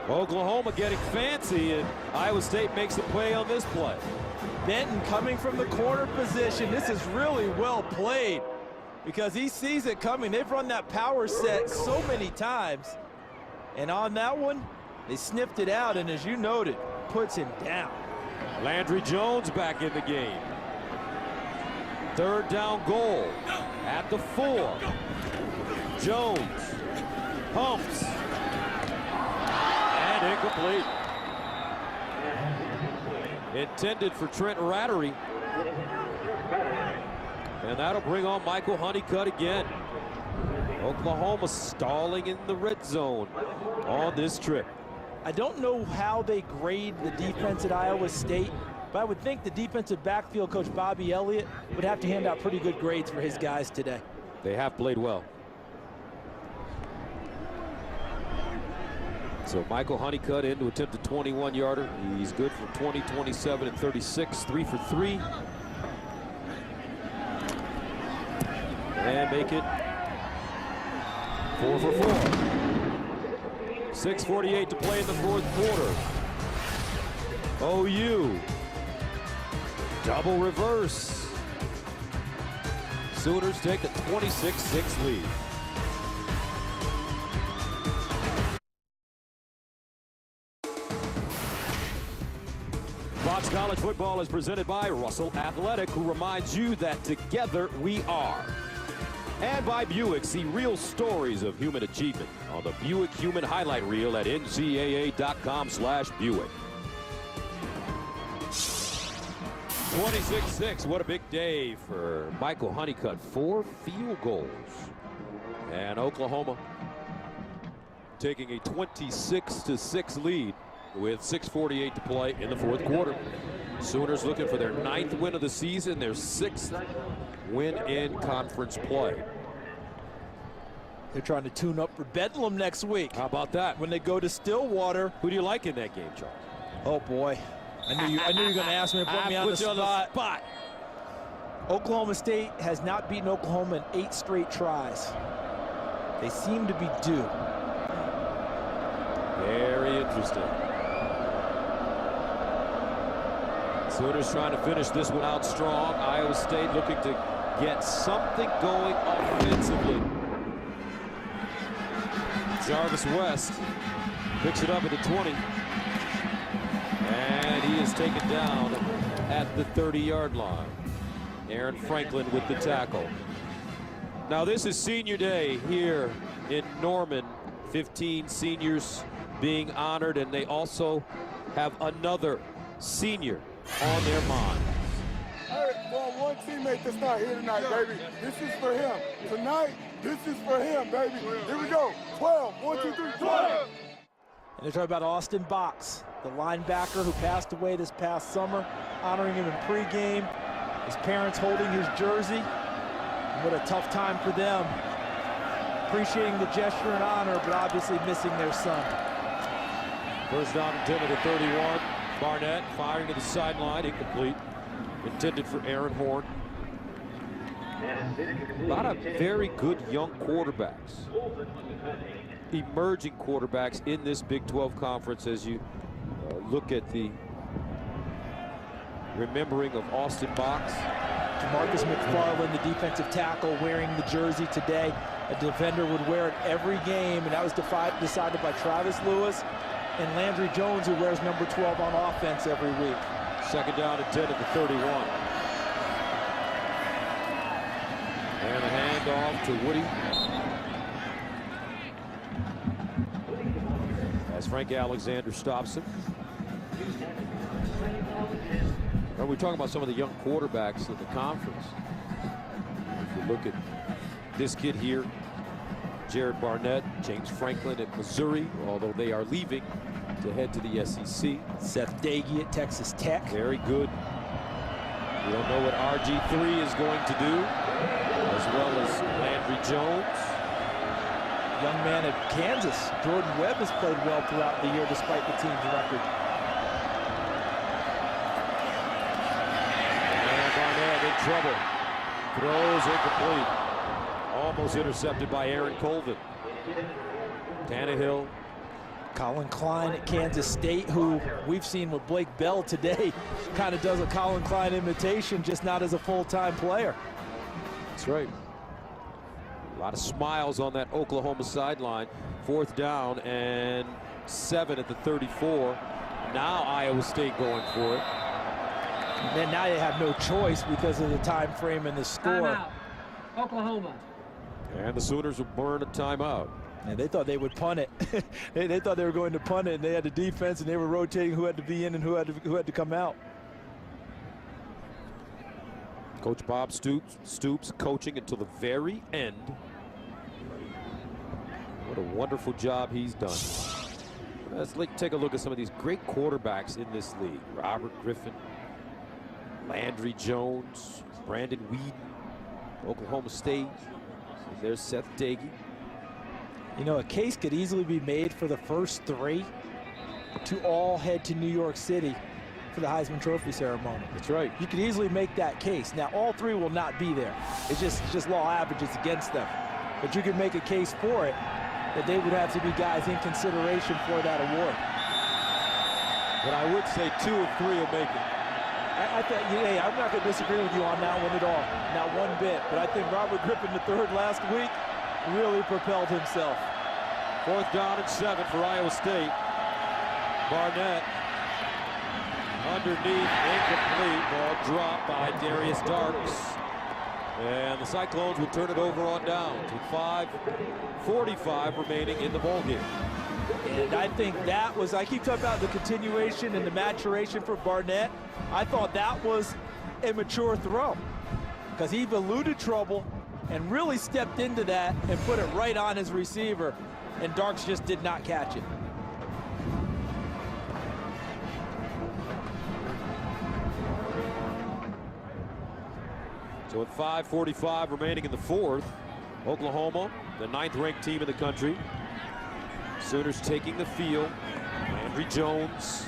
Oklahoma getting fancy, and Iowa State makes the play on this play. Benton coming from the corner position. This is really well played because he sees it coming. They've run that power set so many times. And on that one, they sniffed it out, and as you noted, puts him down. Landry Jones back in the game. 3rd down goal at the 4. Jones pumps and incomplete. Intended for Trent Rattery. And that'll bring on Michael Honeycutt again. Oklahoma stalling in the red zone on this trip. I don't know how they grade the defense at Iowa State, but I would think the defensive backfield coach Bobby Elliott would have to hand out pretty good grades for his guys today. They have played well. So Michael Honeycutt in to attempt a 21-yarder. He's good for 20, 27, and 36, 3 for 3. And make it 4 for 4. 6:48 to play in the 4th quarter. OU. Double reverse. Sooners take a 26-6 lead. Fox College Football is presented by Russell Athletic, who reminds you that together we are. And by Buick, see real stories of human achievement on the Buick Human Highlight Reel at ncaa.com/Buick. 26-6, what a big day for Michael Honeycutt. 4 field goals. And Oklahoma taking a 26-6 lead with 6:48 to play in the fourth quarter. Sooners looking for their 9th win of the season, their 6th win in conference play. They're trying to tune up for Bedlam next week. How about that? When they go to Stillwater. Who do you like in that game, Charles? Oh boy, I knew you were going to ask me to put me on the spot. Oklahoma State has not beaten Oklahoma in 8 straight tries. They seem to be due. Very interesting. Sooners trying to finish this one out strong. Iowa State looking to get something going offensively. Jarvis West picks it up at the 20. And he is taken down at the 30-yard line. Aaron Franklin with the tackle. Now this is senior day here in Norman. 15 seniors being honored, and they also have another senior on their mind. Hey, well, one teammate that's not here tonight, baby. This is for him. Tonight, this is for him, baby. Here we go. 12. 1, 2, 3, 12. And they're talking about Austin Box, the linebacker who passed away this past summer, honoring him in pregame. His parents holding his jersey. What a tough time for them. Appreciating the gesture and honor, but obviously missing their son. First down and 10 to the 31. Barnett firing to the sideline, incomplete. Intended for Aaron Horn. A lot of very good young quarterbacks. Emerging quarterbacks in this Big 12 conference as you look at the remembering of Austin Box. Marcus McFarland, the defensive tackle, wearing the jersey today. A defender would wear it every game, and that was decided by Travis Lewis and Landry Jones, who wears number 12 on offense every week. Second down and 10 at the 31. And a handoff to Woody. As Frank Alexander stops him. Are we talking about some of the young quarterbacks in the conference? If you look at this kid here, Jared Barnett, James Franklin at Missouri, although they are leaving to head to the SEC. Seth Dagey at Texas Tech. Very good. We don't know what RG3 is going to do, as well as Landry Jones. Young man at Kansas, Jordan Webb, has played well throughout the year despite the team's record. And Barnett in trouble. Throws incomplete. Almost intercepted by Aaron Colvin. Tannehill. Colin Klein at Kansas State, who we've seen with Blake Bell today, kind of does a Colin Klein imitation, just not as a full-time player. That's right. A lot of smiles on that Oklahoma sideline. Fourth down and 7 at the 34. Now Iowa State going for it. And then now you have no choice because of the time frame and the score. Timeout. Oklahoma. And the Sooners will burn a timeout. And they thought they would punt it. they thought they were going to punt it, and they had the defense, and they were rotating who had to be in and who had to come out. Coach Bob Stoops coaching until the very end. What a wonderful job he's done. Let's take a look at some of these great quarterbacks in this league. Robert Griffin, Landry Jones, Brandon Whedon, Oklahoma State. There's Seth Dagey. You know, a case could easily be made for the first 3 to all head to New York City for the Heisman Trophy ceremony. That's right. You could easily make that case. Now, all 3 will not be there. It's just law averages against them. But you could make a case for it, that they would have to be guys in consideration for that award. But I would say 2 of 3 will make it. I think, hey, I'm not going to disagree with you on that one at all, not one bit. But I think Robert Griffin III last week really propelled himself. 4th down and 7 for Iowa State. Barnett underneath, incomplete. Ball dropped by Darius Darks. And the Cyclones would turn it over on downs with 5:45 remaining in the ballgame. And I think that was, I keep talking about the continuation and the maturation for Barnett. I thought that was a mature throw because he eluded trouble and really stepped into that and put it right on his receiver, and Darks just did not catch it. So with 5:45 remaining in the 4th, Oklahoma, the 9th-ranked team in the country. Sooners taking the field. Landry Jones,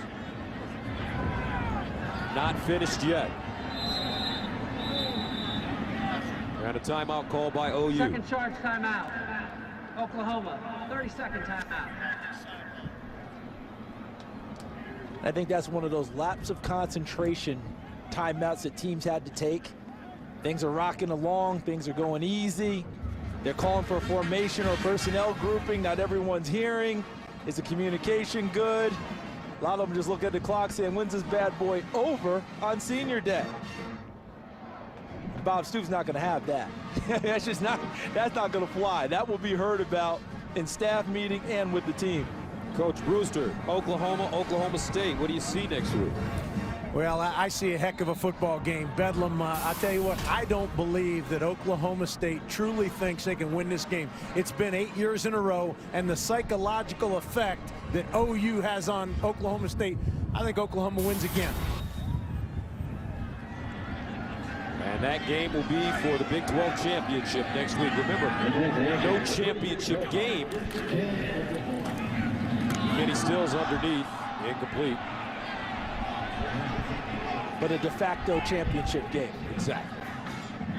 not finished yet. And a timeout called by OU. Second charge timeout. Oklahoma, 30-second timeout. I think that's one of those lapse of concentration timeouts that teams had to take. Things are rocking along, things are going easy. They're calling for a formation or personnel grouping. Not everyone's hearing. Is the communication good? A lot of them just look at the clock saying, when's this bad boy over on senior day? Bob Stoops not going to have that. That's not going to fly. That will be heard about in staff meeting and with the team. Coach Brewster, Oklahoma, Oklahoma State. What do you see next week? Well, I see a heck of a football game. Bedlam, I'll tell you what, I don't believe that Oklahoma State truly thinks they can win this game. It's been 8 years in a row, and the psychological effect that OU has on Oklahoma State, I think Oklahoma wins again. And that game will be for the Big 12 championship next week. Remember, no championship game. Kenny Stills underneath, incomplete. But a de facto championship game. Exactly.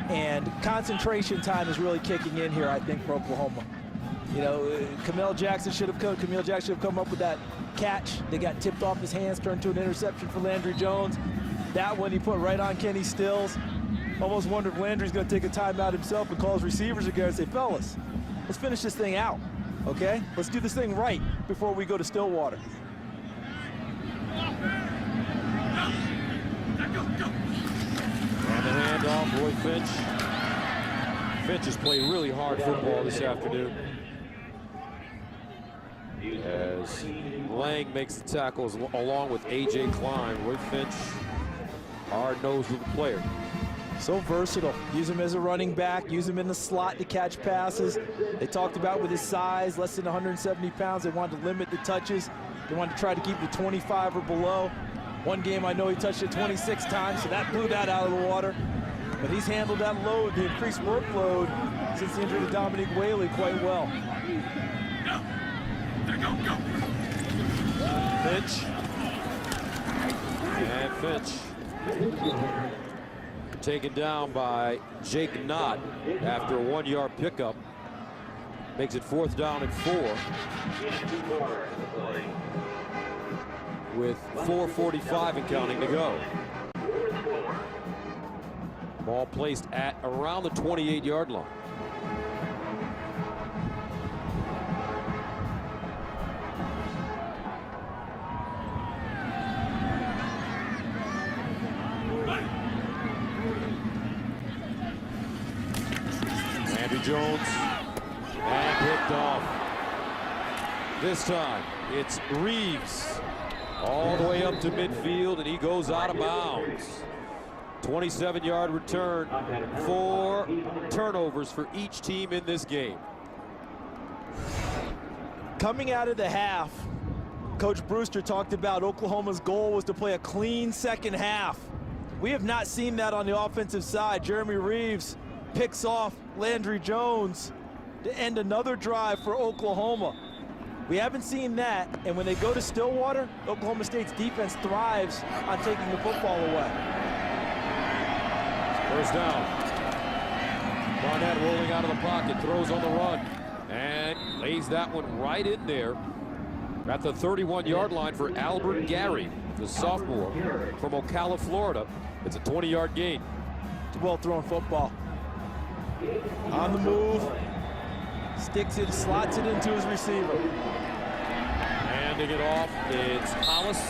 And concentration time is really kicking in here, I think, for Oklahoma. You know, Camille Jackson should have come up with that catch. They got tipped off his hands, turned to an interception for Landry Jones. That one he put right on Kenny Stills. Almost wonder if Landry's going to take a timeout himself and call his receivers again and say, fellas, let's finish this thing out, okay? Let's do this thing right before we go to Stillwater. And the handoff, Roy Finch. Finch has played really hard football this afternoon. As Lang makes the tackles along with A.J. Klein. Roy Finch, hard-nosed little player. So versatile. Use him as a running back, use him in the slot to catch passes. They talked about with his size, less than 170 pounds, they wanted to limit the touches. They wanted to try to keep the 25 or below. One game I know he touched it 26 times, so that blew that out of the water. But he's handled that load, the increased workload, since the injury to Dominique Whaley quite well. Finch. And Finch taken down by Jake Knott after a 1-yard pickup. Makes it 4th down and 4. With 4:45 and counting to go. Ball placed at around the 28-yard line. Landry Jones, and picked off. This time, it's Reeves. All the way up to midfield, and he goes out of bounds. 27-yard return. 4 turnovers for each team in this game. Coming out of the half, Coach Brewster talked about Oklahoma's goal was to play a clean second half. We have not seen that on the offensive side. Jeremy Reeves picks off Landry Jones to end another drive for Oklahoma. We haven't seen that, and when they go to Stillwater, Oklahoma State's defense thrives on taking the football away. First down. Barnett rolling out of the pocket, throws on the run, and lays that one right in there at the 31-yard line for Albert Gary. the sophomore from Ocala, Florida. It's a 20-yard gain. It's a well-thrown football. On the move, sticks it, slots it into his receiver. Handing it off, it's Hollis.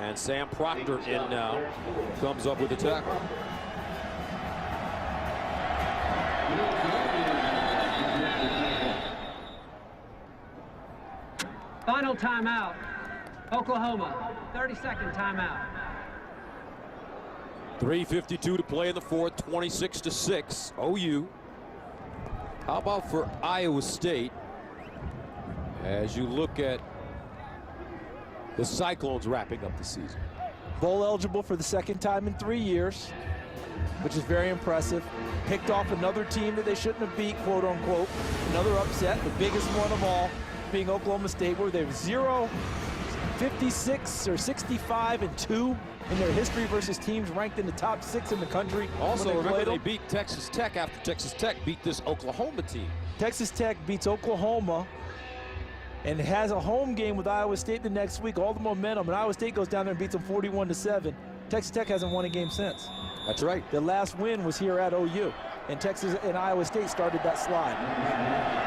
And Sam Proctor in now, comes up with the tackle. Final timeout. Oklahoma, 30-second timeout. 3:52 to play in the fourth, 26-6, OU. How about for Iowa State? As you look at the Cyclones wrapping up the season. Bowl eligible for the second time in 3 years, which is very impressive. Picked off another team that they shouldn't have beat, quote unquote. Another upset, the biggest one of all, being Oklahoma State, where they have 56 or 65-2 in their history versus teams ranked in the top 6 in the country. Also, remember they beat Texas Tech after Texas Tech beat this Oklahoma team. Texas Tech beats Oklahoma and has a home game with Iowa State the next week. All the momentum, and Iowa State goes down there and beats them 41-7. Texas Tech hasn't won a game since. That's right. The last win was here at OU, and Texas and Iowa State started that slide.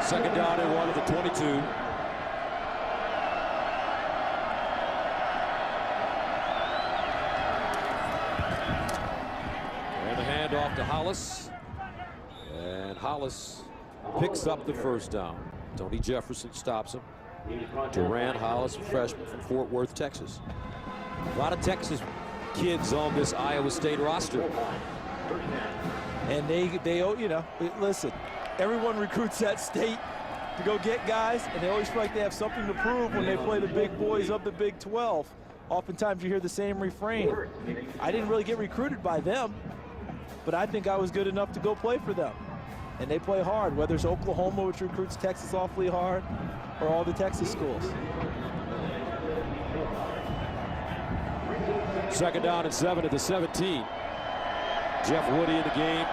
Second down and 1 at the 22. Off to Hollis, and Hollis picks up the first down. Tony Jefferson stops him. Duran Hollis, a freshman from Fort Worth, Texas. A lot of Texas kids on this Iowa State roster. And they you know, listen, everyone recruits that state to go get guys, and they always feel like they have something to prove when they play the big boys of the Big 12. Oftentimes you hear the same refrain. I didn't really get recruited by them, but I think I was good enough to go play for them. And they play hard, whether it's Oklahoma, which recruits Texas awfully hard, or all the Texas schools. Second down and 7 at the 17. Jeff Woody in the game,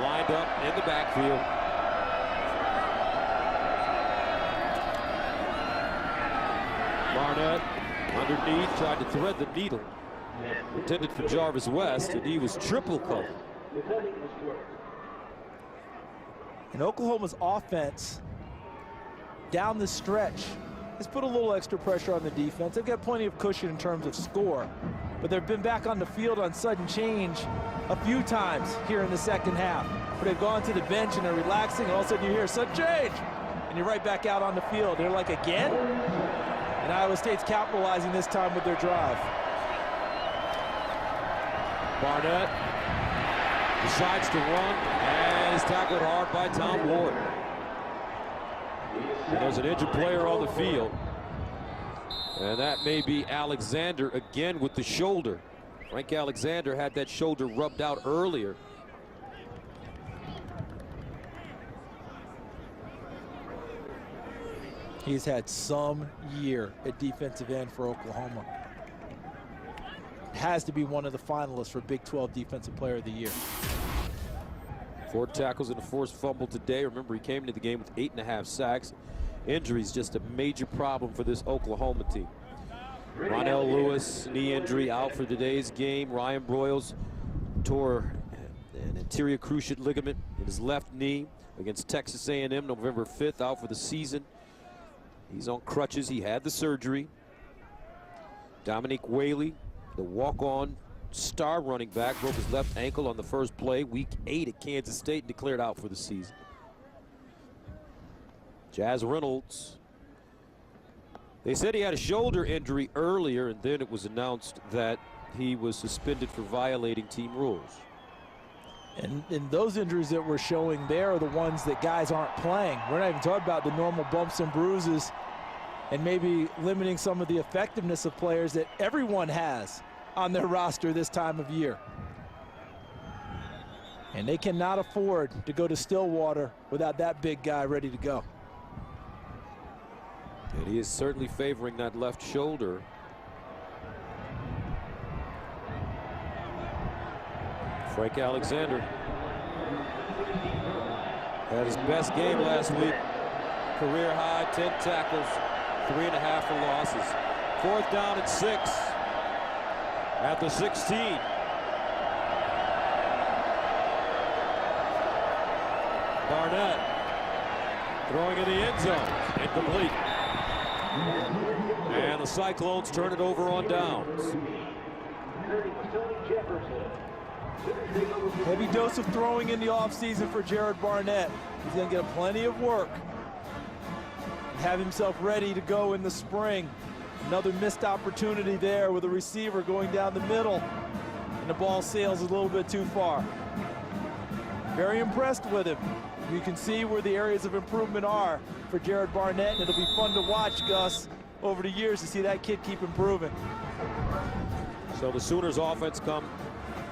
lined up in the backfield. Barnett underneath, tried to thread the needle. Intended for Jarvis West, and he was triple covered. And Oklahoma's offense down the stretch has put a little extra pressure on the defense. They've got plenty of cushion in terms of score, but they've been back on the field on sudden change a few times here in the second half, where they've gone to the bench and they're relaxing, and all of a sudden you hear sudden change, and you're right back out on the field. They're like, again? And Iowa State's capitalizing this time with their drive. Barnett decides to run and is tackled hard by Tom Ward. And there's an injured player on the field. And that may be Alexander again with the shoulder. Frank Alexander had that shoulder rubbed out earlier. He's had some year at defensive end for Oklahoma. Has to be one of the finalists for Big 12 Defensive Player of the Year. 4 tackles and a forced fumble today. Remember, he came into the game with 8.5 sacks. Injuries just a major problem for this Oklahoma team. Ronell Lewis, knee injury, out for today's game. Ryan Broyles tore an anterior cruciate ligament in his left knee against Texas A&M November 5th, out for the season. He's on crutches. He had the surgery. Dominique Whaley, the walk-on star running back, broke his left ankle on the first play, week 8 at Kansas State, and declared out for the season. Jazz Reynolds, they said he had a shoulder injury earlier, and then it was announced that he was suspended for violating team rules. And those injuries that we're showing there are the ones that guys aren't playing. We're not even talking about the normal bumps and bruises and maybe limiting some of the effectiveness of players that everyone has on their roster this time of year. And they cannot afford to go to Stillwater without that big guy ready to go. And he is certainly favoring that left shoulder. Frank Alexander had his best game last week. Career high, 10 tackles, 3.5 for losses. 4th down and 6 at the 16. Barnett throwing in the end zone. Incomplete. And the Cyclones turn it over on downs. Heavy dose of throwing in the offseason for Jared Barnett. He's going to get plenty of work. Have himself ready to go in the spring. Another missed opportunity there with a receiver going down the middle. And the ball sails a little bit too far. Very impressed with him. You can see where the areas of improvement are for Jared Barnett, and it'll be fun to watch, Gus, over the years to see that kid keep improving. So the Sooners offense come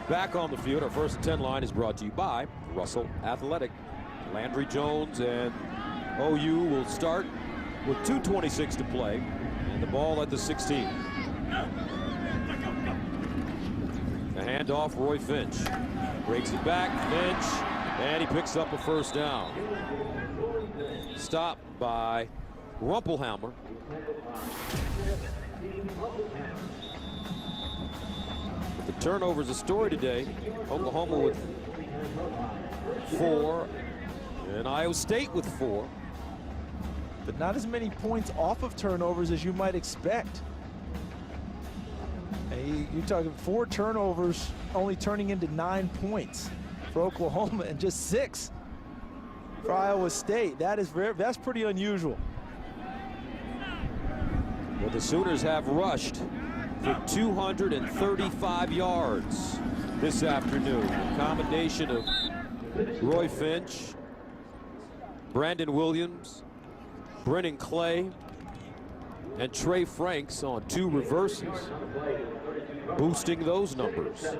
back on the field. Our 1st and 10 line is brought to you by Russell Athletic. Landry Jones and OU will start with 2:26 to play, and the ball at the 16. The handoff, Roy Finch breaks it back. Finch, and he picks up a 1st down. Stopped by Rumpelhammer. The turnover's a story today. Oklahoma with 4, and Iowa State with 4. But not as many points off of turnovers as you might expect. You're talking 4 turnovers only turning into 9 points for Oklahoma and just 6 for Iowa State. That's pretty unusual. Well, the Sooners have rushed for 235 yards this afternoon. A combination of Roy Finch, Brandon Williams, Brennan Clay, and Trey Franks on 2 reverses, boosting those numbers.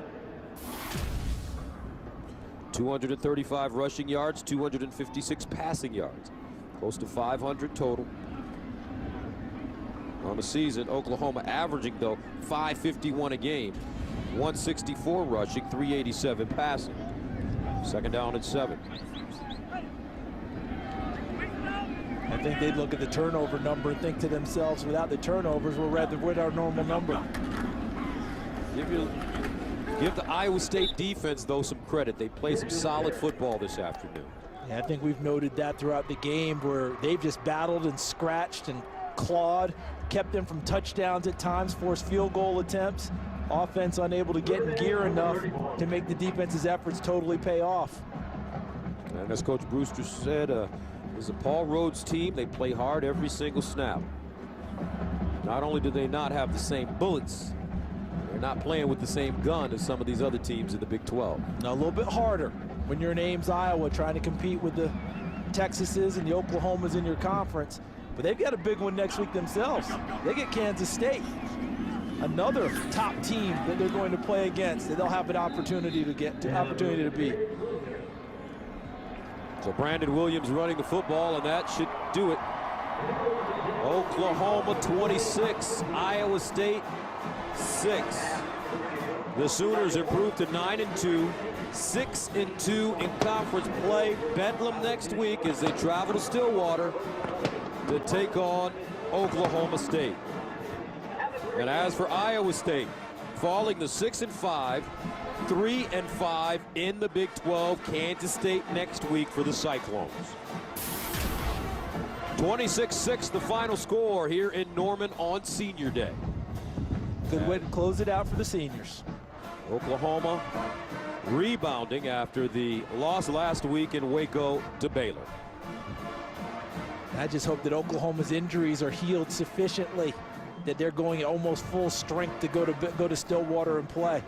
235 rushing yards, 256 passing yards, close to 500 total on the season. Oklahoma averaging, though, 551 a game, 164 rushing, 387 passing. 2nd down and 7. I think they'd look at the turnover number and think to themselves, without the turnovers, we're rather with our normal number. Give the Iowa State defense, though, some credit. They play some solid football this afternoon. Yeah, I think we've noted that throughout the game, where they've just battled and scratched and clawed, kept them from touchdowns at times, forced field goal attempts. Offense unable to get in gear enough to make the defense's efforts totally pay off. And as Coach Brewster said, is a Paul Rhodes team. They play hard every single snap. Not only do they not have the same bullets, they're not playing with the same gun as some of these other teams in the Big 12. Now, a little bit harder when you're in Ames, Iowa, trying to compete with the Texases and the Oklahomas in your conference. But they've got a big one next week themselves. They get Kansas State, another top team that they're going to play against, that they'll have an opportunity to beat. So Brandon Williams running the football, and that should do it. Oklahoma 26, Iowa State 6. The Sooners improved to 9-2, 6-2 in conference play. Bedlam next week as they travel to Stillwater to take on Oklahoma State. And as for Iowa State, falling to 6-5, 3-5 in the Big 12. Kansas State next week for the Cyclones. 26-6 the final score here in Norman on Senior Day. Good way to close it out for the seniors. Oklahoma rebounding after the loss last week in Waco to Baylor. I just hope that Oklahoma's injuries are healed sufficiently, that they're going at almost full strength to go to Stillwater and play.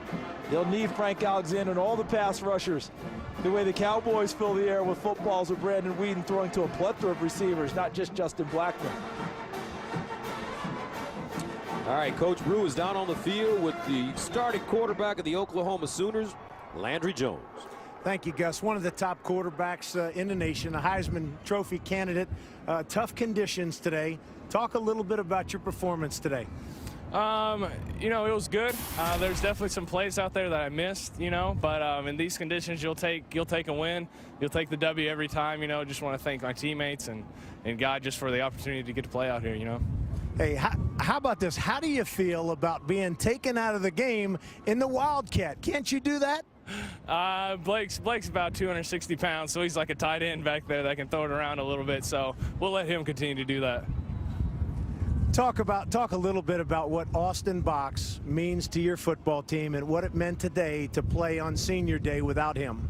They'll need Frank Alexander and all the pass rushers. The way the Cowboys fill the air with footballs with Brandon Whedon throwing to a plethora of receivers, not just Justin Blackman. All right, Coach Brew is down on the field with the starting quarterback of the Oklahoma Sooners, Landry Jones. Thank you, Gus. One of the top quarterbacks in the nation, a Heisman Trophy candidate. Tough conditions today. Talk a little bit about your performance today. You know, it was good. There's definitely some plays out there that I missed, you know, but in these conditions, you'll take a win. You'll take the W every time, you know. Just want to thank my teammates and God just for the opportunity to get to play out here, you know. Hey, how about this? How do you feel about being taken out of the game in the Wildcat? Can't you do that? Blake's about 260 pounds, so he's like a tight end back there that can throw it around a little bit. So we'll let him continue to do that. Talk a little bit about what Austin Box means to your football team and what it meant today to play on Senior Day without him.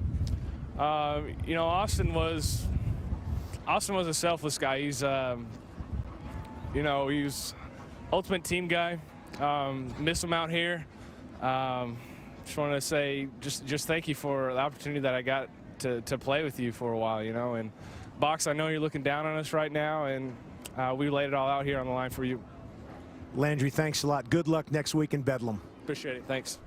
You know, Austin was a selfless guy. He's you know, he's ultimate team guy. Miss him out here. Just wanted to say just thank you for the opportunity that I got to play with you for a while, you know. And Box, I know you're looking down on us right now, and we laid it all out here on the line for you. Landry, thanks a lot. Good luck next week in Bedlam. Appreciate it. Thanks.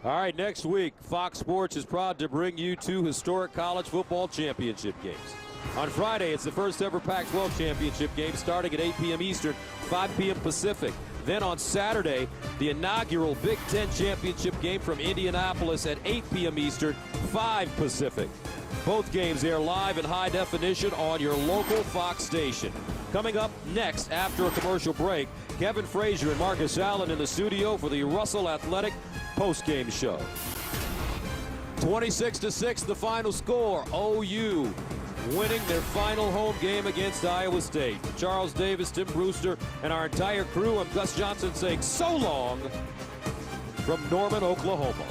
All right, next week, Fox Sports is proud to bring you 2 historic college football championship games. On Friday, it's the first ever Pac-12 championship game starting at 8 p.m. Eastern, 5 p.m. Pacific. Then on Saturday, the inaugural Big Ten championship game from Indianapolis at 8 p.m. Eastern, 5 Pacific. Both games air live in high definition on your local Fox station. Coming up next after a commercial break, Kevin Frazier and Marcus Allen in the studio for the Russell Athletic postgame show. 26-6 the final score. OU winning their final home game against Iowa State. Charles Davis, Tim Brewster, and our entire crew, I'm Gus Johnson saying so long from Norman, Oklahoma.